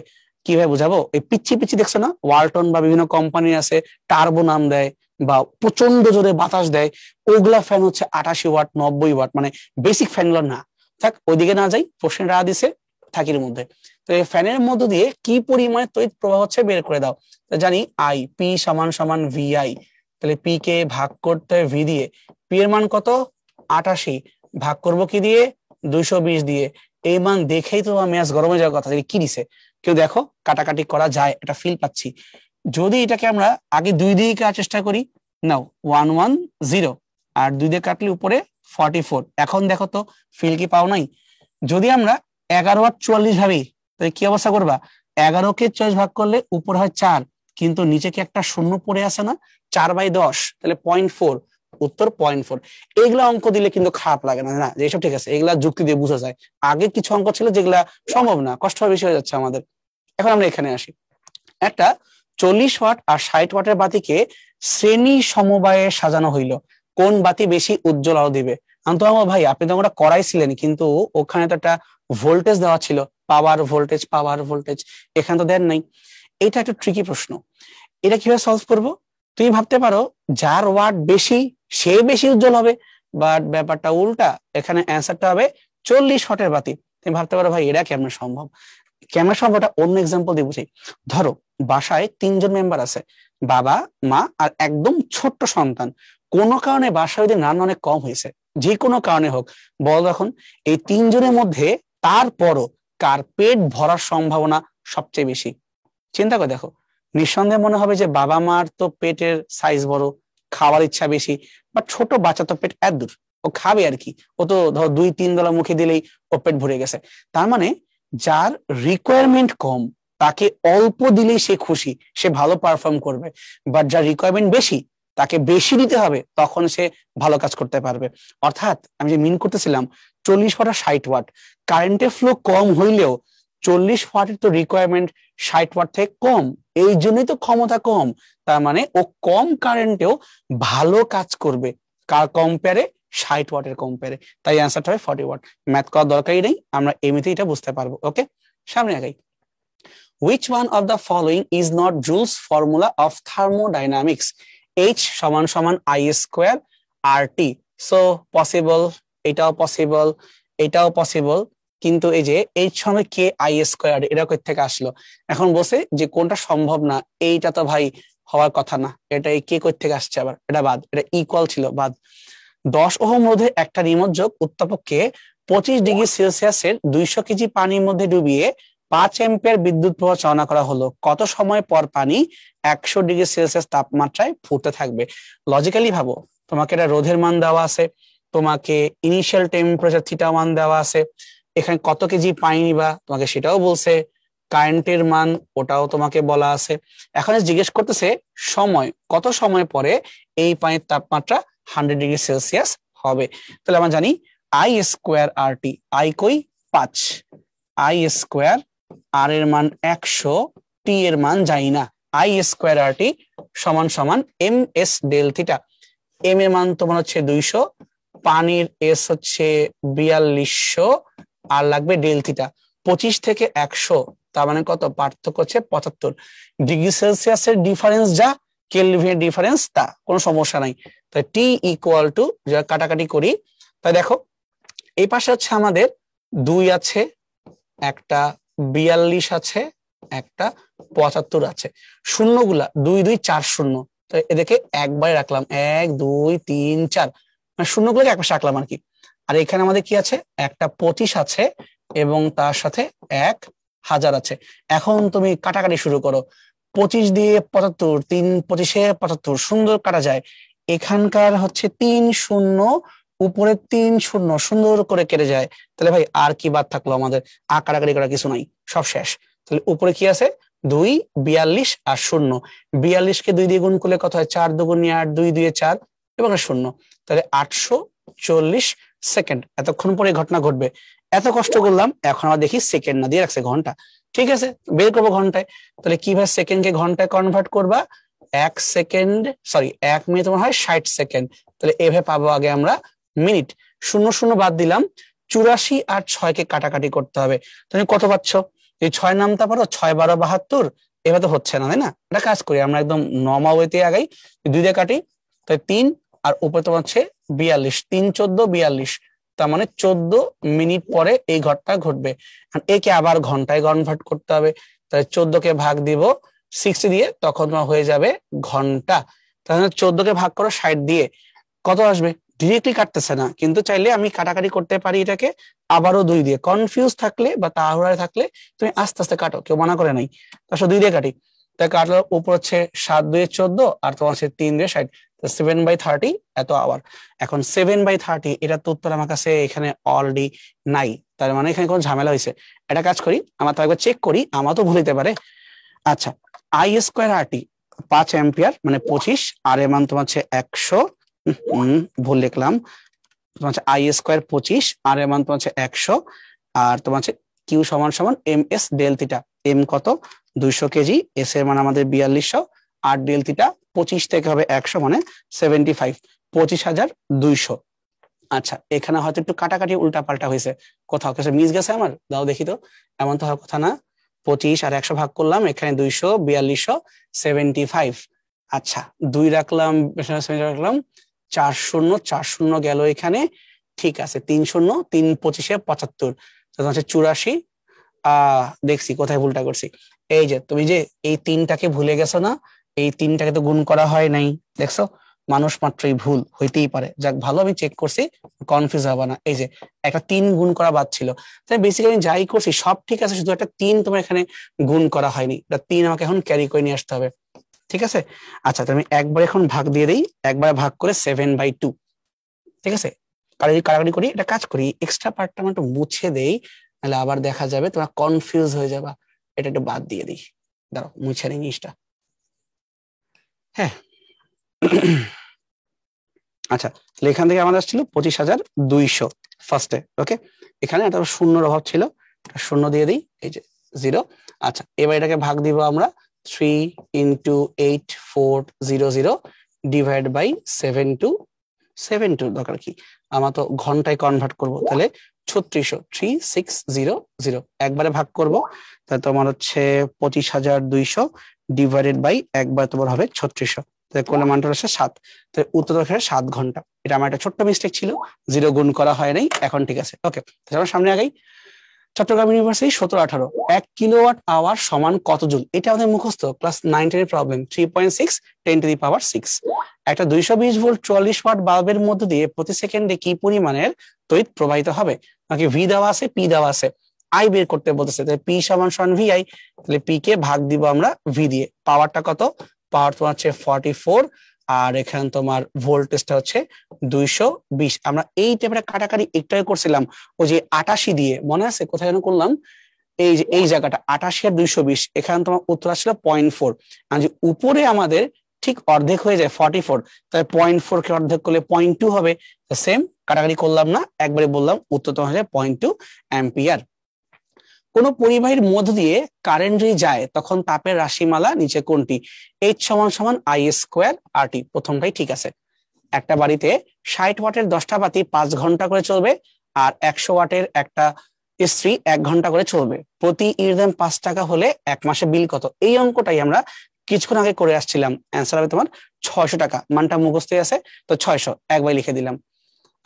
কিভাবে বুঝাবো, এই পিচ্ছি পিচ্ছি দেখছো না, ওয়ালটন বা বিভিন্ন কোম্পানি আছে, টার্বো নাম দেয়, বা প্রচন্ড জোরে বাতাস দেয়, ওগুলা ফ্যান হচ্ছে 88 ওয়াট 90 ওয়াট, মানে বেসিক ফ্যান গুলো না। থাক, ওইদিকে না যাই, প্রশ্নের রাহ দিছে থাকির মধ্যে। তো এই ফ্যানের মধ্য দিয়ে কি পরিমাণে তড়িৎ প্রবাহ হচ্ছে বের করে দাও। তো জানি আই পি সমান সমান ভি আই, তাহলে পি কে ভাগ করতে হয় ভি দিয়ে। পি এর মান কত? 88, ভাগ করবো কি দিয়ে? 220 দিয়ে। এই মান দেখেই তো ম্যাচ গরম হয়ে যাওয়ার কথা, কি দিছে কেউ দেখো, কাটাকাটি করা যায়, এটা ফিল পাচ্ছি। যদি এটাকে আমরা আগে 2 দিয়ে কাটার চেষ্টা করি, নাও 110, আর 2 দিয়ে কাটলে উপরে 44। এখন দেখো তো ফিল কি পাও নাই? যদি আমরা 11 আর 44 ভাবি, তাহলে কি অবস্থা করবা? 11কে 44 ভাগ করলে উপর হয় 4, কিন্তু নিচে কি একটা শূন্য পড়ে আছে না? 4/10, তাহলে 0.4, উত্তর 0.4। এইগুলা অঙ্ক দিলে কিন্তু খারাপ লাগে না, না যেসব ঠিক আছে, এগুলা যুক্তি দিয়ে বোঝা যায়। আগে কিছু অঙ্ক ছিল যেগুলা সম্ভব না, কষ্ট বেশি হয়ে যাচ্ছে আমাদের। এখন আমরা এখানে আসি, একটা 40 ওয়াট আর 60 ওয়াটের বাতিকে শ্রেণী সমবায়ে সাজানো হইল, কোন বাতি বেশি উজ্জ্বল আলো দিবে? আন্তঃ ভাই, আপনি তো ওটা করাইছিলেন, কিন্তু ওখানে তো একটা ভোল্টেজ দেওয়া ছিল, পাওয়ার ভোল্টেজ, এখানে তো দেন নাই। এটা একটা ট্রিকি প্রশ্ন। এটা কিভাবে সলভ করব? তুমি ভাবতে পারো যার ওয়াট বেশি সে বেশি উজ্জ্বল হবে, বাট ব্যাপারটা উল্টা। এখানে অ্যান্সারটা হবে 40 ওয়াটের বাতি। তুমি ভাবতে পারো ভাই এটা কেমন সম্ভব? কেমন সম্ভব? এটা অন্য এক্সাম্পল দিয়ে বুঝি। ধরো বাসায় 3জন মেম্বার আছে, বাবা, মা আর একদম ছোট্ট সন্তান। কোনো কারণে বাসায় যদি রান্না অনেক কম হয়েছে, যে কোনো কারণে হোক, বল এখন এই 3জনের মধ্যে তারপরও কার পেট ভরার সম্ভাবনা সবচেয়ে বেশি? চিন্তা করে দেখো, নিঃসন্দেহে মনে হবে যে বাবা মার তো পেটের সাইজ বড়, খাওয়ার ইচ্ছা বেশি, বাট ছোট বাচ্চা তো পেট এত দূর, ও খাবে আর কি, ও তো ধর 2-3 দলা মুখে দিলেই ও পেট ভরে গেছে। তার মানে যার রিকোয়ারমেন্ট কম তাকে অল্প দিলেই সে খুশি, সে ভালো পারফর্ম করবে। বাট যার রিকোয়ারমেন্ট বেশি তাকে বেশি দিতে হবে, তখন সে ভালো কাজ করতে পারবে। অর্থাৎ আমি যে মিন করতেছিলাম, 40 ওয়াট আর 60 ওয়াট, কারেন্টের ফ্লো কম হইলেও 40 ওয়াটের তো রিকোয়ারমেন্ট 60 ওয়াট থেকে কম, এই জন্যই তো ক্ষমতা কম। তার মানে ও কম কারেন্টেও ভালো কাজ করবে, কার কম্পেয়ারে? 60 ওয়াটের কম্পেয়ারে। তাই অ্যান্সারটা হবে 40 ওয়াট। ম্যাথ করার দরকারই নেই, আমরা এমনিতে এটা বুঝতে পারবো। ওকে, সামনে আগাই। Which one of the following is not Joule's formula of thermodynamics? H সমান সমান I square RT। So possible, এটাও পসিবল, এটাও পসিবল, কিন্তু এই যে H সমান কে I স্কোয়ার, এটা কোথা থেকে আসলো? এখন বসে যে কোনটা সম্ভব না, এইটা তো ভাই হওয়ার কথা না, এটা এই কে কোথা থেকে আসছে আবার? এটা বাদ, এটা ইকুয়াল ছিল, বাদ। 10 ওহম রোধে একটা নিমজ্জক উত্তাপককে 25 ডিগ্রি সেলসিয়াসের 200 কেজি পানির মধ্যে ডুবিয়ে 5 অ্যাম্পিয়ার বিদ্যুৎ প্রবাহ চালনা করা হলো, কত সময় পর পানি 100 ডিগ্রি সেলসিয়াস তাপমাত্রায় ফুটতে থাকবে? লজিক্যালি ভাবো, তোমাকে এটা রোধের মান দেওয়া আছে, তোমাকে ইনিশিয়াল টেম্পারেচার থিটা মান দেওয়া আছে, এখানে কত কেজি পানি নিবা তোমাকে সেটাও বলছে, কারেন্টের মান ওটাও তোমাকে বলা আছে। এখন জিজ্ঞেস করতেছে সময়, কত সময় পরে এই পানির তাপমাত্রা 100 ডিগ্রি সেলসিয়াস হবে। তাহলে আমরা জানি I স্কোয়ার RT, আই কই 5, I স্কোয়ার, আর এর মান 100, টি এর মান জানি না, I স্কোয়ার RT সমান সমান MS ডেল থিটা। এম এর মান তোমার হচ্ছে 200, পানির এস হচ্ছে 4200, আর লাগবে ডেল থিটা। 25 থেকে 100, তার মানে কত? পার্থক্য হচ্ছে 75 ডিগ্রি সেলসিয়াসের ডিফারেন্স, যা কেলভিনের ডিফারেন্স তা, কোনো সমস্যা নাই। তাই টি ইকুয়াল টু, যা কাটাকাটি করি, তাই দেখো এই পাশে হচ্ছে আমাদের 2 আছে, একটা 42 আছে, একটা 75 আছে, শূন্যগুলা 2 2 4 শূন্য, তো এদেরকে একবারে রাখলাম, 1 2 3 4, মানে শূন্যগুলোকে একপাশে রাখলাম আর কি। আর এখানে আমাদের কি আছে? একটা 25 আছে এবং তার সাথে 1000 আছে। এখন তুমি কাটাকাটি শুরু করো, 25 দিয়ে 75, 3 25-এ 75, সুন্দর কাটা যায়। এখানকার হচ্ছে 3 শূন্য, উপরে 3 শূন্য, সুন্দর করে কেটে যায়। তাহলে ভাই আর কি বাদ থাকলো আমাদের? কাটাকাটি করা কিছু নাই, সব শেষ। তাহলে উপরে কি আছে? 2 42 আর শূন্য, 42-কে 2 দিয়ে গুণ করলে কত হয়? 4 2 8, 2 2 4 এবং শূন্য, তাহলে 840 সেকেন্ড এতক্ষণ পরে ঘটনা ঘটবে। এত কষ্ট করলাম, এখন আমরা দেখি সেকেন্ড না দিয়ে রাখছে ঘন্টা। ঠিক আছে, বের করবো ঘন্টায়। তাহলে কিভাবে সেকেন্ডকে ঘন্টায় কনভার্ট করবা? 1 সেকেন্ড, সরি 1 মিনিট তোমার হয় 60 সেকেন্ড, তাহলে এভাবে পাবো আগে আমরা মিনিট। শূন্য শূন্য বাদ দিলাম, 84 আর 6-কে কাটাকাটি করতে হবে। তুমি কত পাচ্ছ? এই 6 নামতা পারো, 6 12 72, এবার তো হচ্ছে না, তাই না? এটা কাজ করি আমরা একদম নর্মাল ওয়েতে আগাই, 2 দিয়ে কাটি, তাই 3 আর উপরে তোমার হচ্ছে 42, 3 14 42, তার মানে 14 মিনিট পরে এই ঘটনা ঘটবে। একে আবার ঘন্টায় কনভার্ট করতে হবে, তাহলে 14 কে ভাগ দিব 60 দিয়ে, তখন তোমার হয়ে যাবে ঘন্টা। তাহলে 14 কে ভাগ করো 60 দিয়ে, কত আসবে? ডিরেক্টলি কাটতেছে না, কিন্তু চাইলে আমি কাটাকাটি করতে পারি এটাকে আবারও 2 দিয়ে। কনফিউজ থাকলে বা তাড়াহুড়ায় থাকলে তুমি আস্তে আস্তে কাটো, কেউ মানা করে নাই। তার 2 দিয়ে কাটি, তাই কাটলো উপর হচ্ছে 7 2 14 আর তোমার হচ্ছে 3 2 60, 7/30 এত আওয়ার। এখন 7/30 এটা তো উত্তর আমার কাছে এখানে অলরেডি নাই, তার মানে এখানে কোনো ঝামেলা হয়েছে। এটা কাজ করি, আমরা তো একবার চেক করি, আমার তো ভুল হতে পারে। আচ্ছা, I²RT 5 অ্যাম্পিয়ার মানে 25, আর এর মান তোমার হচ্ছে 100, ভুল লিখলাম, তোমার হচ্ছে I² 25 আর এর মান তোমার হচ্ছে 100, আর তোমার হচ্ছে কিউ সমান সমান MS ডেল থিটা। এম কত? 200 কেজি, এস এর মান আমাদের 4200, আর ডেল থিটা 25 থেকে হবে 100 মানে 75, 25,200। আচ্ছা, এখানে হয়তো একটু কাটাকাটি উল্টা পাল্টা হয়েছে, কোথাও কিছু মিস গেছে আমার, দাও দেখি তো। এমন তো হওয়ার কথা না, 25 আর 100 ভাগ করলাম, এখানে 200, 4200, 75। আচ্ছা, 2 রাখলাম, রাখলাম 4 শূন্য, 4 শূন্য গেল এখানে, ঠিক আছে, 3 শূন্য, 3 25 75, হচ্ছে 84। দেখছি কোথায় ভুলটা করছি। এই যে তুমি যে এই 3টাকে ভুলে গেছো না, এই 3টাকে তো গুণ করা হয় নাই, দেখছো? মানুষ মাত্রই ভুল হইতেই পারে, যাক ভালো আমি চেক করছি, কনফিউজ হবে না। এই যে একটা 3 গুণ করা বাদ ছিল, তাই বেসিক্যালি আমি যাই করছি সব ঠিক আছে, শুধু একটা 3 তোমার এখানে গুণ করা হয়নি, এটা 3 আমাকে এখন ক্যারি করে নিয়ে আসতে হবে, ঠিক আছে? আচ্ছা, তো আমি একবার এখন ভাগ দিয়ে দিই, একবার ভাগ করে 7/2, ঠিক আছে? কাটাকাটি করি, এটা কাজ করি, এক্সট্রা পার্টটা আমরা একটু মুছে দেই, নাহলে আবার দেখা যাবে তোমরা কনফিউজ হয়ে যাবা। এটা একটু বাদ দিয়ে দিই, দাঁড়াও মুছে নিই জিনিসটা। হ্যাঁ, আচ্ছা, তাহলে এখান থেকে আমাদের আসছিল 25,200 ফার্স্টে, ওকে? এখানে একটা শূন্যর অভাব ছিল, শূন্য দিয়ে দিই, এই যে 0। আচ্ছা, এবার এটাকে ভাগ দিব আমরা 3 × 8400 ডিভাইড বাই 7 দরকার কি, আমরা তো ঘন্টায় কনভার্ট করব, তাহলে 3600, 3600 একবারে ভাগ করব, তাহলে তোমার হচ্ছে 25,200 ডিভাইডেড বাই একবার তোমার হবে 3600, করলে মানটা হচ্ছে 7, তাহলে উত্তর হচ্ছে 7 ঘন্টা। এটা আমার একটা ছোট্ট মিস্টেক ছিল, 0 গুণ করা হয় নাই, এখন ঠিক আছে, ওকে? তাহলে সামনে আগাই। চট্টগ্রাম ইউনিভার্সিটি 17-18, 1 কিলোওয়াট আওয়ার সমান কত জুল? এটা আমাদের মুখস্থ ক্লাস 9-10 এর প্রবলেম, 3.6 10⁶। একটা 220 ভোল্ট 44 ওয়াট বাল্বের মধ্য দিয়ে প্রতি সেকেন্ডে কি পরিমাণের তড়িৎ প্রবাহিত হবে? নাকি ভি দেওয়া আছে, পি দেওয়া আছে, আই বের করতে বলতেছে, তাহলে পি সমান ভি আই, তাহলে পি কে ভাগ দিব আমরা ভি দিয়ে। পাওয়ারটা কত? পাওয়ার তোমার হচ্ছে 44, আর এখানে তোমার ভোল্টেজটা হচ্ছে 220। আমরা এই টাইপের কাটাকাটি একটাই করছিলাম, ওই যে 88 দিয়ে, মনে আছে কোথায় যেন করলাম, এই যে এই জায়গাটা 88 আর 220, এখানে তোমার উত্তর আসছিল 0.4, আর যে উপরে আমাদের ঠিক অর্ধেক হয়ে যায় 44, তাহলে 0.4 কে অর্ধেক করলে 0.2 হবে, সেম কাটাকাটি করলাম না, একবারে বললাম উত্তর তোমার হয়ে যায় 0.2 অ্যাম্পিয়ার। কোন পরিবাহীর মধ্য দিয়ে কারেন্ট যদি যায় তখন তাপের রাশিমালা নিচে কোনটি? H সমান I²RT, প্রথমটাই ঠিক আছে। একটা বাড়িতে 60 ওয়াটের 10টা বাতি 5 ঘন্টা করে চলবে, আর 100 ওয়াটের একটা ইস্ত্রি 1 ঘন্টা করে চলবে, প্রতি ইউনিট দাম 5 টাকা হলে 1 মাসে বিল কত? এই অঙ্কটাই আমরা কিছুক্ষণ আগে করে আসছিলাম, অ্যান্সার হবে তোমার 600 টাকা, মানটা মুখস্থই আছে, তো 600 একবার লিখে দিলাম।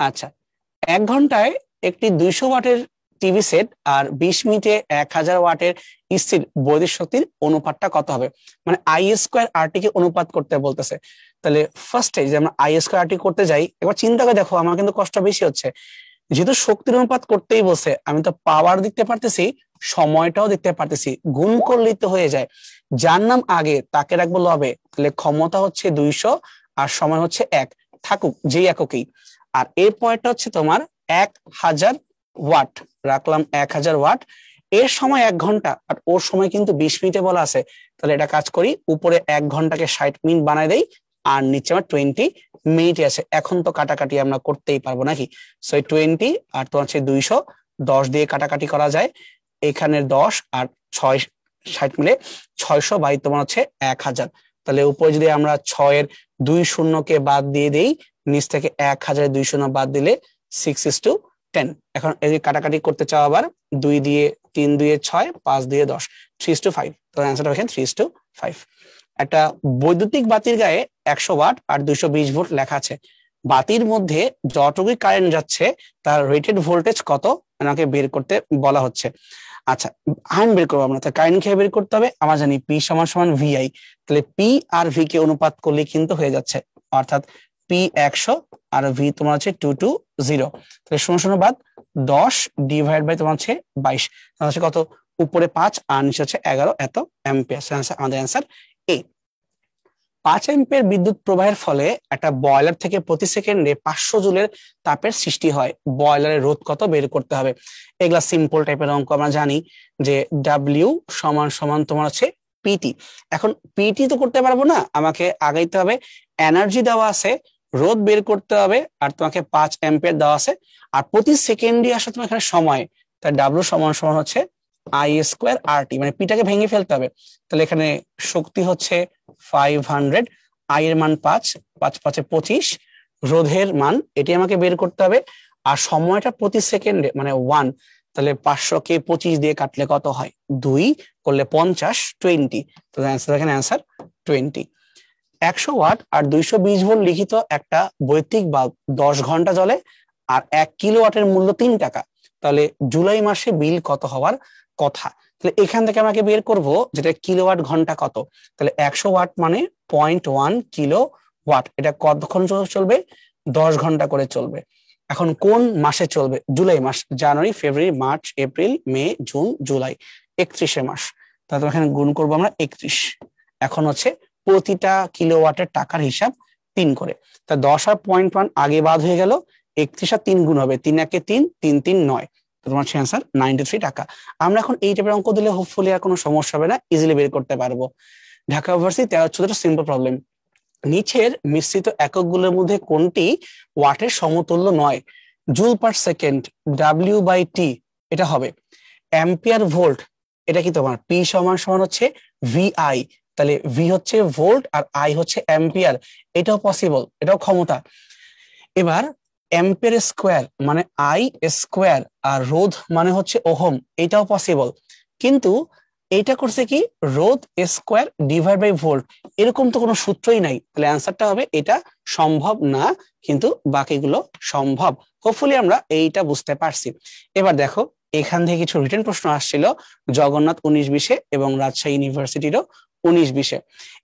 আচ্ছা, 1 ঘন্টায় একটি 200 ওয়াটের টিভি সেট আর 20 মিনিটে 1000 ওয়াটের স্থির বৈদ্যুতিক শক্তির অনুপাতটা কত হবে? মানে I²RT কে অনুপাত করতে বলতেছে। তাহলে ফার্স্টে যে আমরা I²RT করতে যাই, একবার চিন্তা করে দেখো, আমার কিন্তু কষ্ট বেশি হচ্ছে, যেহেতু শক্তির অনুপাত করতেই বলছে, আমি তো পাওয়ার দেখতে পারতেছি, সময়টাও দেখতে পারতেছি, গুণ করলেই তো হয়ে যায়, যার নাম আগে তাকে রাখবো লবে, তাহলে ক্ষমতা হচ্ছে 200 আর সময় হচ্ছে 1, থাকুক যেই এককেই। আর এর পরেরটা হচ্ছে তোমার 1000 ওয়াট, রাখলাম 1000 ওয়াট, এর সময় 1 ঘন্টা আর ওর সময় কিন্তু 20 মিনিটে বলা আছে, তাহলে এটা কাজ করি, উপরে 1 ঘন্টাকে 60 মিনিট বানাই দেই, আর নিচে আমার 20 মিনিট আছে। এখন তো কাটাকাটি আমরা করতেই পারবো নাকি, সো 20 আর তোমার হচ্ছে 200, 10 দিয়ে কাটাকাটি করা যায়, এখানে 10 আর 6 60 মিলে 600 বাই তোমার হচ্ছে 1000, তাহলে উপরে যদি আমরা 6 এর 2 শূন্যকে বাদ দিয়ে দেই, নিচ থেকে 1000 2 শূন্য বাদ দিলে 6:10। এখন এই যে কাটাকাটি করতে চাও আবার, 2 দিয়ে 3 2 6, 5 দিয়ে 10, 3:5, তো অ্যান্সারটা এখানে 3:5। একটা বৈদ্যুতিক বাতির গায়ে 100 ওয়াট আর 220 ভোল্ট লেখা আছে। বাতির মধ্যে যতটুকু কারেন্ট যাচ্ছে তার রেটেড ভোল্টেজ কত আমাকে বের করতে বলা হচ্ছে। আচ্ছা, আয়ন বের করবো আমরা, কারেন্ট খেয়ে বের করতে হবে। আমরা জানি পি সমান সমান ভিআই, তাহলে পি আর ভি কে অনুপাত করলে কিন্তু হয়ে যাচ্ছে, অর্থাৎ পি 100 আর ভি তোমার হচ্ছে 220, তাহলে 0 বাদ 10 ডিভাইড বাই তোমার হচ্ছে 22, হচ্ছে কত, উপরে 5 আর নিচে হচ্ছে 11 এত অ্যাম্পিয়ার। আমাদের অ্যান্সার এ। 5 অ্যাম্পিয়ার বিদ্যুৎ প্রবাহের ফলে একটা বয়লার থেকে প্রতি সেকেন্ডে 500 জুলের তাপের সৃষ্টি হয়, বয়লারের রোধ কত বের করতে হবে। এগুলা সিম্পল টাইপের অঙ্ক, আমরা জানি যে ডাব্লিউ সমান সমান তোমার হচ্ছে পিটি। এখন পিটি তো করতে পারবো না, আমাকে আগাইতে হবে, এনার্জি দেওয়া আছে, রোধ বের করতে হবে, আর তোমাকে 5 অ্যাম্পিয়ার দেওয়া আছে, আর প্রতি সেকেন্ডে আসলে তোমার এখানে সময়, তাই ডাব্লিউ সমান সমান হচ্ছে আই স্কোয়ার আর টি, মানে পিটাকে ভেঙে ফেলতে হবে। তাহলে এখানে শক্তি হচ্ছে 500, আই এর মান 5, 5 5 25, রোধের মান এটি আমাকে বের করতে হবে, আর সময়টা প্রতি সেকেন্ডে মানে 1, তাহলে 500 কে 25 দিয়ে কাটলে কত হয়, 2 করলে 50, 20, তো এখানে অ্যান্সার 20। 100 ওয়াট আর 220 ভোল্ট লিখিত একটা বৈদ্যুতিক বাল্ব 10 ঘন্টা জ্বলে আর 1 কিলোওয়াটের মূল্য 3 টাকা, তাহলে জুলাই মাসে বিল কত হওয়ার কথা। তাহলে এখান থেকে আমাকে বের করব যেটা কিলোওয়াট ঘন্টা কত, তাহলে 100 ওয়াট মানে 0.1 কিলো ওয়াট, এটা কতক্ষণ চলবে, 10 ঘন্টা করে চলবে। এখন কোন মাসে চলবে, জুলাই মাস, জানুয়ারি ফেব্রুয়ারি মার্চ এপ্রিল মে জুন জুলাই, 31 মাস, তাহলে এখানে গুণ করবো আমরা 31। এখন হচ্ছে প্রতিটা কিলোওয়াটের টাকার হিসাব 3 করে, তা 10 আর 0.1 আগে বাদ হয়ে গেল, 31 আর 3 গুণ হবে, 3 একে 3, 3 3 9, তোমার অ্যান্সার 93 টাকা। আমরা এখন এই টাইপের অঙ্ক দিলে হোপফুলি আর কোনো সমস্যা হবে না, ইজিলি বের করতে পারবো। ঢাকা ইউনিভার্সিটি 13 সিম্পল প্রবলেম, নিচের মিশ্রিত এককগুলোর মধ্যে কোনটি ওয়াটের সমতুল্য নয়, joule per second, W by T এটা হবে, অ্যাম্পিয়ার ভোল্ট এটা কি তোমার পি সমান সমান হচ্ছে ভিআই, তাহলে ভি হচ্ছে ভোল্ট আর আই হচ্ছে অ্যাম্পিয়ার, এটাও পসিবল, এটাও ক্ষমতা। এবার অ্যাম্পিয়ার স্কোয়ার মানে আই স্কোয়ার আর রোধ মানে হচ্ছে ওহম, এটাও পসিবল, কিন্তু এটা করছে কি রোধ স্কোয়ার ডিভাইড বাই ভোল্ট, এরকম তো কোনো সূত্রই নাই, তাহলে অ্যান্সারটা হবে এটা সম্ভব না, কিন্তু বাকিগুলো সম্ভব। হোপফুলি আমরা এইটা বুঝতে পারছি। এবার দেখো এখান থেকে কিছু রিটেন প্রশ্ন আসছিল, জগন্নাথ 19-20 এবং রাজশাহী ইউনিভার্সিটিরও 19-20,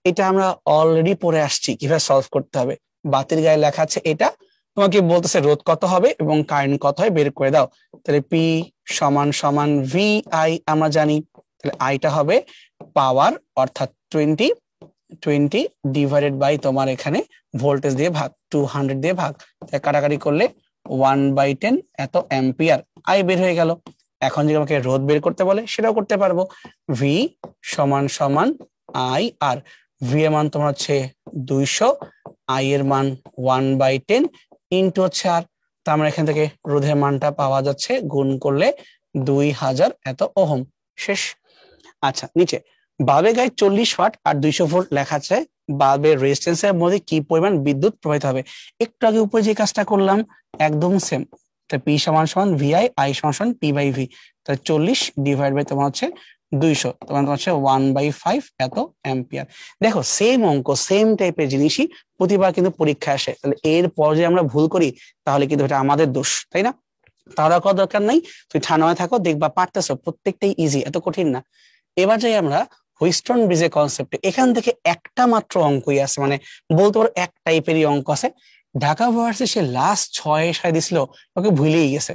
এটা আমরা অলরেডি পড়ে আসছি কিভাবে সলভ করতে হবে। বাতির গায়ে লেখা আছে, এটা তোমাকে বলতেছে রোধ কত হবে এবং কারেন্ট কত হয় বের করে দাও, তাহলে পি সমান সমান ভি আই আমরা জানি, তাহলে আইটা হবে পাওয়ার অর্থাৎ 20 ডিভাইডেড বাই তোমার এখানে ভোল্টেজ দিয়ে ভাগ, 200 দিয়ে ভাগ, কাটাকাটি করলে 1/10 এত অ্যাম্পিয়ার, আই বের হয়ে গেল। এখন যদি আমাকে রোধ বের করতে বলে সেটাও করতে পারবো, ভি সমান সমান আই আর, ভি এর মান তোমার হচ্ছে 200, আই এর মান 1/10 ইন্টু হচ্ছে আর, তো আমরা এখান থেকে রোধের মানটা পাওয়া যাচ্ছে, গুণ করলে 2000 এত ওহম, শেষ। আচ্ছা, নিচে বাল্বের গায়ে 40 ওয়াট আর 200 ভোল্ট লেখা আছে, বাল্বের রেজিস্ট্যান্সের মধ্যে কি পরিমাণ বিদ্যুৎ প্রবাহিত হবে। একটু আগে উপরে যে কাজটা করলাম একদম সেম, তো পি সমান সমান ভিআই, আই সমান সমান পি বাই ভি, তাহলে 40 ডিভাইড বাই তোমার হচ্ছে 200, তোমার হচ্ছে 1/5 এত অ্যাম্পিয়ার। দেখো সেম অঙ্ক সেম টাইপের জিনিসই প্রতিবার কিন্তু পরীক্ষা আসে, তাহলে এর পর যদি আমরা ভুল করি তাহলে কিন্তু এটা আমাদের দোষ, তাই না? তাহলে করার দরকার নাই, তুমি ঠান্ডায় থাকো, দেখবা পারতেছো, প্রত্যেকটাই ইজি, এত কঠিন না। এবার যাই আমরা হুইস্টন ব্রিজের কনসেপ্টে, এখান থেকে একটা মাত্র অঙ্কই আছে, মানে বলতে পারো এক টাইপেরই অঙ্ক আছে। ঢাকা ইউনিভার্সিটি সে লাস্ট 6 দিছিল, ওকে ভুলেই গেছে।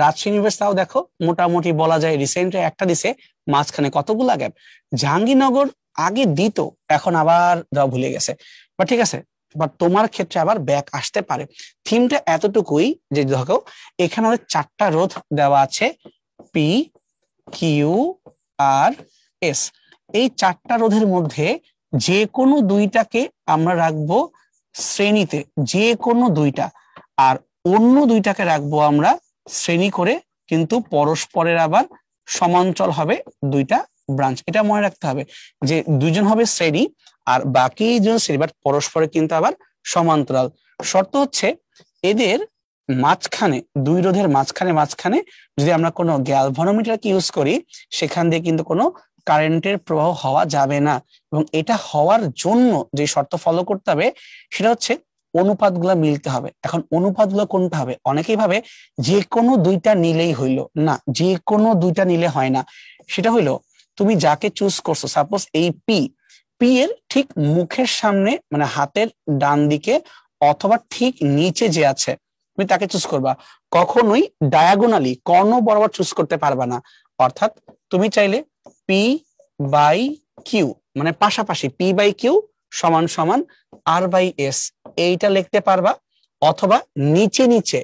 রাজশাহী ইউনিভার্সিটি তাও দেখো মোটামুটি বলা যায় রিসেন্টলি একটা দিছে, মাঝখানে কতগুলা গ্যাপ। জাহাঙ্গীরনগর আগে দিত, এখন আবার দেওয়া ভুলে গেছে, বা ঠিক আছে, বাট তোমার ক্ষেত্রে আবার ব্যাক আসতে পারে। থিমটা এতটুকুই যে দেখো এখানে আমাদের 4টা রোধ দেওয়া আছে, পি কিউ আর এস, এই 4টা রোধের মধ্যে যে কোনো দুইটাকে আমরা রাখবো শ্রেণীতে, যে কোনো দুইটা, আর অন্য দুইটাকে রাখবো আমরা শ্রেণী করে, কিন্তু পরস্পরের আবার সমান্তরাল হবে দুইটা ব্রাঞ্চ, এটা মনে রাখতে হবে যে দুইজন হবে শ্রেণী আর বাকি জন শ্রেণী, বাট পরস্পরে কিন্তু আবার সমান্তরাল। শর্ত হচ্ছে এদের মাঝখানে, দুই রোধের মাঝখানে যদি আমরা কোনো গ্যালভানোমিটারকে ইউজ করি, সেখান দিয়ে কিন্তু কোনো কারেন্টের প্রবাহ হওয়া যাবে না। এবং এটা হওয়ার জন্য যে শর্ত ফলো করতে হবে সেটা হচ্ছে অনুপাতগুলো মিলতে হবে। এখন অনুপাতগুলো কোনটা হবে? অনেকেই ভাবে যে কোনো দুইটা নিলেই হইলো, না, যে কোনো দুইটা নিলে হয় না। সেটা হইলো তুমি যাকে চুজ করছো, সাপোজ এই পি, পি এর ঠিক মুখের সামনে মানে হাতের ডান দিকে অথবা ঠিক নিচে যে আছে তুমি তাকে চুজ করবা। কখনোই ডায়াগোনালি কর্ণ বরাবর চুজ করতে পারবা না। অর্থাৎ তুমি চাইলে পি বাই কিউ মানে পাশাপাশি পি বাই কিউ সমান সমান আর বাই এস এইটা লিখতে পারবা, অথবা নিচে নিচে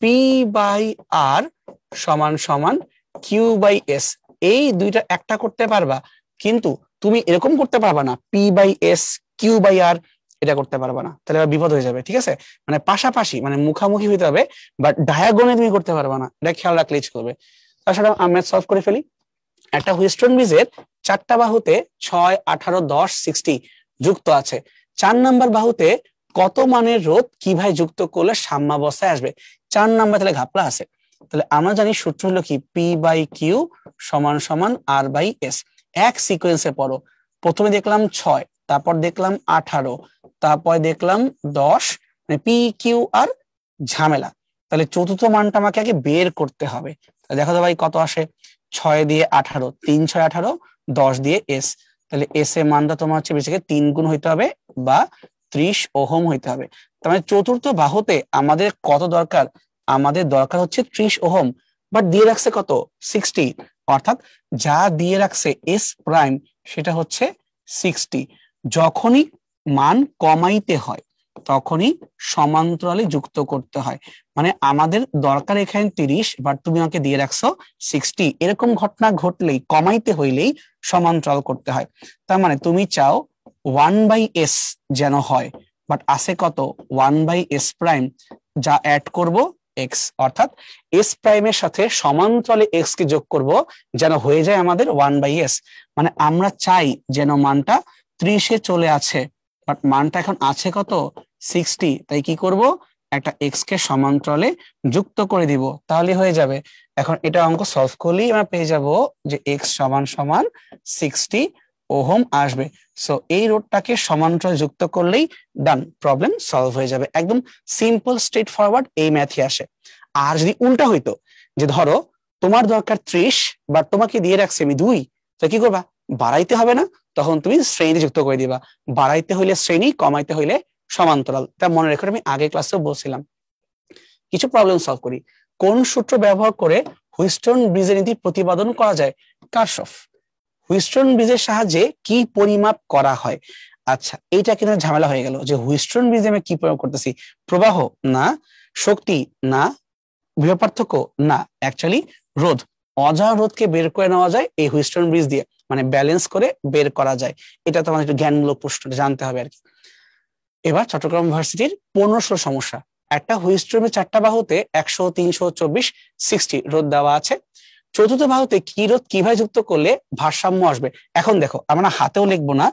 পি বাই আর সমান সমান কিউ বাই এস এই দুইটা একটা করতে পারবা। কিন্তু তুমি এরকম করতে পারবা না P by S Q by R, এটা করতে পারবা না, তাহলে আবার বিপদ হয়ে যাবে। ঠিক আছে, মানে পাশাপাশি মানে মুখামুখি হইতে হবে, বাট ডায়াগোনে তুমি করতে পারবা না, এটা খেয়াল রাখলেই চলবে। তাছাড়া আমরা সলভ করে ফেলি। একটা হুইস্টন ব্রিজের চারটা বাহুতে 6, 18, 10, 60 যুক্ত আছে। 4 নাম্বার বাহুতে কত মানের রোধ কিভাবে যুক্ত করলে সাম্যাবস্থায় আসবে? 4 নাম্বার তাহলে ঘাপলা আছে। তাহলে আমরা জানি সূত্র হলো কি, পি বাই কিউ সমান সমান আর বাই এস। এক সিকোয়েন্সে পড়ো। প্রথমে দেখলাম 6, তারপর দেখলাম 18, তারপর দেখলাম 10, মানে পি কিউ আর ঝামেলা। তাহলে চতুর্থ মানটা আমাকে আগে বের করতে হবে। দেখো তো ভাই কত আসে, 6 দিয়ে 18, 3 6 18, 10 দিয়ে এস। তাহলে এস এর মানটা তোমার হচ্ছে বেসিক্যালি 3 গুণ হইতে হবে বা 30 ওহম হইতে হবে। তার মানে চতুর্থ বাহুতে আমাদের কত দরকার? আমাদের দরকার হচ্ছে 30 ওহম, বাট দিয়ে রাখছে কত? 60। অর্থাৎ যা দিয়ে রাখছে এস প্রাইম সেটা হচ্ছে 60। যখনই মান কমাইতে হয় তখনই সমান্তরালে যুক্ত করতে হয়। মানে আমাদের দরকার এখানে 30, বাট তুমি আমাকে দিয়ে রাখছো 60। এরকম ঘটনা ঘটলেই, কমাইতে হইলেই সমান্তরাল করতে হয়। তার মানে তুমি চাও 1/s যেন হয়, বাট আছে কত? 1/s প্রাইম, যা অ্যাড করব এক্স, অর্থাৎ এস প্রাইমের সাথে সমান্তরালে এক্স কে যোগ করব যেন হয়ে যায় আমাদের 1/s। মানে আমরা চাই যেন মানটা 30-এ চলে আছে, বাট মানটা এখন আছে কত? 60। তাই কি করব? একটা এক্স কে সমান্তরালে যুক্ত করে দিব, তাহলে হয়ে যাবে। এখন এটা অঙ্ক সলভ করলেই আমরা পেয়ে যাব যে এক্স সমান সমান 60 ওহম আসবে। সো এই রোধটাকে সমান্তরাল যুক্ত করলেই ডান, প্রবলেম সলভ হয়ে যাবে। একদম সিম্পল স্ট্রেট ফরওয়ার্ড এই ম্যাথই আসে। আর যদি উল্টা হইতো, যে ধরো তোমার দরকার 30, বাট তোমাকে দিয়ে রাখছি আমি 2, তো কি করবা? বাড়াইতে হবে না, তখন তুমি শ্রেণী যুক্ত করে দিবা। বাড়াইতে হইলে শ্রেণী, কমাইতে হইলে সমান্তরাল। তা মনে রেখো, আমি আগে ক্লাসেও বলছিলাম। কিছু প্রবলেম সলভ করি। কোন সূত্র ব্যবহার করে হুইস্টন ব্রিজের নীতি প্রতিপাদন করা যায়? কারশফ। হুইস্টন ব্রিজের সাহায্যে কি পরিমাপ করা হয়? আচ্ছা, এইটা কিন্তু ঝামেলা হয়ে গেল যে হুইস্টন ব্রিজে আমি কি প্রয়োগ করতেছি? প্রবাহ না, শক্তি না, বিভব পার্থক্য না, অ্যাকচুয়ালি রোধ। অজানা রোধকে বের করে নেওয়া যায় এই হুইস্টন ব্রিজ দিয়ে, মানে ব্যালেন্স করে বের করা যায়। এটা তো আমাদের একটু জ্ঞানমূলক প্রশ্ন, জানতে হবে আর কি। এবার চট্টগ্রাম ইউনিভার্সিটির 1500 সমস্যা। একটা হুইস্টনের চারটা বাহুতে 100, 300, 24, 60 রোধ দেওয়া আছে। চতুর্থ বাহুতে কি রোধ কিভাবে যুক্ত করলে ভারসাম্য আসবে? এখন দেখো, আমরা হাতেও লিখবো না।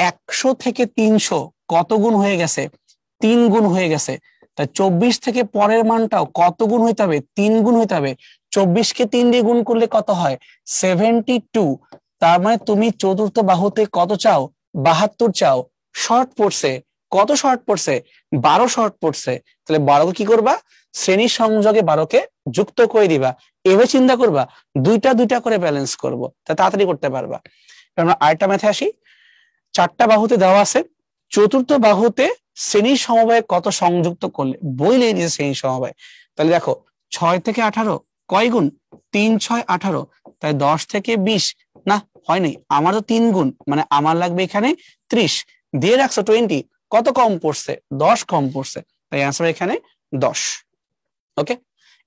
100 থেকে 300 কত গুণ হয়ে গেছে? 3 গুণ হয়ে গেছে। তাই 24 থেকে পরের মানটাও কত গুণ হইতে হবে? 3 গুণ হইতে হবে। 24 কে 3 দিয়ে গুণ করলে কত হয়? 72। তার মানে তুমি চতুর্থ বাহুতে কত চাও? 72 চাও। শর্ট পড়ছে, কত শর্ট পড়ছে? 12 শর্ট পড়ছে। তাহলে 12 কে কি করবা? শ্রেণী সংযোগে 12 কে যুক্ত করে দিবা। এভাবে চিন্তা করবা, দুইটা দুইটা করে ব্যালেন্স করবো, তা তাড়াতাড়ি করতে পারবা। আমরা আরেকটা ম্যাথে আসি। চারটা বাহুতে দেওয়া আছে, চতুর্থ বাহুতে শ্রেণীর সমবায় কত সংযুক্ত করলে? বইলে নিয়ে শ্রেণীর সমবায়। তাহলে দেখো 6 থেকে 18 কয় গুণ? 3 6 18। তাই 10 থেকে 20 না, হয়নি, আমারও 3 গুণ, মানে আমার লাগবে এখানে 30। দিয়ে রাখছো 20, কত কম পড়ছে? 10 কম পড়ছে, তাই অ্যান্সার এখানে 10। ওকে,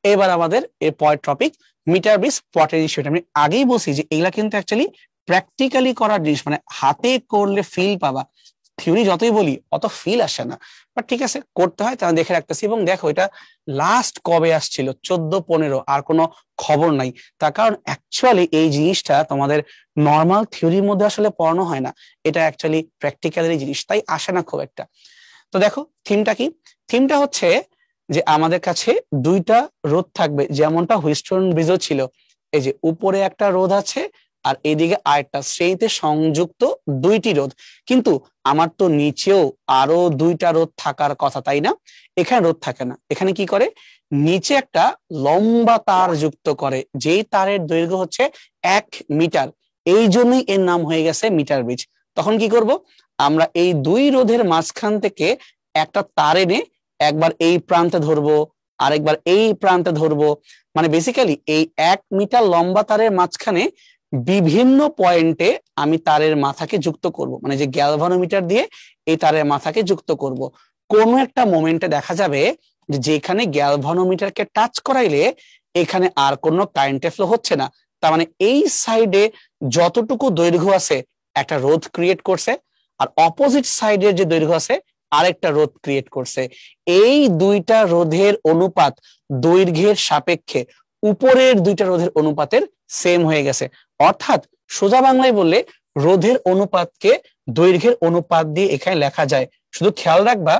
এবার আমাদের এর পরের টপিক মিটার ব্রিজ পটেনশিওমিটার। আমি আগেই বলছি যে এগুলা কিন্তু অ্যাকচুয়ালি প্র্যাকটিক্যালি করার জিনিস, মানে হাতে করলে ফিল পাবা। থিওরি যতই বলি অত ফিল আসে না, বাট ঠিক আছে, করতে হয়, তারা দেখে রাখতেছি। এবং দেখো এটা লাস্ট কবে আসছিল? 14-15, আর কোনো খবর নাই। তার কারণ অ্যাকচুয়ালি এই জিনিসটা তোমাদের নর্মাল থিওরির মধ্যে আসলে পড়ানো হয় না, এটা অ্যাকচুয়ালি প্র্যাকটিক্যালের জিনিস, তাই আসে না খুব একটা। তো দেখো থিমটা কি? থিমটা হচ্ছে যে আমাদের কাছে দুইটা রোধ থাকবে, যেমনটা হুইস্টন ব্রিজও ছিল। এই যে উপরে একটা রোধ আছে আর এইদিকে আরেকটা শ্রেণীতে সংযুক্ত দুইটি রোধ। কিন্তু আমার তো নিচেও আরো দুইটা রোধ থাকার কথা, তাই না? এখানে রোধ থাকে না, এখানে কি করে নিচে একটা লম্বা তার যুক্ত করে, যেই তারের দৈর্ঘ্য হচ্ছে 1 মিটার। এই জন্যই এর নাম হয়ে গেছে মিটার ব্রিজ। তখন কি করব, আমরা এই দুই রোধের মাঝখান থেকে একটা তার এনে একবার এই প্রান্তে ধরবো, আরেকবার এই প্রান্তে ধরবো। মানে বেসিক্যালি এই 1 মিটার লম্বা তারের মাঝখানে বিভিন্ন পয়েন্টে আমি তারের মাথাকে যুক্ত করব, মানে যে গ্যালভানোমিটার দিয়ে এই তারের মাথাকে যুক্ত করব। কোন একটা মোমেন্টে দেখা যাবে যে যেখানে গ্যালভানোমিটারকে টাচ করাইলে এখানে আর কোনো কারেন্টের ফ্লো হচ্ছে না, তার মানে এই সাইডে যতটুকু দৈর্ঘ্য আছে একটা রোধ ক্রিয়েট করছে, আর অপোজিট সাইডের যে দৈর্ঘ্য আছে আরেকটা রোধ ক্রিয়েট করছে। এই দুইটা রোধের অনুপাত দৈর্ঘ্যের সাপেক্ষে উপরের দুইটা রোধের অনুপাতের সেম হয়ে গেছে। অর্থাৎ সোজা বাংলায় বললে রোধের অনুপাতকে দৈর্ঘ্যের অনুপাত দিয়ে এখানে লেখা যায়। শুধু খেয়াল রাখবা,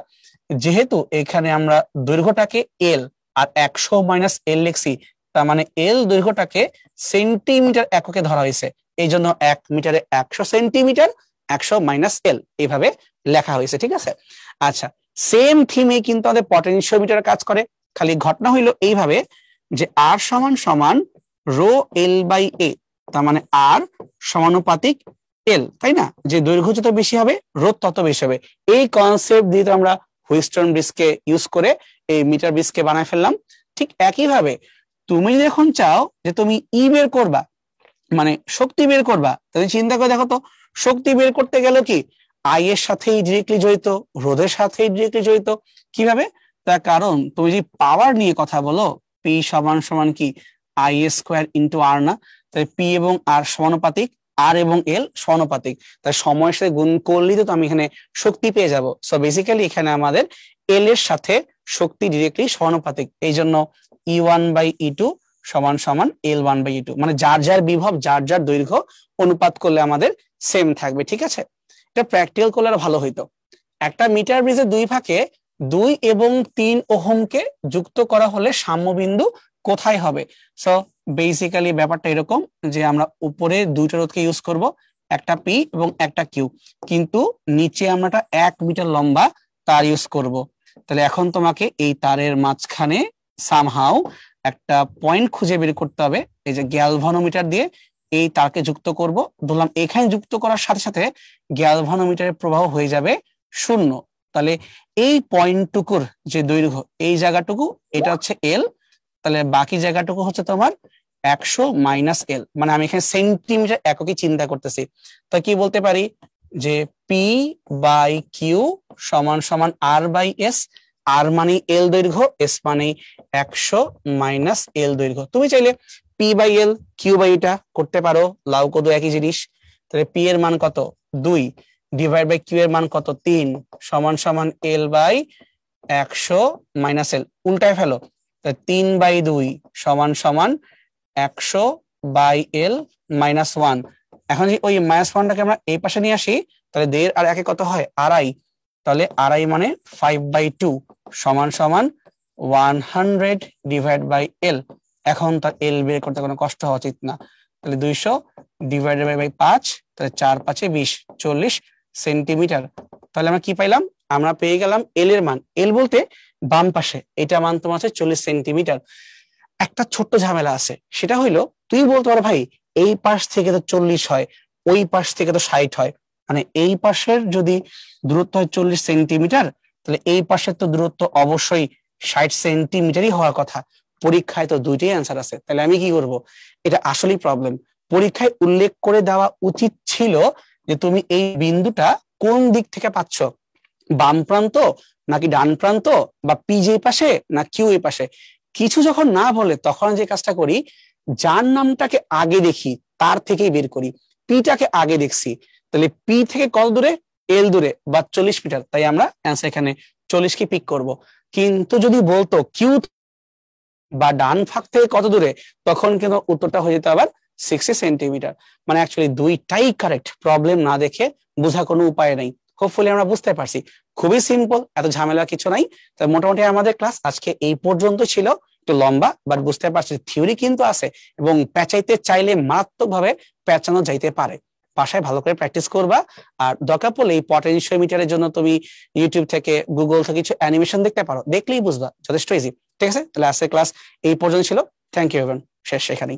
যেহেতু এখানে আমরা দৈর্ঘ্যটাকে এল আর 100 মাইনাস এল লিখছি, তার মানে এল দৈর্ঘ্যটাকে সেন্টিমিটার এককে ধরা হয়েছে, এই জন্য 1 মিটারে 100 সেন্টিমিটার, 100 মাইনাস এল এইভাবে লেখা হয়েছে। ঠিক আছে, আচ্ছা সেম থিমে কিন্তু আমাদের পটেনশিওমিটার কাজ করে। খালি ঘটনা হইলো এইভাবে যে আর সমান সমান রো এল বাই এ, তার মানে আর সমানুপাতিক এল, তাই না? যে দৈর্ঘ্য যত বেশি হবে রোধ তত বেশি হবে। এই কনসেপ্ট দিয়ে তো আমরা হুইস্টন ব্রিজকে ইউজ করে এই মিটার ব্রিজকে বানায় ফেললাম। ঠিক একইভাবে তুমি যদি এখন চাও যে তুমি ই বের করবা, মানে শক্তি বের করবা, তাহলে চিন্তা করে দেখো তো, শক্তি বের করতে গেল কি আই এর সাথেই ডিরেক্টলি জড়িত, রোধের সাথেই ডিরেক্টলি জড়িত। কিভাবে? তার কারণ তুমি যদি পাওয়ার নিয়ে কথা বলো, পি সমান সমান কি আই স্কোয়ার ইন্টু আর না? তাই পি এবং আর সমানুপাতিক, আর এবং এল সমানুপাতিক, তাই সময়ের সাথে গুণ করলেই তো আমি এখানে শক্তি পেয়ে যাব। সো বেসিক্যালি এখানে আমাদের এল এর সাথে শক্তি ডিরেক্টলি সমানুপাতিক, এই জন্য E1/E2 সমান সমান L1/E2, মানে যার যার বিভব যার যার দৈর্ঘ্য অনুপাত করলে আমাদের সেম থাকবে। ঠিক আছে, এটা প্র্যাকটিক্যাল করলে আরো ভালো হইতো। একটা মিটার ব্রিজের দুই ফাঁকে 2 এবং 3 ওহমকে যুক্ত করা হলে সাম্যবিন্দু কোথায় হবে? সো বেসিক্যালি ব্যাপারটা এরকম যে আমরা উপরে দুইটা রোধকে ইউজ করব, একটা পি এবং একটা কিউ, কিন্তু নিচে আমরা একটা 1 মিটার লম্বা তার ইউজ করব। তাহলে এখন তোমাকে এই তারের মাঝখানে সামহাউ একটা পয়েন্ট খুঁজে বের করতে হবে। এই যে গ্যালভানোমিটার দিয়ে এই তারকে যুক্ত করব, ধরলাম এখানে যুক্ত করার সাথে সাথে গ্যালভানোমিটারের প্রবাহ হয়ে যাবে 0। তাহলে এই পয়েন্টটুকুর যে দৈর্ঘ্য এই জায়গাটুকু, এটা হচ্ছে এল, তাহলে বাকি জায়গাটুকু হচ্ছে তোমার 100 মাইনাস এল, মানে আমি এখানে সেন্টিমিটার এককে চিন্তা করতেছি। তো কি বলতে পারি যে পি বাই কিউ সমান সমান আর বাই এস, আর মানে এল দৈর্ঘ্য, এস মানে 100 মাইনাস এল দৈর্ঘ্য। তুমি চাইলে P by L Q by এটা করতে পারো, লাউ কদু একই জিনিস। তাহলে পি এর মান কত 2 ডিভাইড বাই কিউ এর মান কত 3 সমান সমান এল বাই 100 মাইনাস এল, উল্টায় ফেলো, 3/2 সমান সমান 100 বাই এল মাইনাস 1। এখন যদি ওই মাইনাস 1টাকে আমরা এই পাশে নিয়ে আসি, তাহলে 1.5 আর 1 কত হয় 2.5, তাহলে 2.5 মানে 5/2 সমান সমান 100 ডিভাইড বাই এল। এখন তার এল বের করতে কোনো কষ্ট হওয়া উচিত না, তাহলে 200 ডিভাইডেড বাই 5, তাহলে 4×5 = 20, 40 সেন্টিমিটার। তাহলে আমরা কি পাইলাম? আমরা পেয়ে গেলাম এল এর মান। এল বলতে বাম পাশে, এটা মান তোমার আছে 40 সেন্টিমিটার। একটা ছোট্ট ঝামেলা আছে, সেটা হইলো তুই বলতে পারো ভাই এই পাশ থেকে তো 40 হয়, ওই পাশ থেকে তো 60 হয়, মানে এই পাশের যদি দূরত্ব হয় 40 সেন্টিমিটার, তাহলে এই পাশের তো দূরত্ব অবশ্যই 60 সেন্টিমিটারই হওয়ার কথা। পরীক্ষায় তো দুইটাই অ্যান্সার আছে, তাহলে আমি কি করব? এটা আসলেই প্রবলেম। পরীক্ষায় উল্লেখ করে দেওয়া উচিত ছিল যে তুমি এই বিন্দুটা কোন দিক থেকে পাচ্ছ, বাম প্রান্ত নাকি ডান প্রান্ত, বা পি যে পাশে না কিউ এই পাশে। কিছু যখন না বলে তখন যে কাজটা করি, যার নামটাকে আগে দেখি তার থেকেই বের করি। পিটাকে আগে দেখছি, তাহলে পি থেকে কত দূরে? এল দূরে বা 40 মিটার, তাই আমরা অ্যান্সার এখানে 40 কে পিক করব। কিন্তু যদি বলতো কিউ বা ডান ফাঁক থেকে কত দূরে, তখন কিন্তু উত্তরটা হয়ে যেত আবার 60 সেন্টিমিটার। মানে অ্যাকচুয়ালি দুইটাই কারেক্ট, প্রবলেম না দেখে বোঝা কোনো উপায় নেই। হোপফুলি আমরা বুঝতে পারছি, খুবই সিম্পল, এত ঝামেলা কিছু নাই। তাই মোটামুটি আমাদের ক্লাস আজকে এই পর্যন্ত ছিল। একটু লম্বা, বাট বুঝতে পারছি থিওরি কিন্তু আছে এবং পেঁচাইতে চাইলে মারাত্মকভাবে পেঁচানো যাইতে পারে। বাসায় ভালো করে প্র্যাকটিস করবা, আর দরকার পড়লে এই পটেনশিওমিটারের জন্য তুমি ইউটিউব থেকে, গুগল থেকে কিছু অ্যানিমেশন দেখতে পারো, দেখলেই বুঝবা, যথেষ্ট ইজি। ঠিক আছে, তাহলে আজকের ক্লাস এই পর্যন্ত ছিল। থ্যাংক ইউ এভরিওয়ান, শেষ এখানেই।